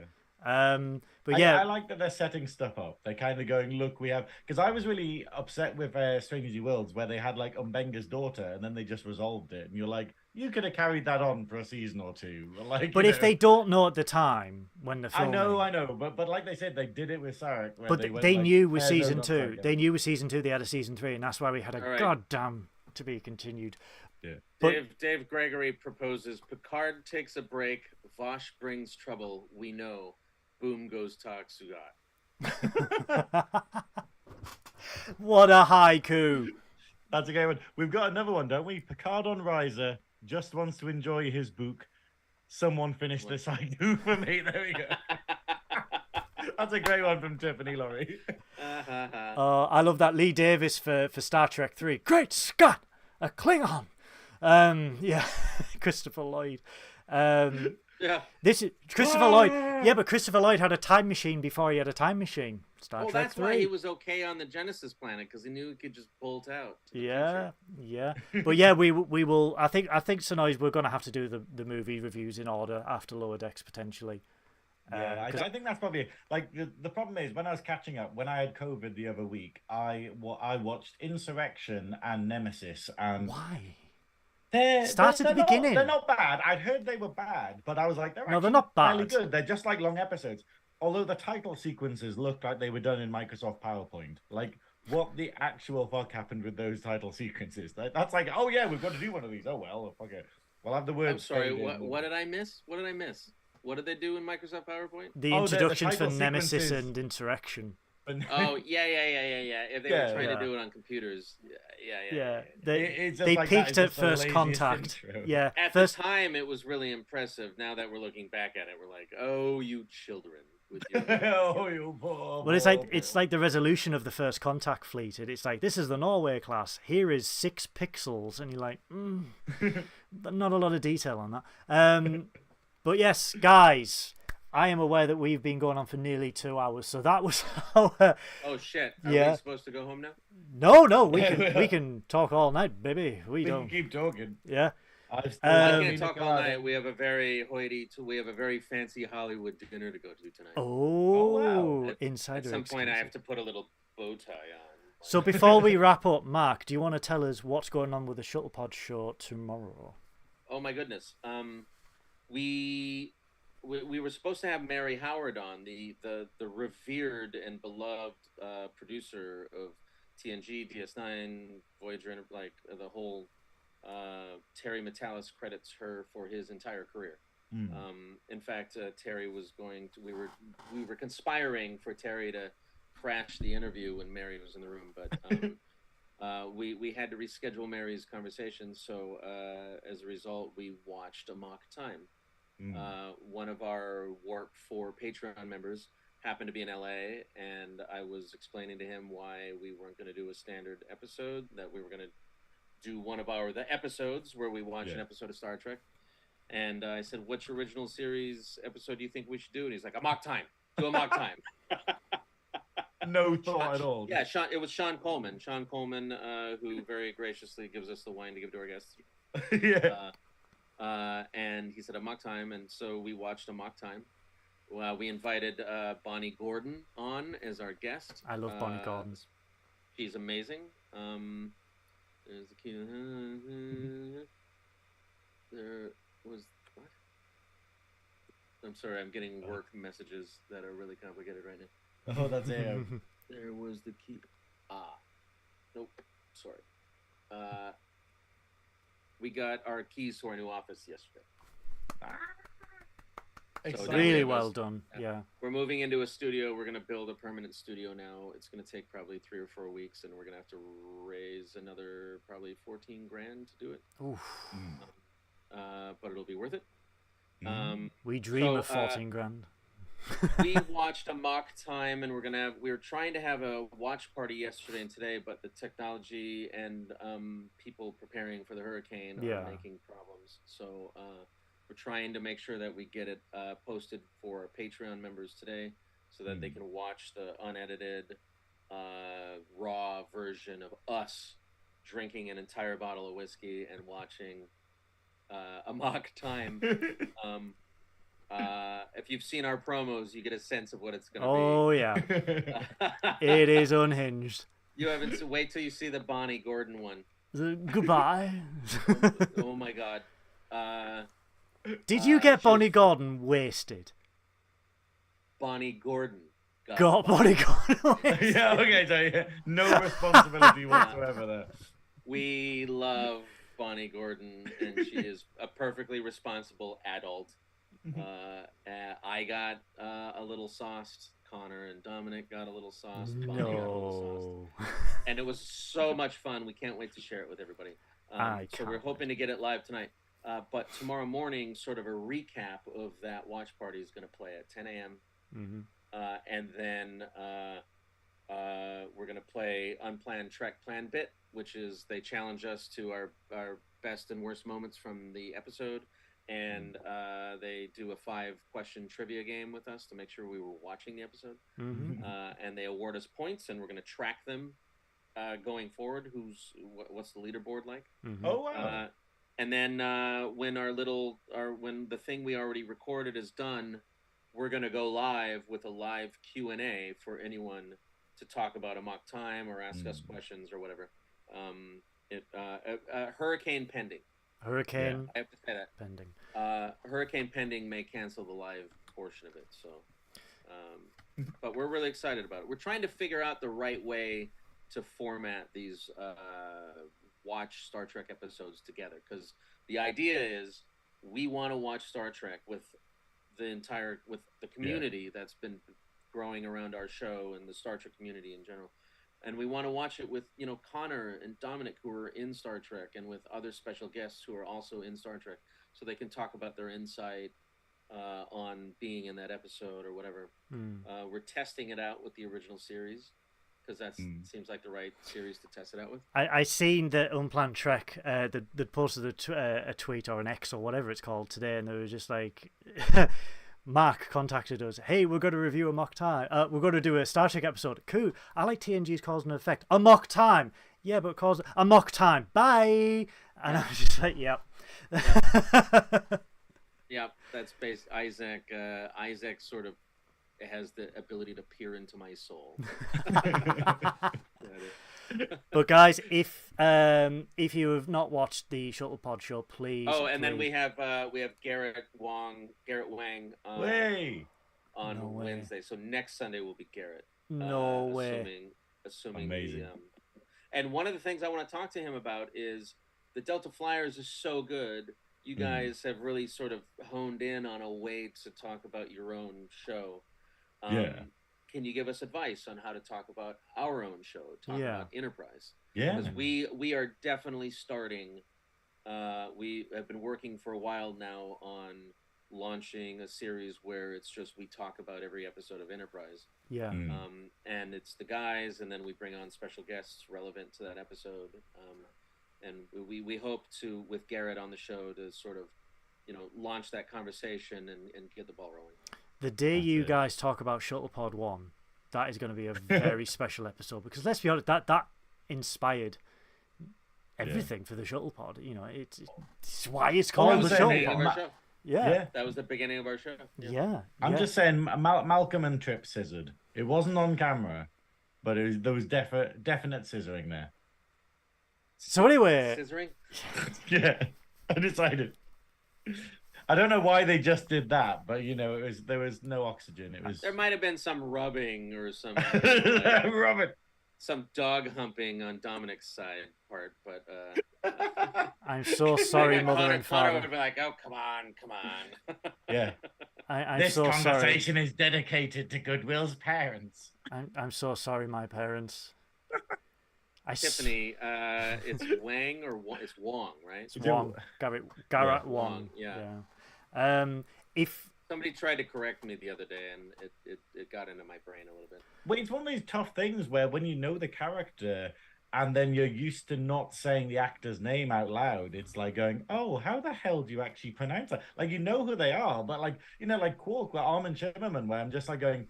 But yeah, I like that they're setting stuff up. They're kind of going, look, we have, because I was really upset with Strange New Worlds where they had like Umbenga's daughter and then they just resolved it, and you're like, you could have carried that on for a season or two. Like, but if they don't know at the time when they're filming, I know, but like they said, they did it with Sarek. But they knew with season 2. They knew with season 2 they had a season 3, and that's why we had a goddamn to be continued. Yeah. But Dave Gregory proposes Picard takes a break, Vash brings trouble, we know. Boom goes Talk Sugat. What a haiku. That's a great one. We've got another one, don't we? Picard on Risa just wants to enjoy his book. Someone finish this haiku for me. There we go. That's a great one from Tiffany Laurie. I love that. Lee Davis for Star Trek 3. Great Scott! A Klingon! Yeah, Christopher Lloyd. Yeah. This is Christopher Lloyd. Yeah, but Christopher Lloyd had a time machine before he had a time machine. Star Trek that's 3. why he was okay on the Genesis planet, because he knew he could just bolt out. Yeah. But yeah, we will. I think Synoiz, we're going to have to do the movie reviews in order after Lower Decks potentially. Yeah, I think that's probably like the problem is when I was catching up when I had COVID the other week, I watched Insurrection and Nemesis, and why? they're Start at the beginning. they're not bad. I'd heard they were bad, but I was like, they're No, they're actually not fairly bad. good. They're just like long episodes. Although the title sequences looked like they were done in Microsoft PowerPoint. Like, what the actual fuck happened with those title sequences? That's like, oh yeah, we've got to do one of these. Oh well, fuck it. We'll have the words. I'm sorry. What did I miss? What did I miss? What did they do in Microsoft PowerPoint? The introductions for Nemesis and Insurrection. Oh yeah. If they were trying to do it on computers, yeah. They peaked at First Contact. Intro. Yeah, At the time, it was really impressive. Now that we're looking back at it, we're like, oh, you children. With your... oh, you poor. Well, it's like the resolution of the First Contact fleet. It's like, this is the Norway class. Here is 6 pixels, and you're like, not a lot of detail on that. But yes, guys, I am aware that we've been going on for nearly 2 hours, so that was our... Oh shit! Are we supposed to go home now? No, we can talk all night, baby. We don't can keep talking. Yeah. I can't talk all night. We have a very we have a very fancy Hollywood dinner to go to tonight. Oh, wow. Insider. At some point, I have to put a little bow tie on. So before we wrap up, Mark, do you want to tell us what's going on with the Shuttlepod Show tomorrow? Oh my goodness. We were supposed to have Mary Howard on, the revered and beloved producer of TNG, DS9, Voyager, like the whole. Terry Metalis credits her for his entire career. In fact, Terry was going to. We were conspiring for Terry to crash the interview when Mary was in the room, but we had to reschedule Mary's conversation. So as a result, we watched A Mock Time. One of our Warp 4 Patreon members happened to be in LA, and I was explaining to him why we weren't going to do a standard episode, that we were going to do one of the episodes where we watch an episode of Star Trek. And I said, which original series episode do you think we should do? And he's like, A Mock Time. Do A Mock Time. No thought at all. Yeah, it was Sean Coleman. Sean Coleman, who very graciously gives us the wine to give to our guests. And he said, A Mock Time. And so we watched A Mock Time. We invited Bonnie Gordon on as our guest. I love Bonnie Gordon. She's amazing. There's the key. There was what? I'm sorry, I'm getting work messages that are really complicated right now. Oh, that's it. There was the key. Nope. Sorry. We got our keys to our new office yesterday. So really well done. Yeah. We're moving into a studio. We're going to build a permanent studio now. It's going to take probably 3 or 4 weeks, and we're going to have to raise another probably $14,000 to do it. Oof. But it'll be worth it. We dream of $14,000. We watched A Mock Time, and we were trying to have a watch party yesterday and today, but the technology and people preparing for the hurricane are making problems. So we're trying to make sure that we get it posted for our Patreon members today, so that they can watch the unedited, raw version of us drinking an entire bottle of whiskey and watching A Mock Time. If you've seen our promos, you get a sense of what it's going to be. Oh, yeah. It is unhinged. You haven't. Wait till you see the Bonnie Gordon one. Goodbye. Oh my God. Did you get Bonnie Gordon wasted? Bonnie Gordon got Bonnie Gordon wasted. Yeah, okay, so no responsibility whatsoever there. We love Bonnie Gordon, and she is a perfectly responsible adult. I got a little sauced. Connor and Dominic got a little sauced. Bonnie got a little sauced. And it was so much fun. We can't wait to share it with everybody. So we're hoping to get it live tonight. But tomorrow morning, sort of a recap of that watch party is going to play at 10 a.m. And then we're going to play Unplanned Trek Plan Bit, which is they challenge us to our best and worst moments from the episode. And they do a 5-question trivia game with us to make sure we were watching the episode. And they award us points, and we're going to track them going forward. What's the leaderboard like? Oh, wow. And then when when the thing we already recorded is done, we're going to go live with a live Q&A for anyone to talk about Amok Time or ask us questions or whatever. Hurricane pending. Hurricane. I have to say that. Pending. Hurricane pending may cancel the live portion of it. So, but we're really excited about it. We're trying to figure out the right way to format these watch Star Trek episodes together, because the idea is we want to watch Star Trek with the community that's been growing around our show and the Star Trek community in general. And we want to watch it with, Connor and Dominic, who are in Star Trek, and with other special guests who are also in Star Trek, so they can talk about their insight on being in that episode or whatever. We're testing it out with the original series, because that seems like the right series to test it out with. I seen the Unplanned Trek that posted a tweet or an X or whatever it's called today, and they were just like, Mark contacted us. Hey, we're going to review Amok Time. We're going to do a Star Trek episode. Cool. I like TNG's Cause and Effect. Amok Time. Yeah, but cause Amok Time. Bye. And I was just like, yep. Yeah, that's based. Isaac sort of has the ability to peer into my soul. But guys, if you have not watched the Shuttlepod Show, please. Oh, and then we have Garrett Wang on Wednesday. So next Sunday will be Garrett. No way. Assuming amazing. And one of the things I want to talk to him about is the Delta Flyers is so good. You guys have really sort of honed in on a way to talk about your own show. Can you give us advice on how to talk about our own show, about Enterprise? Yeah. Because we are definitely starting. We have been working for a while now on launching a series where it's just we talk about every episode of Enterprise. Yeah. And it's the guys, and then we bring on special guests relevant to that episode. And we hope to, with Garrett on the show, to sort of, launch that conversation and get the ball rolling. The day you guys talk about Shuttlepod 1, that is going to be a very special episode, because let's be honest, that inspired everything for the Shuttlepod. It's why it's called the Shuttlepod. Yeah, that was the beginning of our show. Yeah, I'm just saying, Malcolm and Trip scissored. It wasn't on camera, but there was definite scissoring there. So anyway, scissoring. Yeah, I decided. I don't know why they just did that, but there was no oxygen. There might have been some rubbing or some rubbing, some dog humping on Dominic's side part, but I'm so sorry, mother and father. Connor would be like, "Oh, come on." Yeah. This so conversation is dedicated to Goodwill's parents. I'm so sorry, my parents. Tiffany, it's Wang or it's Wong, right? It's Wong. Garrett Wong. Yeah. If somebody tried to correct me the other day, and it got into my brain a little bit. Well, it's one of these tough things where when you know the character and then you're used to not saying the actor's name out loud, it's like going, oh, how the hell do you actually pronounce that? Like, who they are, but like Quark, where Armin Shimmerman, where I'm just like going,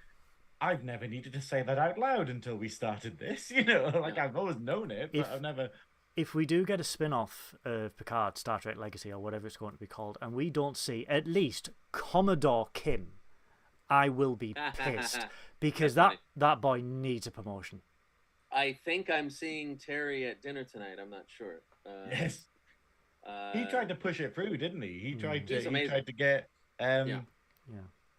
I've never needed to say that out loud until we started this, I've always known it, but I've never. If we do get a spin-off of Picard, Star Trek Legacy, or whatever it's going to be called, and we don't see at least Commodore Kim, I will be pissed, because that boy needs a promotion. I think I'm seeing Terry at dinner tonight. I'm not sure. Yes. He tried to push it through, didn't he? He tried to get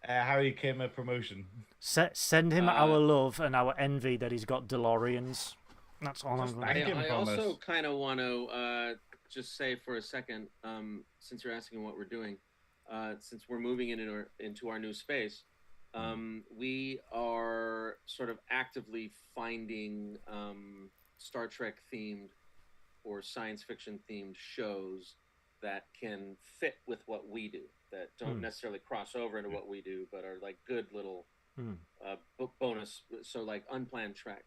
Harry Kim a promotion. Send him our love and our envy that he's got DeLoreans. That's all I'm going to do. I also kind of want to just say for a second, since you're asking what we're doing, since we're moving into our new space, we are sort of actively finding Star Trek themed or science fiction themed shows that can fit with what we do, that don't necessarily cross over into what we do, but are like good little bonus. So like Unplanned Trek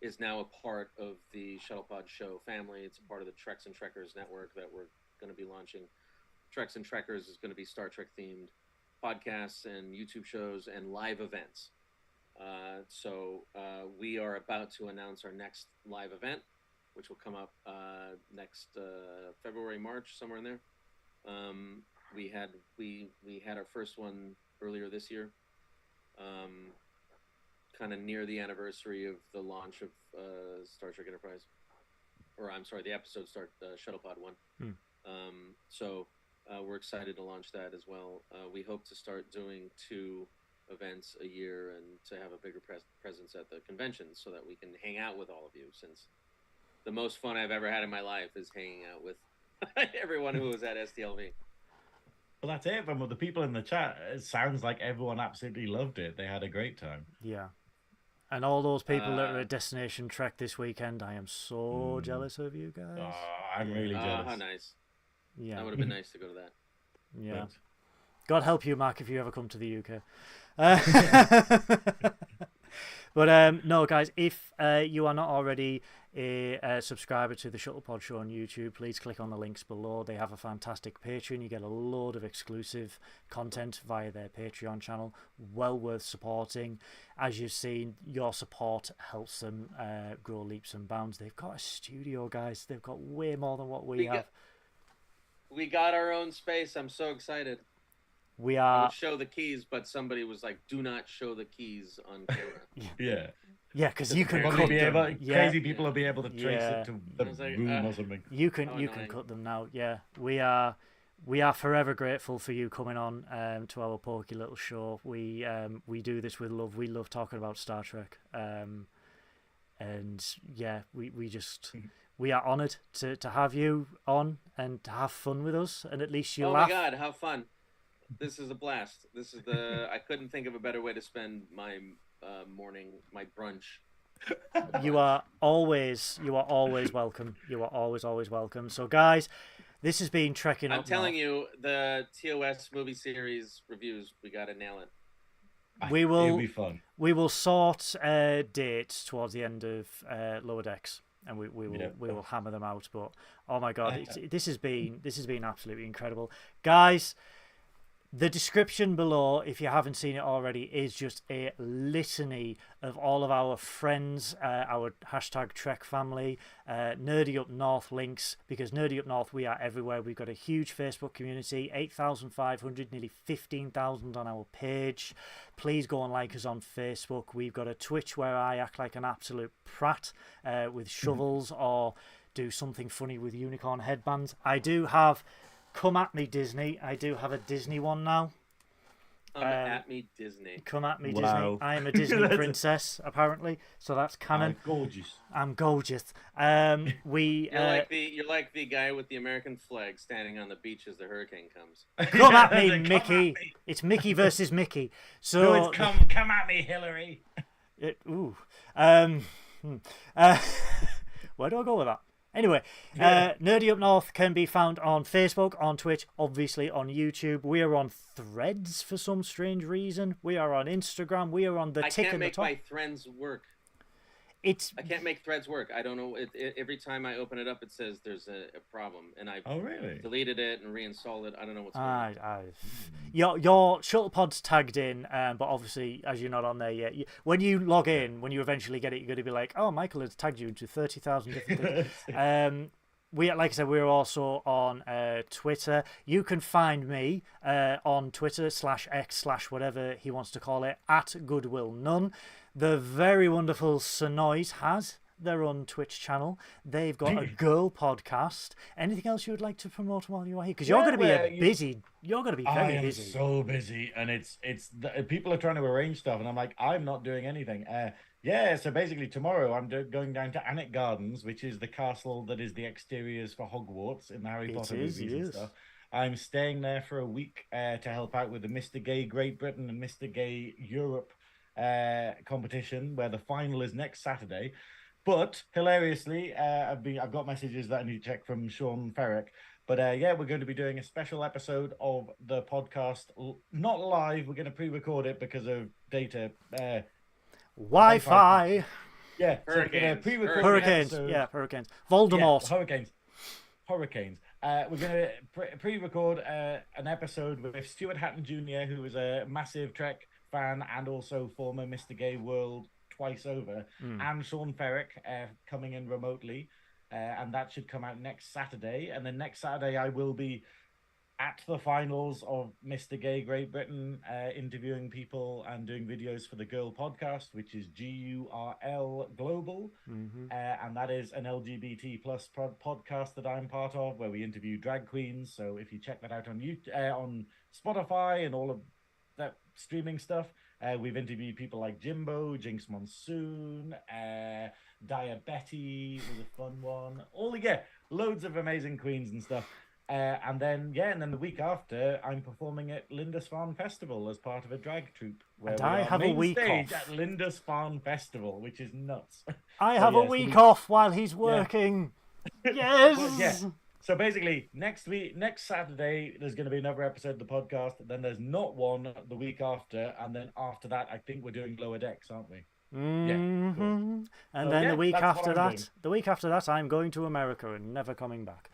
is now a part of the Shuttlepod Show family. It's a part of the Treks and Trekkers network that we're going to be launching. Treks and Trekkers is going to be Star Trek themed podcasts and YouTube shows and live events. So we are about to announce our next live event, which will come up next February, March, somewhere in there. We had our first one earlier this year, kind of near the anniversary of the launch of Star Trek Enterprise, or I'm sorry, the episode start Shuttlepod 1. So we're excited to launch that as well. We hope to start doing 2 events a year and to have a bigger presence at the conventions so that we can hang out with all of you, since the most fun I've ever had in my life is hanging out with everyone who was at STLV. Well, that's it. From the people in the chat, it sounds like everyone absolutely loved it. They had a great time. Yeah. And all those people that are at Destination Trek this weekend, I am so jealous of you guys. Oh, I'm really jealous. How nice. Yeah. That would have been nice to go to that. Yeah. God help you, Mark, if you ever come to the UK. But no, guys, if you are not already a subscriber to the Shuttlepod Show on YouTube, please click on the links below. They have a fantastic Patreon. You get a load of exclusive content via their Patreon channel. Well worth supporting. As you've seen, your support helps them grow leaps and bounds. They've got a studio, guys. They've got way more than what we have. We got our own space. I'm so excited. We I are. would show the keys, but somebody was like, "Do not show the keys on camera." Yeah, because you can probably cut be them. able. Crazy people will be able to trace Yeah. it to the like, room or something. You can cut them now. Yeah, we are forever grateful for you coming on to our pokey little show. We do this with love. We love talking about Star Trek. And yeah, we are honoured to have you on and to have fun with us. And at least you laugh. Oh my God, how fun! This is a blast. This is I couldn't think of a better way to spend my morning, my brunch. You are always welcome. You are always welcome. So guys, this has been Trekking Up I'm telling you, the TOS movie series reviews, we gotta nail it. It'll be fun. We will sort dates towards the end of Lower Decks, and we will hammer them out. But oh my God, this has been absolutely incredible, guys. The description below, if you haven't seen it already, is just a litany of all of our friends, our hashtag Trek family, Nerdy Up North links, because Nerdy Up North, we are everywhere. We've got a huge Facebook community, 8,500, nearly 15,000 on our page. Please go and like us on Facebook. We've got a Twitch where I act like an absolute prat with shovels or do something funny with unicorn headbands. I do have... Come at me, Disney. I do have a Disney one now. Come at me, Disney. Come at me, Disney. I am a Disney princess, apparently. So that's canon. I'm gorgeous. You're like the guy with the American flag standing on the beach as the hurricane comes. Come at me, Mickey. It's Mickey versus Mickey. So no, it's come at me, Hillary. Where do I go with that? Anyway, Nerdy Up North can be found on Facebook, on Twitch, obviously on YouTube. We are on Threads for some strange reason. We are on Instagram. We are on the tick in the top. I can't make my Threads work. I can't make Threads work. I don't know. Every time I open it up, it says there's a problem, and I've deleted it and reinstalled it. I don't know what's going on. Your Shuttlepod's tagged in, but obviously, as you're not on there yet, when you log in, when you eventually get it, you're going to be like, "Oh, Michael has tagged you into 30,000 different things." Like I said, we're also on Twitter. You can find me on Twitter /X/ whatever he wants to call it, at Goodwill None. The very wonderful Synoiz has their own Twitch channel. They've got a girl podcast. Anything else you would like to promote while you are here? Because you're going to be busy. You're going to be very busy. So busy, and it's people are trying to arrange stuff, and I'm like, I'm not doing anything. So basically tomorrow I'm going down to Annick Gardens, which is the castle that is the exteriors for Hogwarts in the Harry Potter movies and stuff. I'm staying there for a week to help out with the Mr. Gay Great Britain and Mr. Gay Europe competition, where the final is next Saturday. But hilariously, I've got messages that I need to check from Sean Ferrick. But we're going to be doing a special episode of the podcast, not live. We're going to pre-record it because of data. Wi-Fi. Yeah, hurricanes. Hurricanes. Yeah, hurricanes. Voldemort. Yeah, hurricanes. We're going to pre-record an episode with Stuart Hatton Jr., who is a massive Trek fan and also former Mr. Gay World twice over, and Sean Ferrick coming in remotely, and that should come out next Saturday. And then next Saturday I will be at the finals of Mr. Gay Great Britain, interviewing people and doing videos for the Girl podcast, which is GURL Global. And that is an LGBT plus podcast that I'm part of, where we interview drag queens. So if you check that out on YouTube, on Spotify and all of that streaming stuff, we've interviewed people like Jimbo, Jinx Monsoon, Dia Betty was a fun one. Loads of amazing queens and stuff. And then the week after, I'm performing at Lindisfarne Festival as part of a drag troupe. And I have a week off at Lindisfarne Festival, which is nuts. I have a week off while he's working. Yes. Well, so basically, next Saturday, there's going to be another episode of the podcast. Then there's not one the week after, and then after that, I think we're doing Lower Decks, aren't we? Yeah. Cool. And then the week after that, I'm going to America and never coming back.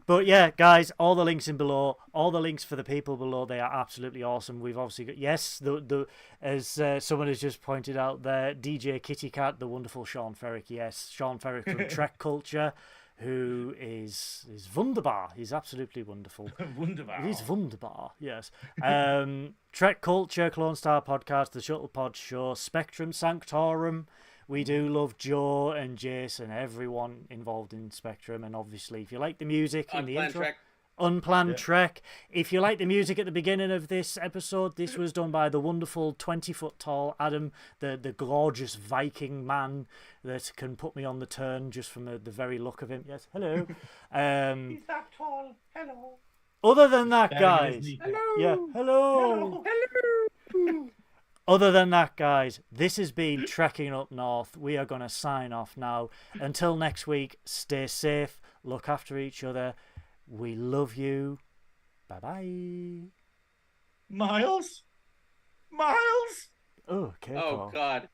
But yeah, guys, all the links below, all the links for the people below, they are absolutely awesome. We've obviously got, as someone has just pointed out there, DJ Kitty Cat, the wonderful Sean Ferrick. Yes, Sean Ferrick from Trek Culture, who is wunderbar. He's absolutely wonderful. Wunderbar. He's wunderbar, yes. Trek Culture, Clone Star Podcast, The Shuttlepod Show, Spectrum Sanctorum. We do love Joe and Jace and everyone involved in Spectrum. And obviously, if you like the music in the intro, Unplanned Trek. If you like the music at the beginning of this episode, this was done by the wonderful 20-foot tall Adam, the gorgeous Viking man that can put me on the turn just from the very look of him. Yes, hello. He's that tall. Hello. Other than that, guys. Hello. Yeah, hello. Hello. Other than that, guys, this has been Trekking Up North. We are going to sign off now. Until next week, stay safe, look after each other. We love you. Bye-bye. Miles? Oh, okay. Oh, God.